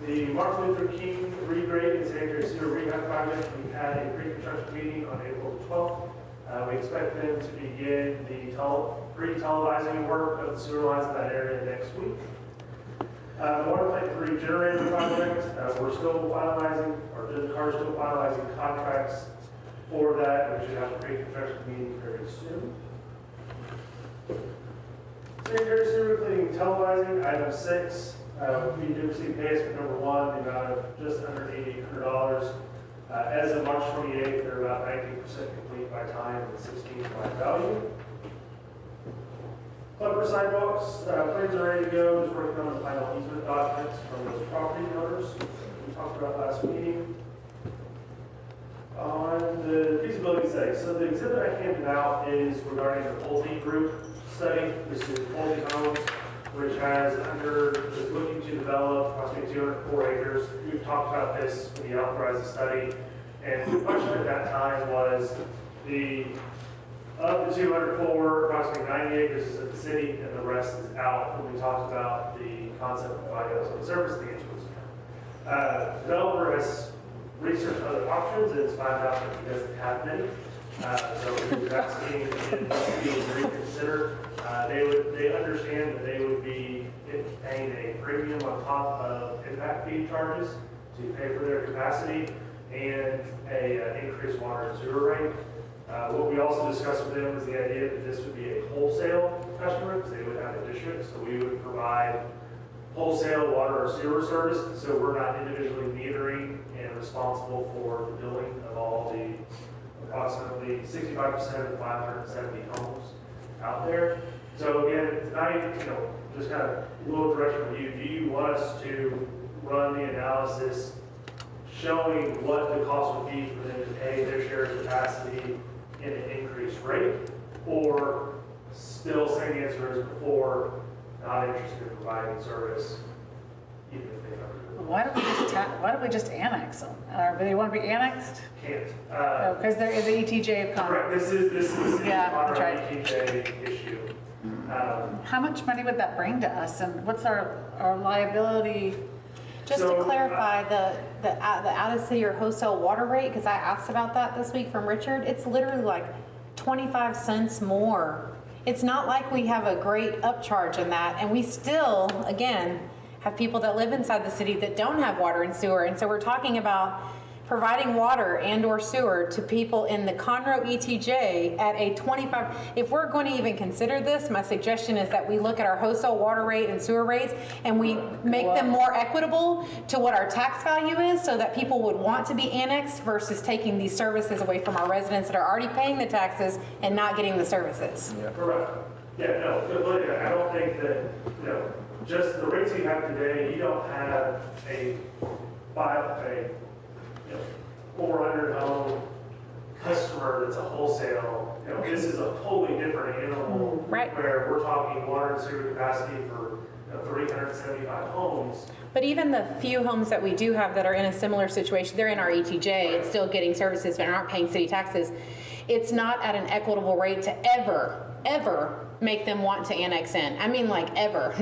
The Martin Luther King regrade and sanitary sewer rehab project, we had a pre-construction meeting on April 12th. We expect them to begin the pre-televising work of the sewer lines in that area next week. The water plant 3 generator project, we're still finalizing, or the car's still finalizing contracts for that. We should have a pre-construction meeting very soon. Sanitary sewer cleaning and televising, item 6. We did receive pay estimate number 1, the amount of just under $8,800. As of March 28th, they're about 19% complete by time and 16% by value. Clever sidewalks, plans are ready to go. Just working on the final easement documents from those property owners we talked about last meeting. On the feasibility study, so the exhibit I handed out is regarding the Pulte Group study. This is Pulte Homes, which is looking to develop approximately 204 acres. We've talked about this when we authorized the study, and the question at that time was of the 204, approximately 90 acres is at the city, and the rest is out. When we talked about the concept of providing us with service, the answer was no. Developer has researched other options and has found out that he doesn't have many. So we were asking if he would reconsider. They understand that they would be paying a premium on top of impact fee charges to pay for their capacity and a increased water and sewer rate. What we also discussed with them was the idea that this would be a wholesale customer, because they would have a district, so we would provide wholesale water or sewer service, so we're not individually metering and responsible for the building of all the approximately 65% of the 570 homes out there. So again, tonight, just kind of a little direction from you. Do you want us to run the analysis showing what the cost would be for them to pay their share of capacity in an increased rate? Or still same answer as before, not interested in providing service, even if they cover it? Why don't we just annex them? Do they want to be annexed? Can't. Because there is an ETJ of Conroe. Correct, this is Yeah, on that's our right. ETJ issue. How much money would that bring to us, and what's our liability? Just to clarify, the out-of-city or wholesale water rate, because I asked about that this week from Richard, it's literally like 25 cents more. It's not like we have a great upcharge in that, and we still, again, have people that live inside the city that don't have water and sewer, and so we're talking about providing water and or sewer to people in the Conroe ETJ at a 25, if we're going to even consider this, my suggestion is that we look at our wholesale water rate and sewer rates and we make them more equitable to what our tax value is so that people would want to be annexed versus taking these services away from our residents that are already paying the taxes and not getting the services. Correct. Yeah, no, completely. I don't think that, just the rates you have today, you don't have a 400 home customer that's a wholesale. This is a totally different animal. Right. Where we're talking water and sewer capacity for 375 homes. But even the few homes that we do have that are in a similar situation, they're in our ETJ and still getting services but aren't paying city taxes. It's not at an equitable rate to ever make them want to annex in. I mean, like ever.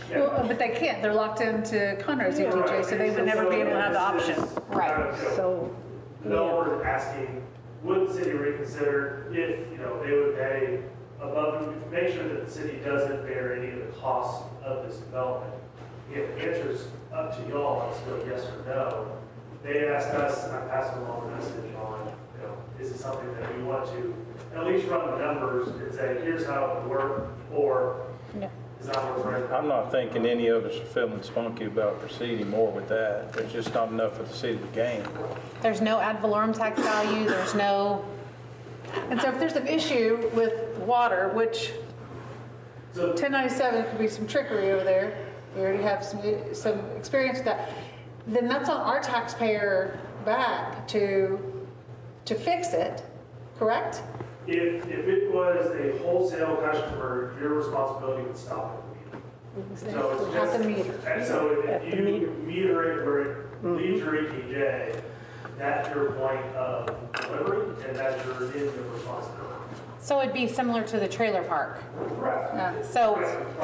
Well, but they can't, they're locked into Conroe's ETJ, so they would never be able to have the option. Right. So, The developer is asking, would the city reconsider if, they would pay above, make sure that the city doesn't bear any of the costs of this development? If the answer's up to y'all, it's still yes or no. They asked us, and I passed along a message on, is it something that we want to at least run the numbers and say, here's how it would work, or is that what we're I'm not thinking any of us are feeling spunky about proceeding more with that. There's just not enough for the city to gain. There's no ad valorem tax value, there's no, And so if there's an issue with water, which 1097 could be some trickery over there, we already have some experience with that, then that's on our taxpayer back to fix it, correct? If it was a wholesale customer, your responsibility would stop at the meter. So it's At just, the meter. and so if you meter it where it leaves your ETJ, that's your point of delivery, and that's your individual responsibility. so it'd be similar to the trailer park. Correct. Yeah. So,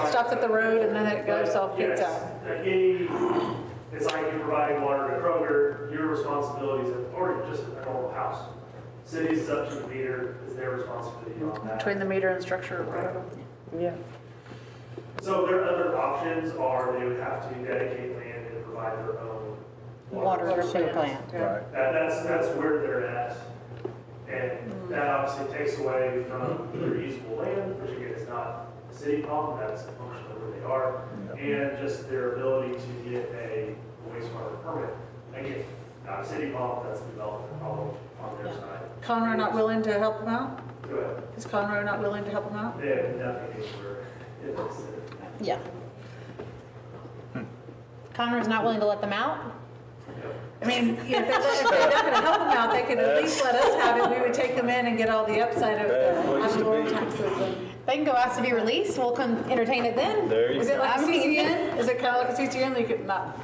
Stops at the road and then it goes off, gets out. It's like you're providing water to Kroger, your responsibility is, or just a normal house. Cities is up to the meter, it's their responsibility on that. Between the meter and structure or whatever. Yeah. So their other options are they would have to dedicate land and provide their own water or sewer plant. Right. That's where they're at. And that obviously takes away from their usable land, which again is not a city problem, that's a function of where they are. And just their ability to get a wastewater permit. Again, not a city problem, that's a development problem on their side. Conroe not willing to help them out? Go ahead. Is Conroe not willing to help them out? They have nothing anywhere in this city. Yeah. Conroe's not willing to let them out? I mean, if they're not going to help them out, they could at least let us have it. We would take them in and get all the upside of the ad valorem taxes. They can go ask to be released, we'll come entertain it then. There you Is go. it like a CCN? Is it kind of like a CCN? You could not,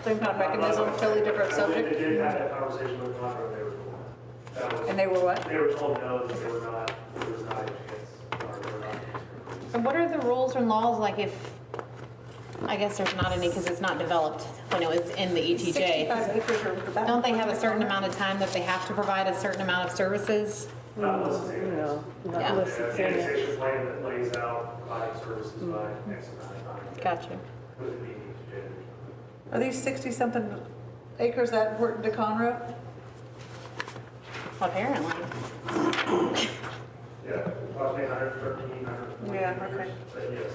same kind of mechanism, totally different They subject? did have that conversation with Conroe, they were cool. That was- And they were what? They were told no, that they were not, there was not a chance, or they were not. And what are the rules and laws, like if, I guess there's not any because it's not developed when it was in the ETJ. 65 acres or about. Don't they have a certain amount of time that they have to provide a certain amount of services? Not unless it's annexed. No, not Yeah. unless it's The in it. annexation plan that lays out providing services by X amount of time. Gotcha. With it being ETJ. Are these 60-something acres that important to Conroe? Apparently. Yeah, approximately 113, 114 Yeah, acres, okay. but yes.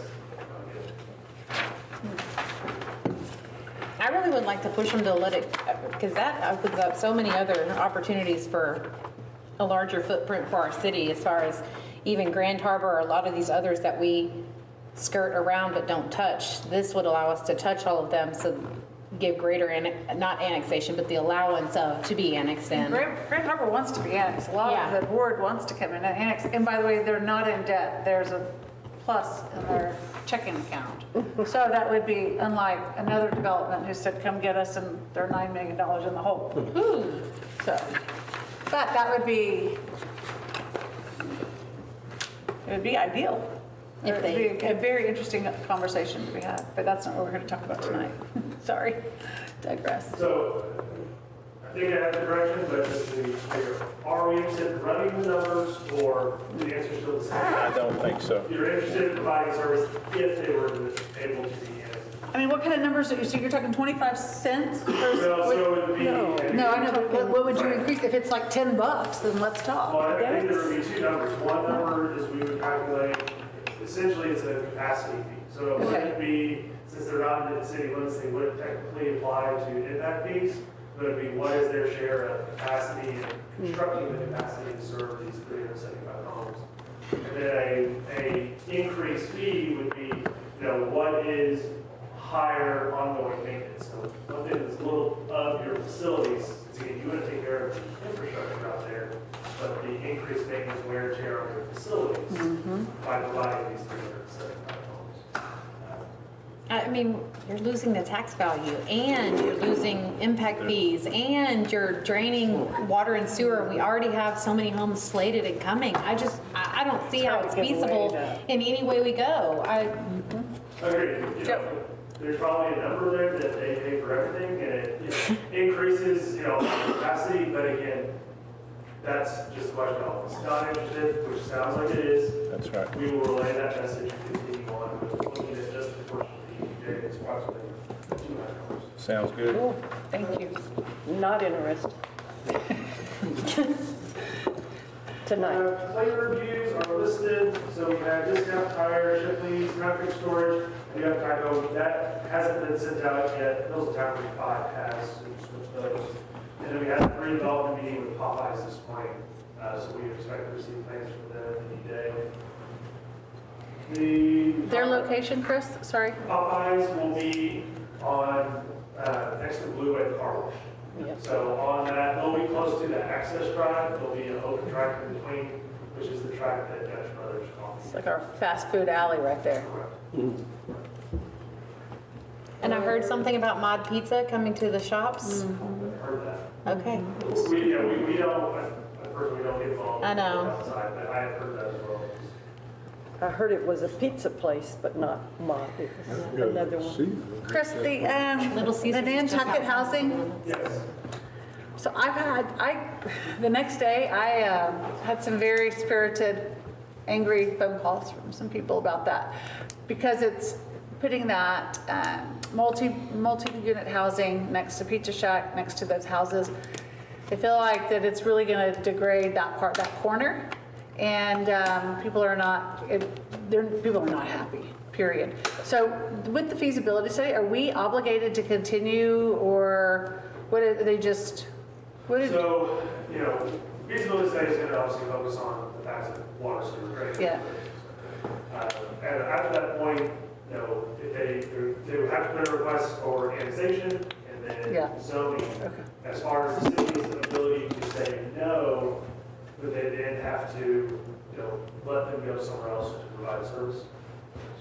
I really would like to push them to let it, because that opens up so many other opportunities for a larger footprint for our city, as far as even Grand Harbor or a lot of these others that we skirt around but don't touch. This would allow us to touch all of them, so give greater, not annexation, but the allowance of to be annexed in. Grand Harbor wants to be annexed. A lot Yeah. of the board wants to come in and annex. And by the way, they're not in debt. There's a plus in their checking account. So that would be unlike another development who said, come get us, and they're $9 million in the hole. So, but that would be, it would be ideal. It would be a very interesting conversation to be had, but that's not what we're going to talk about tonight. Sorry, digress. So, I think I have the direction, but just to be clear, are we interested in running the numbers, or the answer is still the same? I don't think so. You're interested in providing service if they were able to be annexed? I mean, what kind of numbers, so you're talking 25 cents? Well, so it would be. No, I know, but what would you increase? If it's like $10, then let's talk. Well, I think there would be two numbers. One number is we would calculate, essentially it's a capacity fee. So it wouldn't be, since they're not in the city limits, they wouldn't technically apply to impact fees, but it'd be what is their share of capacity and constructing the capacity to serve these 375 homes. And then a increased fee would be, what is higher ongoing maintenance. So one thing that's a little of your facilities is again, you want to take care of the infrastructure out there, but the increased maintenance wear and tear on your facilities by providing these 375 homes. I mean, you're losing the tax value, and you're losing impact fees, and you're draining water and sewer. We already have so many homes slated and coming. I don't see how it's feasible in any way we go. Agreed. There's probably a number there that they pay for everything, and it increases, capacity, but again, that's just a question of it's not interested, which sounds like it is. That's right. We will relay that message and continue on with looking at just the portion of the EPJ. It's approximately $200. Sounds good. Cool. Thank you. Not interested. Tonight. Flavor reviews are listed, so we have discount tire, Shipley's, concrete storage, and you have Tyco. That hasn't been sent out yet. Hills of Town 5 has, so we switched those. And then we had a pre-development meeting with Popeyes this morning, so we expect to receive plans from them any day. Their location, Chris? Sorry. Popeyes will be on next to Blue Wave Car Wash. So on that, they'll be close to the access drive. There'll be an open track in between, which is the track that Dutch Brothers call. It's like our fast food alley right there. And I heard something about Mod Pizza coming to the shops. I've heard that. Okay. We don't, at first we don't get involved. I know. Outside, but I have heard that as well. I heard it was a pizza place, but not Mod. It was another one. Chris, the Nantucket housing. Yes. So the next day, I had some very spirited, angry phone calls from some people about that. Because it's putting that multi-unit housing next to Pizza Shack, next to those houses. They feel like that it's really gonna degrade that corner. And people are not happy, period. So with the feasibility study, are we obligated to continue, or what are they just, So, feasibility study is going to obviously focus on the facts of water sewer, right? Yeah. And after that point, if they would have to put a request for annexation and then zoning. As far as the city's ability to say no, but they then have to, let them go somewhere else to provide service.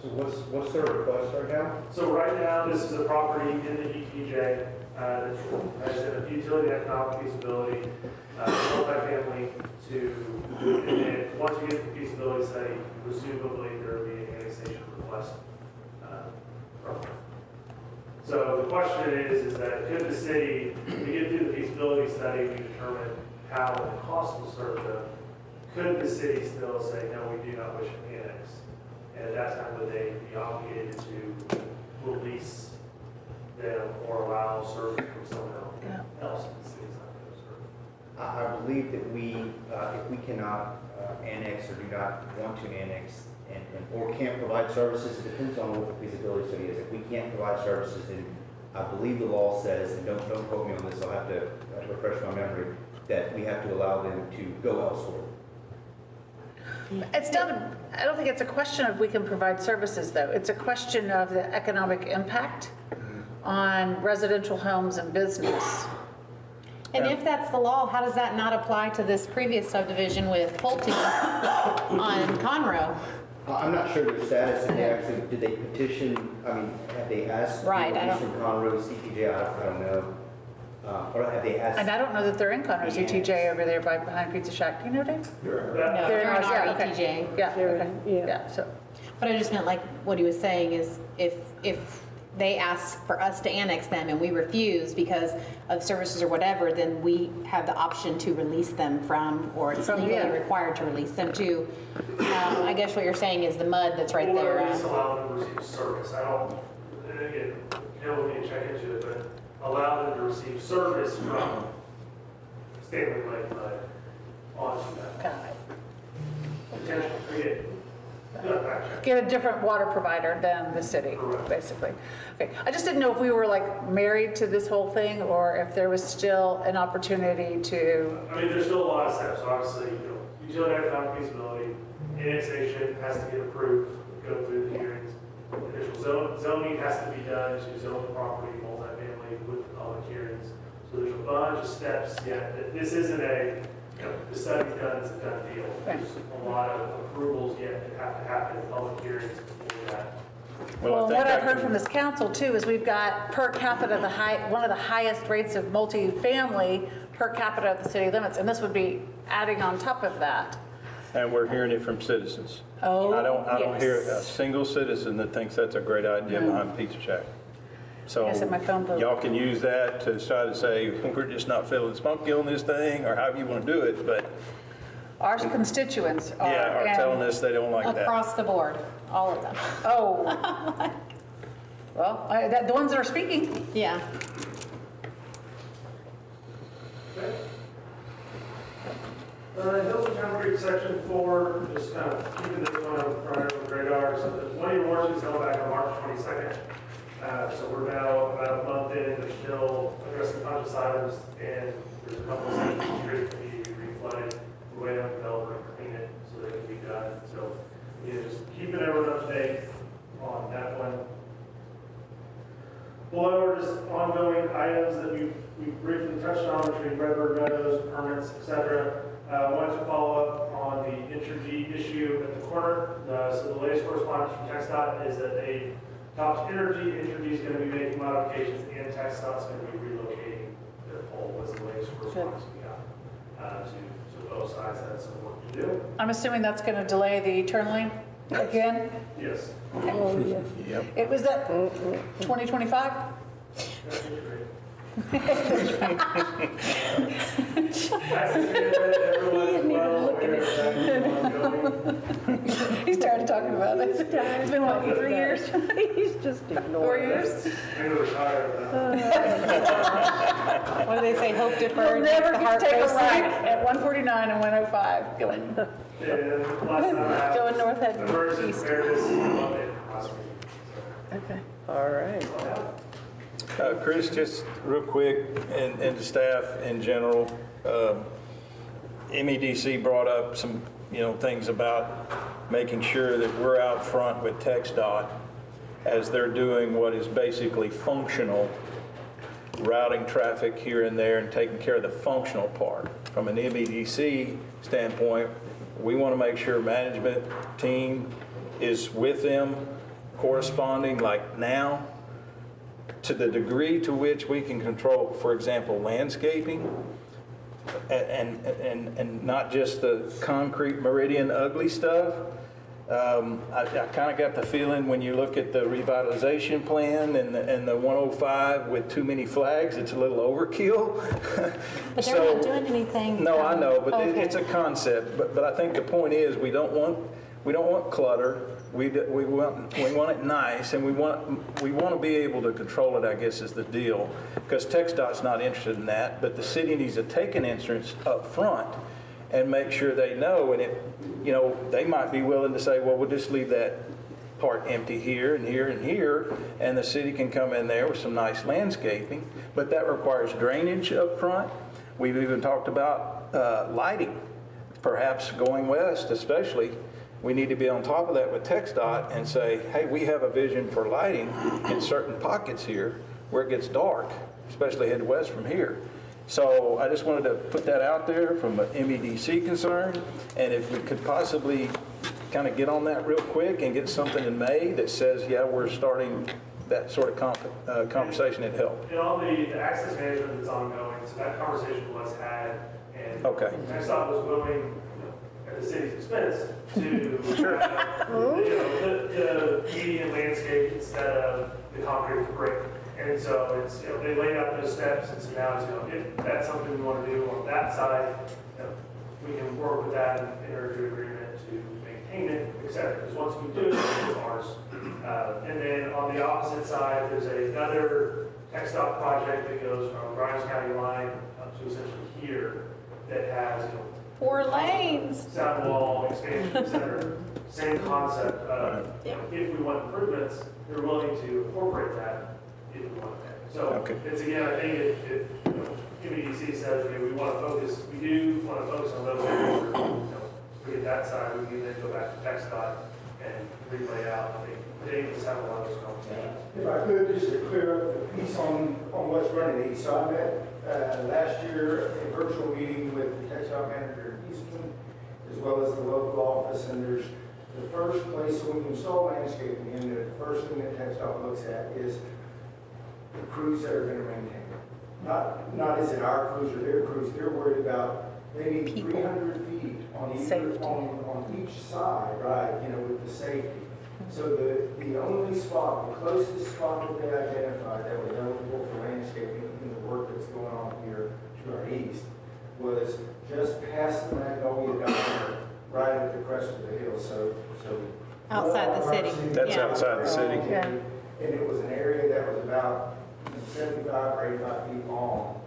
So what's their request right now? So right now, this is a property in the ETJ that has a utility economic feasibility, multifamily and then once you get the feasibility study, presumably there will be an annexation request from them. So the question is that could the city, when we get through the feasibility study, we determine how the cost will serve them, could the city still say, no, we do not wish to annex? And at that time, would they be obligated to release them or allow service from someone else in the city's not going to serve? I believe that if we cannot annex or do not want to annex or can't provide services, it depends on what the feasibility study is. If we can't provide services, then I believe the law says, and don't quote me on this, I'll have to refresh my memory, that we have to allow them to go elsewhere. It's not, I don't think it's a question of we can provide services, though. It's a question of the economic impact on residential homes and business. And if that's the law, how does that not apply to this previous subdivision with Pulte on Conroe? I'm not sure their status, if they actually, did they petition, I mean, have they asked? Right, I don't- From Conroe, CTJ, I don't know. Or have they asked? And I don't know that they're in Conroe CTJ over there behind Pizza Shack. Do you know, Dave? No, they're in ours, yeah, our okay. ETJ. Yeah, okay. yeah. Yeah, so. But I just meant like what he was saying is if they ask for us to annex them and we refuse because of services or whatever, then we have the option to release them from, or it's legally required to release them to. I guess what you're saying is the mud that's right there. Or at least allow them to receive service. I don't, and again, Kel will need to check into it, but allow them to receive service from Stanley Lake Mud onto that. Potential, again, Get a different water provider than the city, basically. Okay, I just didn't know if we were like married to this whole thing or if there was still an opportunity to. I mean, there's still a lot of steps. Obviously, utility economic feasibility, annexation has to get approved, go through the hearings. Initial zoning has to be done to zone the property multifamily with the public hearings. So there's a bunch of steps yet. This isn't the study's done, it's a done deal. There's a lot of approvals yet that have to happen in public hearings before that. Well, what I've heard from this council too is we've got per capita one of the highest rates of multifamily per capita at the city limits, and this would be adding on top of that. And we're hearing it from citizens. Oh, I don't hear a yes. single citizen that thinks that's a great idea behind Pizza Shack. So I said my phone blew. y'all can use that to try to say, we're just not feeling spunky on this thing, or however you want to do it, but Our constituents are. are telling us they don't like that. Across the board, all of them. Oh. Well, the ones that are speaking. Yeah. Hilton Concrete Section 4, just kind of keeping this one on the radar. So the 20-year warranty is held back on March 22nd. So we're now about a month in, they're still addressing conscious items, and there's a couple of sections of street that need to be reflooded. We're waiting on the developer to clean it so they can be done. So, just keeping everyone up to date on that one. Below are just ongoing items that we've briefly touched on between Redbird Meadows, permits, etc. I wanted to follow up on the Entergy issue at the corner. So the latest correspondence from TxDOT is that they talked to Entergy is going to be making modifications, and TxDOT's going to be relocating their pole. Was the latest correspondence we got. So both sides had some work to do. I'm assuming that's going to delay the turn lane again? Yes. Oh, yes. Yep. It was that 2025? He started talking about it. It's been what, 3 years? He's just ignoring 4 years? What do they say? Hope We'll deferred. never makes the heart take a go right sick. at 149 and 105 going north head east. Okay. All right. Chris, just real quick, and the staff in general, MEDC brought up some, things about making sure that we're out front with TxDOT as they're doing what is basically functional, routing traffic here and there and taking care of the functional part. From an MEDC standpoint, we want to make sure management team is with them corresponding like now, to the degree to which we can control, for example, landscaping and not just the concrete meridian ugly stuff. I kind of got the feeling when you look at the revitalization plan and the 105 with too many flags, it's a little overkill. But they're not doing anything. No, I know, but okay. it's a concept. But I think the point is we don't want clutter. We want it nice, and we want to be able to control it, I guess, is the deal. Because TxDOT's not interested in that, but the city needs to take an interest up front and make sure they know. And they might be willing to say, well, we'll just leave that part empty here and here and here, and the city can come in there with some nice landscaping, but that requires drainage up front. We've even talked about lighting, perhaps going west especially. We need to be on top of that with TxDOT and say, hey, we have a vision for lighting in certain pockets here where it gets dark, especially heading west from here. So I just wanted to put that out there from an MEDC concern, and if we could possibly kind of get on that real quick and get something in May that says, yeah, we're starting that sort of conversation, it'd help. And all the access management that's ongoing, so that conversation was had, and Okay. TxDOT was willing, at the city's expense, to Sure. the median landscape instead of the concrete brick. And so it's, they laid out those steps, and so now it's, if that's something we want to do on that side, we can work with that and enter into agreement to maintain it, et cetera. Because once we do it, it's ours. And then on the opposite side, there's another TxDOT project that goes from Grimes County line up to essentially here that has, 4 lanes. sound wall, expansion, et cetera. Same concept. If we want improvements, they're willing to incorporate that if we want that. So it's again, I think if MEDC says, okay, we want to focus, we do want to focus on those areas, we get that side, we can then go back to TxDOT and relay out. I think they just have a lot of those conversations. If I could, just to clear up the piece on what's running east. So I met last year a virtual meeting with the TxDOT manager in Houston, as well as the local office, and there's the first place, so when you install landscaping in there, the first thing that TxDOT looks at is the crews that are going to maintain it. Not is it our crews or their crews, they're worried about they need 300 feet on each side, right, with the safety. So the only spot, the closest spot that they identified that was eligible for landscaping in the work that's going on here to our east was just past the Magnolia Diner, right at the crest of the hill. So Outside the city. That's outside the city. And it was an area that was about 75 or 85 feet long.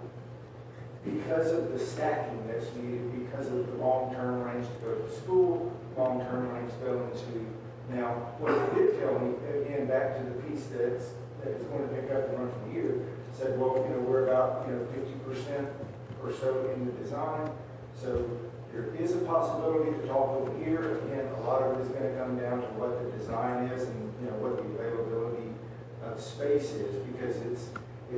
Because of the stacking that's needed, because of the long-term range to go to school, long-term range to go into. Now, what they did tell me, again, back to the piece that is going to pick up and run from here, said, well, we're about 50% or so in the design. So there is a possibility to talk over here. Again, a lot of it is going to come down to what the design is and what the availability of space is, because it's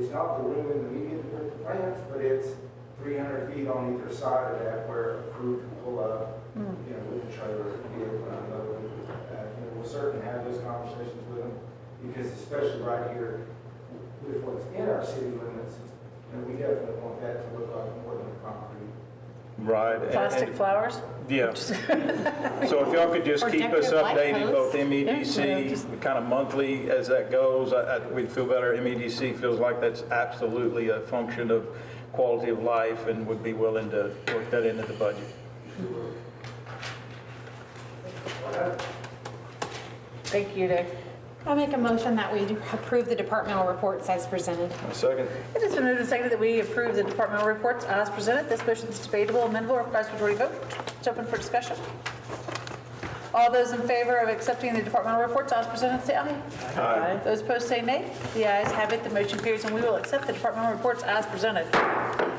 not the room in the median to put the plants, but it's 300 feet on either side of that where a crew can pull up, with a trailer to be able to unload. We'll certainly have those conversations with them, because especially right here with what's in our city limits, we definitely want that to look like more than concrete. Right. Plastic flowers? Yeah. So if y'all could just keep us updated, both MEDC, kind of monthly as that goes, we'd feel better. MEDC feels like that's absolutely a function of quality of life and would be willing to work that into the budget. Thank you, Dick. I'll make a motion that we approve the departmental reports as presented. A second. It has been moved and seconded that we approve the departmental reports as presented. This motion is debatable, amendable, or requires majority vote. It's open for discussion. All those in favor of accepting the departmental reports as presented, say aye. Aye. Those opposed say nay. The ayes have it. The motion carries, and we will accept the departmental reports as presented.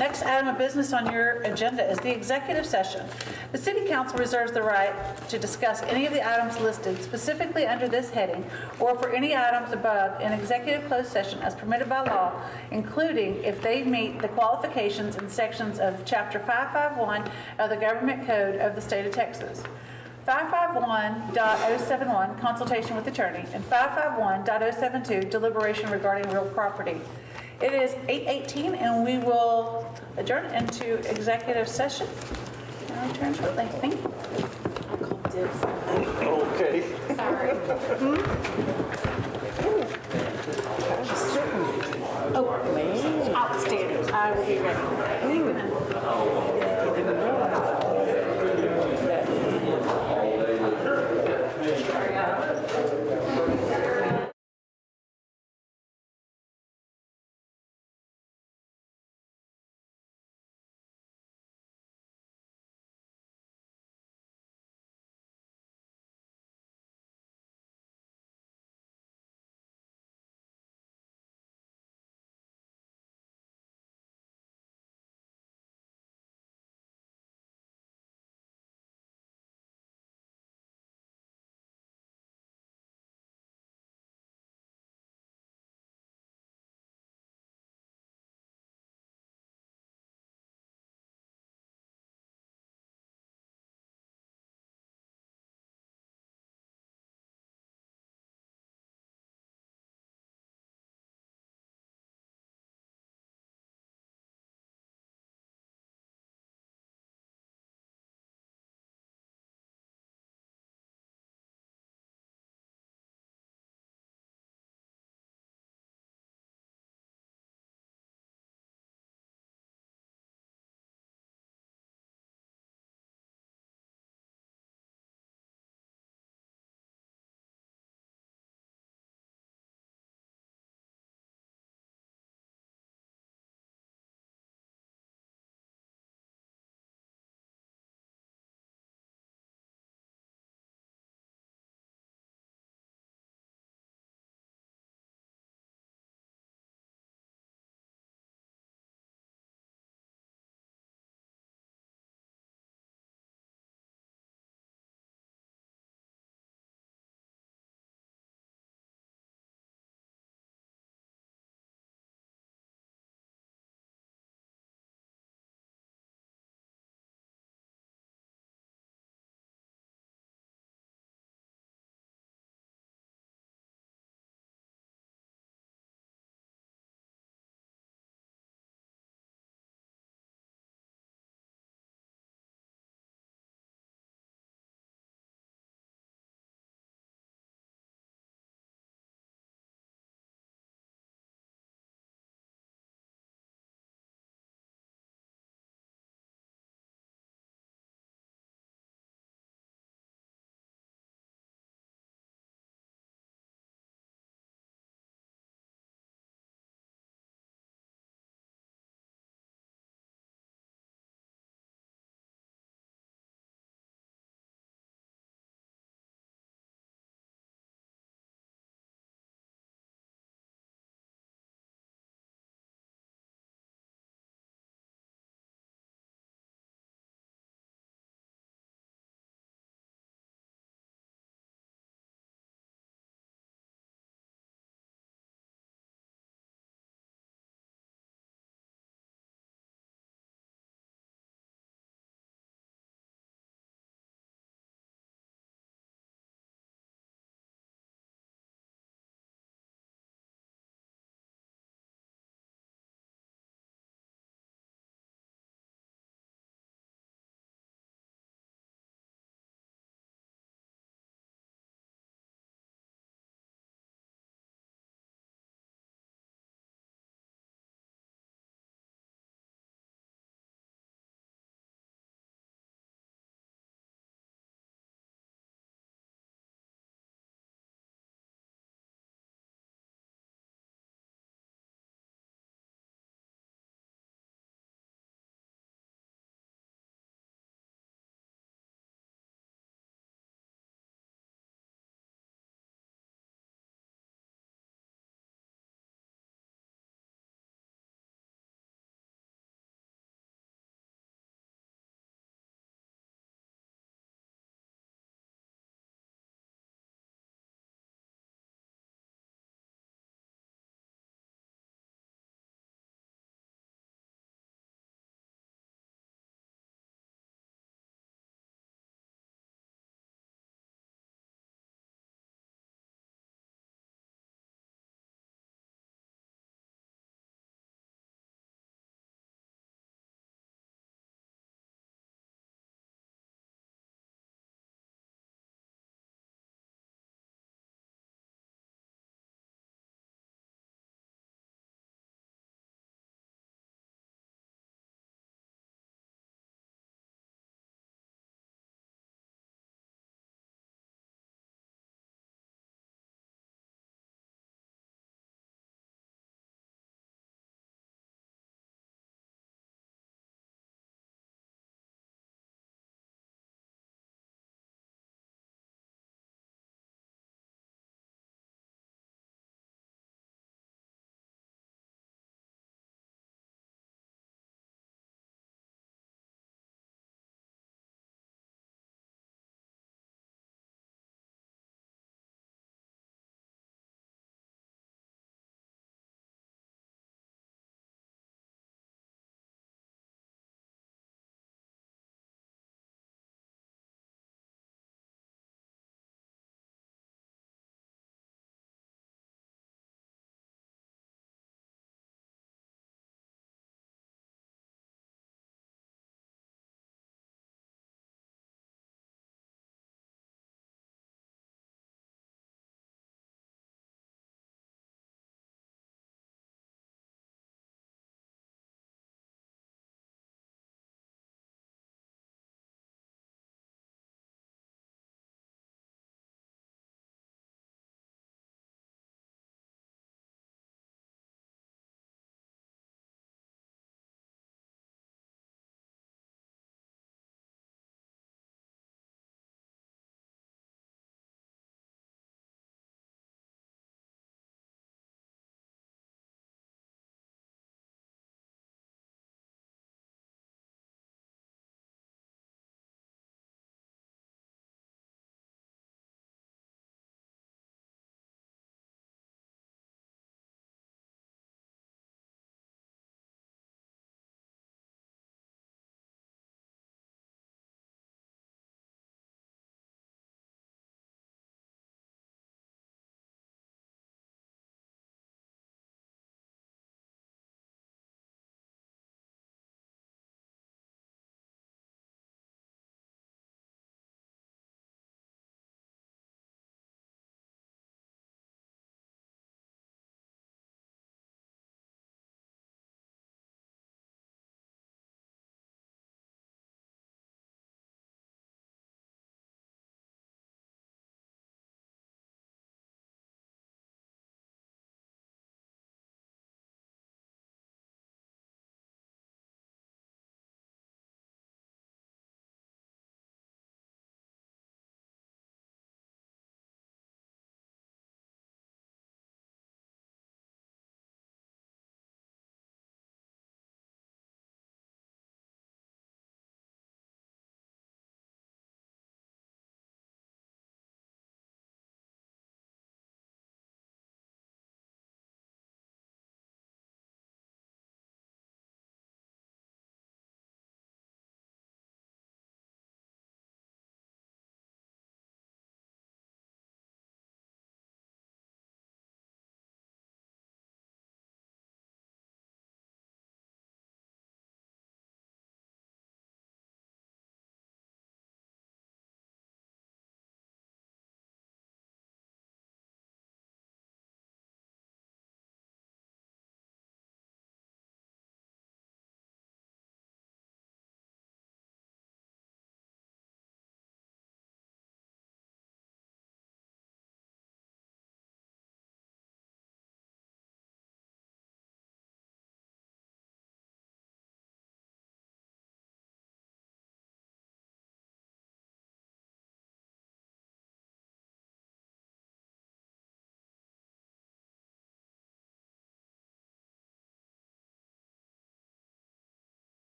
Next item of business on your agenda is the executive session. The City Council reserves the right to discuss any of the items listed specifically under this heading, or for any items above in executive closed session as permitted by law, including if they meet the qualifications in sections of Chapter 551 of the Government Code of the State of Texas. 551.071, consultation with attorney, and 551.072, deliberation regarding real property. It is 8:18, and we will adjourn into executive session. And return shortly. Thank you. Okay. Sorry. Oh, outstanding. I will be ready.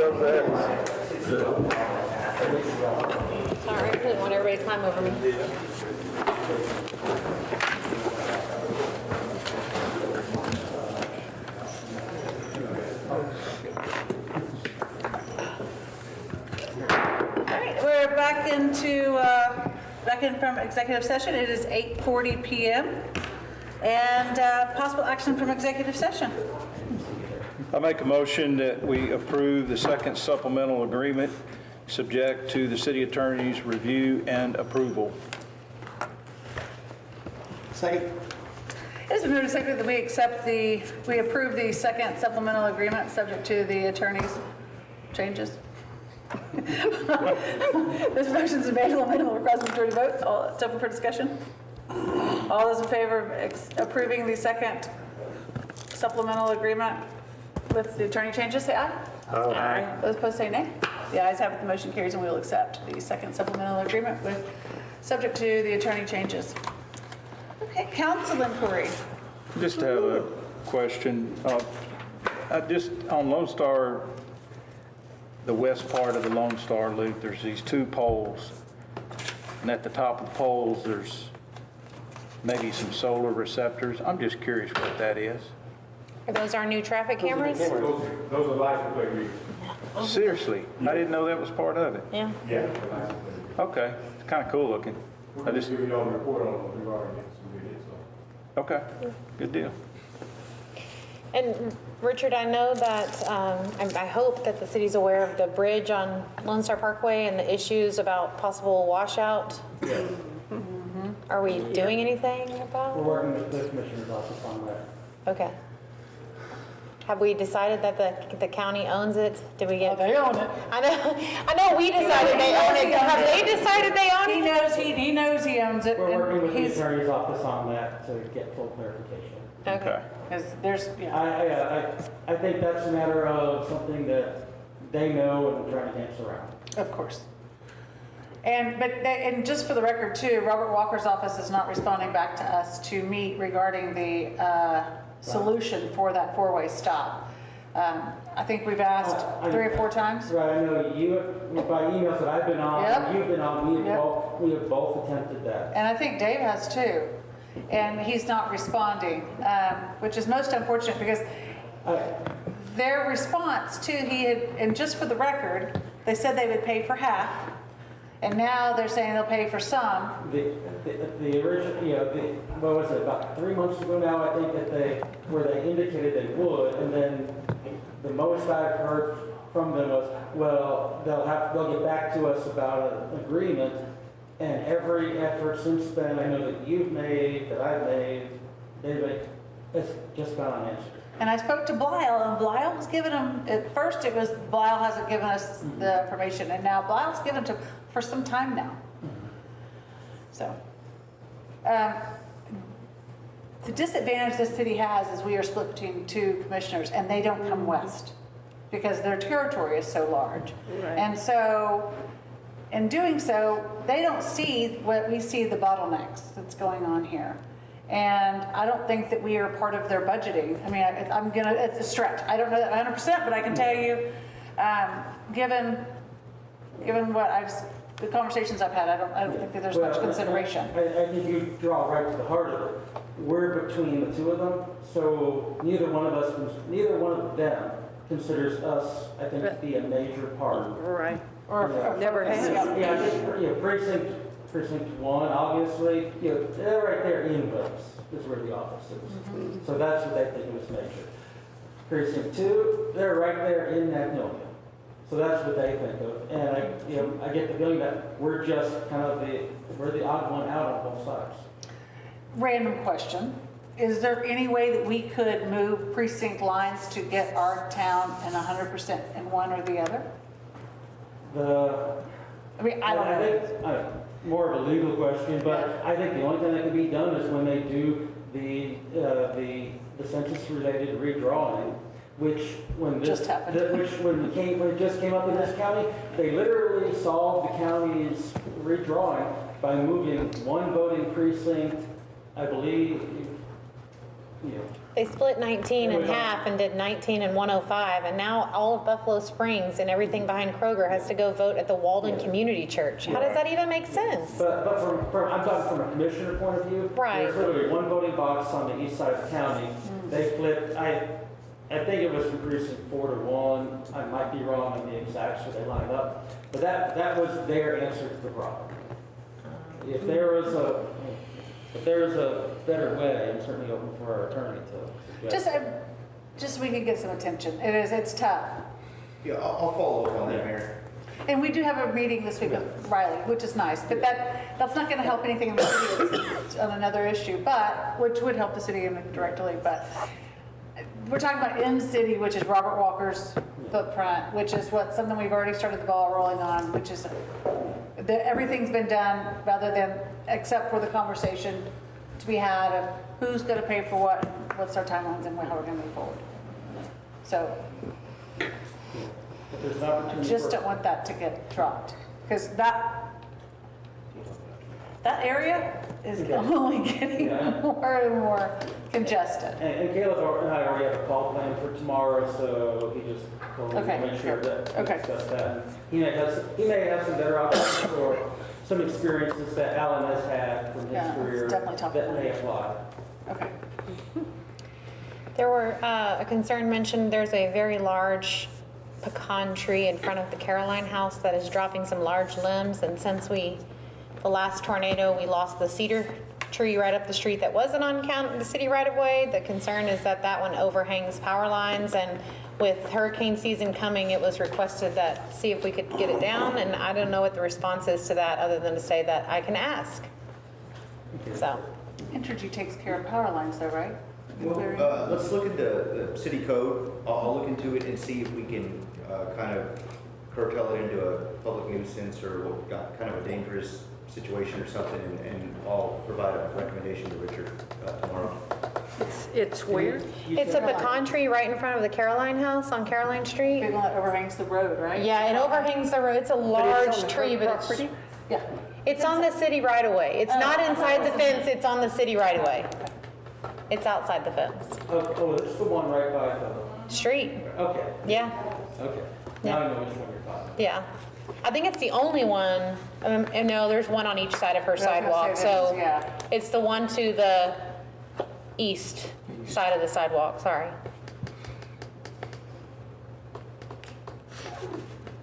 come back. Sorry, I didn't want everybody to climb over me. All right, we're back in from executive session. It is 8:40 PM. And possible action from executive session. I make a motion that we approve the second supplemental agreement subject to the city attorney's review and approval. Second. It has been moved and seconded that we approve the second supplemental agreement subject to the attorney's changes. This motion's available, minimum request majority vote. It's open for discussion. All those in favor of approving the second supplemental agreement with the attorney changes, say aye. Aye. Those opposed say nay. The ayes have it, the motion carries, and we will accept the second supplemental agreement with, subject to the attorney changes. Okay, council inquiry. Just have a question. Just on Lone Star, the west part of the Lone Star Loop, there's these two poles. And at the top of the poles, there's maybe some solar receptors. I'm just curious what that is. Are those our new traffic cameras? Those are license plate readers. Seriously, I didn't know that was part of it. Yeah. Yeah. the license plate. Okay, it's kind of cool looking. We're I going just, to give you all the report on what we've already submitted, so. okay, good deal. And Richard, I know that, I hope that the city's aware of the bridge on Lone Star Parkway and the issues about possible washout. Are we doing anything about We're working with the commissioner's office on that. it? Okay. Have we decided that the county owns it? Did we get? They own it. I know we decided they own it. Have they decided they own it? He knows he owns it. We're working with the He's, attorney's office on that to get full clarification. Okay. because there's, yeah, I think that's a matter of something that they know and we're trying to dance around. of course. And just for the record too, Robert Walker's office is not responding back to us to meet regarding the solution for that four-way stop. I think we've asked 3 or 4 times. Right, I know you, by emails that I've been on, Yep. and you've been on, Yep. we have both attempted that. And I think Dave has too. And he's not responding, which is most unfortunate because their response to, and just for the record, they said they would pay for half. And now they're saying they'll pay for some. The original, what was it, about 3 months ago now, I think that where they indicated they would, and then the most I've heard from them was, well, they'll get back to us about an agreement, and every effort since then, I know that you've made, that I've made, they've made, it's just gone unanswered. And I spoke to Blyle, and Blyle was giving them, at first it was, Blyle hasn't given us the information, and now Blyle's given it to for some time now. So, the disadvantage this city has is we are split between 2 commissioners, and they don't come west because their territory is so large. Right. And so, in doing so, they don't see what we see, the bottlenecks that's going on here. And I don't think that we are part of their budgeting. I mean, it's a stretch. I don't know that 100%, but I can tell you, given what the conversations I've had, I don't think that there's much consideration. I think you draw right to the heart of it. We're between the 2 of them, so neither one of them considers us, I think, to be a major part. Right. Or Never has. Yeah, precinct 1, obviously, they're right there in Willis, is where the office is. So that's what they think was major. Precinct 2, they're right there in Magnolia. So that's what they think of. And I get the feeling that we're just kind of we're the odd one out on both sides. Random question. Is there any way that we could move precinct lines to get our town in 100% in one or the other? I mean, I don't know. More of a legal question, but I think the only thing that can be done is when they do the census-related redrawing, which when it just came up in this county, they literally solved the county's redrawing by moving 1 voting precinct, I believe, They split 19 in half and did 19 and 105, and now all of Buffalo Springs and everything behind Kroger has to go vote at the Walden Community Church. How does that even make sense? But I'm talking from a commissioner point of view. Right. There's literally one voting box on the east side of the county. They flipped, I think it was from precinct 4 to 1. I might be wrong on the exacts where they lined up. But that was their answer to the problem. If there is a better way, I'm certainly open for our attorney to suggest. Just so we can get some attention. It's tough. Yeah, I'll follow up on that, Mayor. And we do have a meeting this week with Riley, which is nice, but that's not gonna help anything in the city. It's on another issue, which would help the city indirectly, but we're talking about in-city, which is Robert Walker's footprint, which is something we've already started the ball rolling on, which is everything's been done except for the conversation to be had of who's gonna pay for what, what's our timelines and how we're gonna move forward. So, I just don't want that to get dropped, because that area is only getting more and more congested. And Caleb and I already have a call plan for tomorrow, so he just told me to make sure that we discuss that. And he may have some better options or some experiences that Alan has had from his career that may apply. Okay. There were a concern mentioned, there's a very large pecan tree in front of the Caroline house that is dropping some large limbs, and since the last tornado, we lost the cedar tree right up the street that wasn't on the city right of way. The concern is that one overhangs power lines, and with hurricane season coming, it was requested that see if we could get it down, and I don't know what the response is to that other than to say that I can ask. So. Entergy takes care of power lines though, right? Well, let's look at the city code. I'll look into it and see if we can kind of curtail it into a public nuisance or kind of a dangerous situation or something, and I'll provide a recommendation to Richard tomorrow. It's where? It's a pecan tree right in front of the Caroline house on Caroline Street. Big one that overhangs the road, right? Yeah, it overhangs the road. It's a large tree, but it's on the city right of way. It's not inside the fence, it's on the city right of way. It's outside the fence. Oh, it's the one right by the street. Okay. Yeah. Okay. Now I know which one you're talking about. Yeah. I think it's the only one. And no, there's one on each side of her sidewalk. So it's the one to the east side of the sidewalk. Sorry.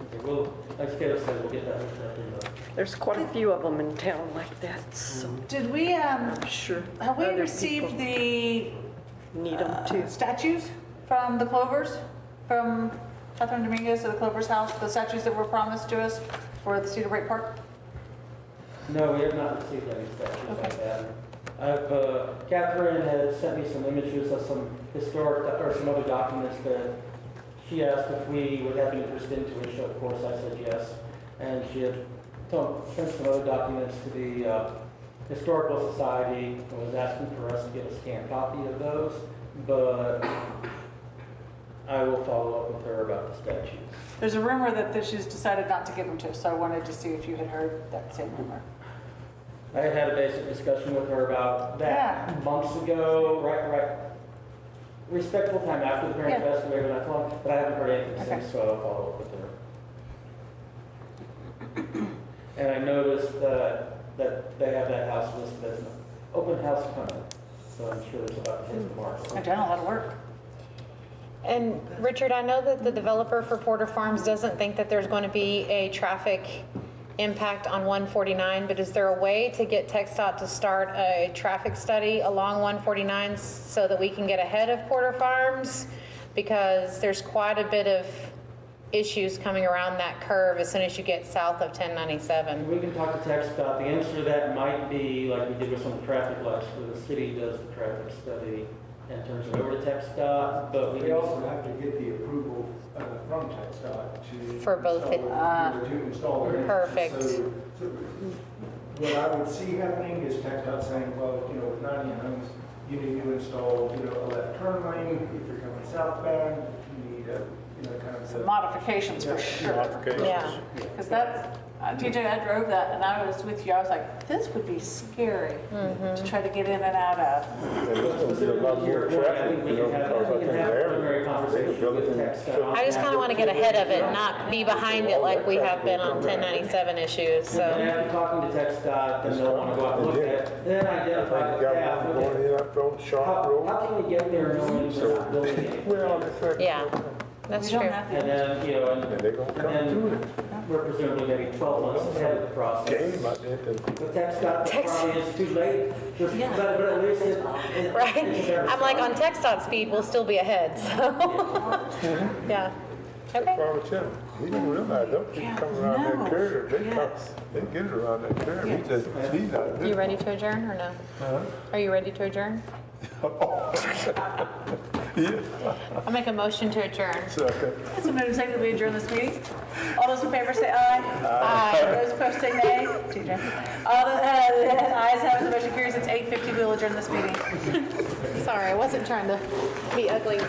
Okay, well, like Caleb said, we'll get that. There's quite a few of them in town like that. So. Did we, sure. Have we received the need them too. Statues from the Clovers? From Catherine Dominguez at the Clovers house? The statues that were promised to us for the Cedar Break Park? No, we have not received any statues like that. Catherine had sent me some images of some historic, or some other documents that she asked if we would have interest into, which of course I said yes. And she had sent some other documents to the Historical Society and was asking for us to get a scanned copy of those, but I will follow up with her about the statues. There's a rumor that she's decided not to give them to us, so I wanted to see if you had heard that same rumor. I had a basic discussion with her about that months ago, right. Respectful time after the parent passed away, but I haven't heard anything since, so I'll follow up with her. And I noticed that they have that house listed as an open house coming, so I'm sure there's about 10 tomorrow. I've done a lot of work. And Richard, I know that the developer for Porter Farms doesn't think that there's going to be a traffic impact on 149, but is there a way to get TxDOT to start a traffic study along 149 so that we can get ahead of Porter Farms? Because there's quite a bit of issues coming around that curve as soon as you get south of 1097. We can talk to TxDOT. The answer to that might be like we did with some of the traffic lights, where the city does the traffic study and turns it over to TxDOT, but we also have to get the approval from TxDOT for both to install it. Perfect. So what I would see happening is TxDOT saying, well, with 90 homes, you need to install, a left turn lane. If you're coming southbound, you need a kind of Some modifications for sure. Modifications. Yeah. Because that's, TJ, I drove that and I was with you, I was like, this would be scary to try to get in and out of. And there's gonna be a lot more traffic, you know, because I think the area, they could build it. I just kind of want to get ahead of it, not be behind it like we have been on 1097 issues, And so. after talking to Tech Dot, then they'll want to go out and look at it, then identify the path. Got one going in up on Sharp How Road. can we get there knowing we're not building it? Well, it's like. Yeah, that's We don't true. have to. And then, you know, And they gonna come and through then it. we're presumably maybe 12 months ahead of the process. Game out there. But Tech Dot probably is too late, but at least it. Right? I'm like, on TxDOT speed, we'll still be ahead, so. Yeah. Okay. Farmer Tim, he don't realize, don't you come around that curve, they get it around that curve, he just, he's not. You ready to adjourn or no? Are you ready to adjourn? Yeah. I'll make a motion to adjourn. Second. That's a motion second that we adjourn this meeting. All those in favor say aye. Aye. Those opposed say nay. TJ. All the ayes have it, the motion carries. It's 8:50. We'll adjourn this meeting. Sorry, I wasn't trying to be ugly.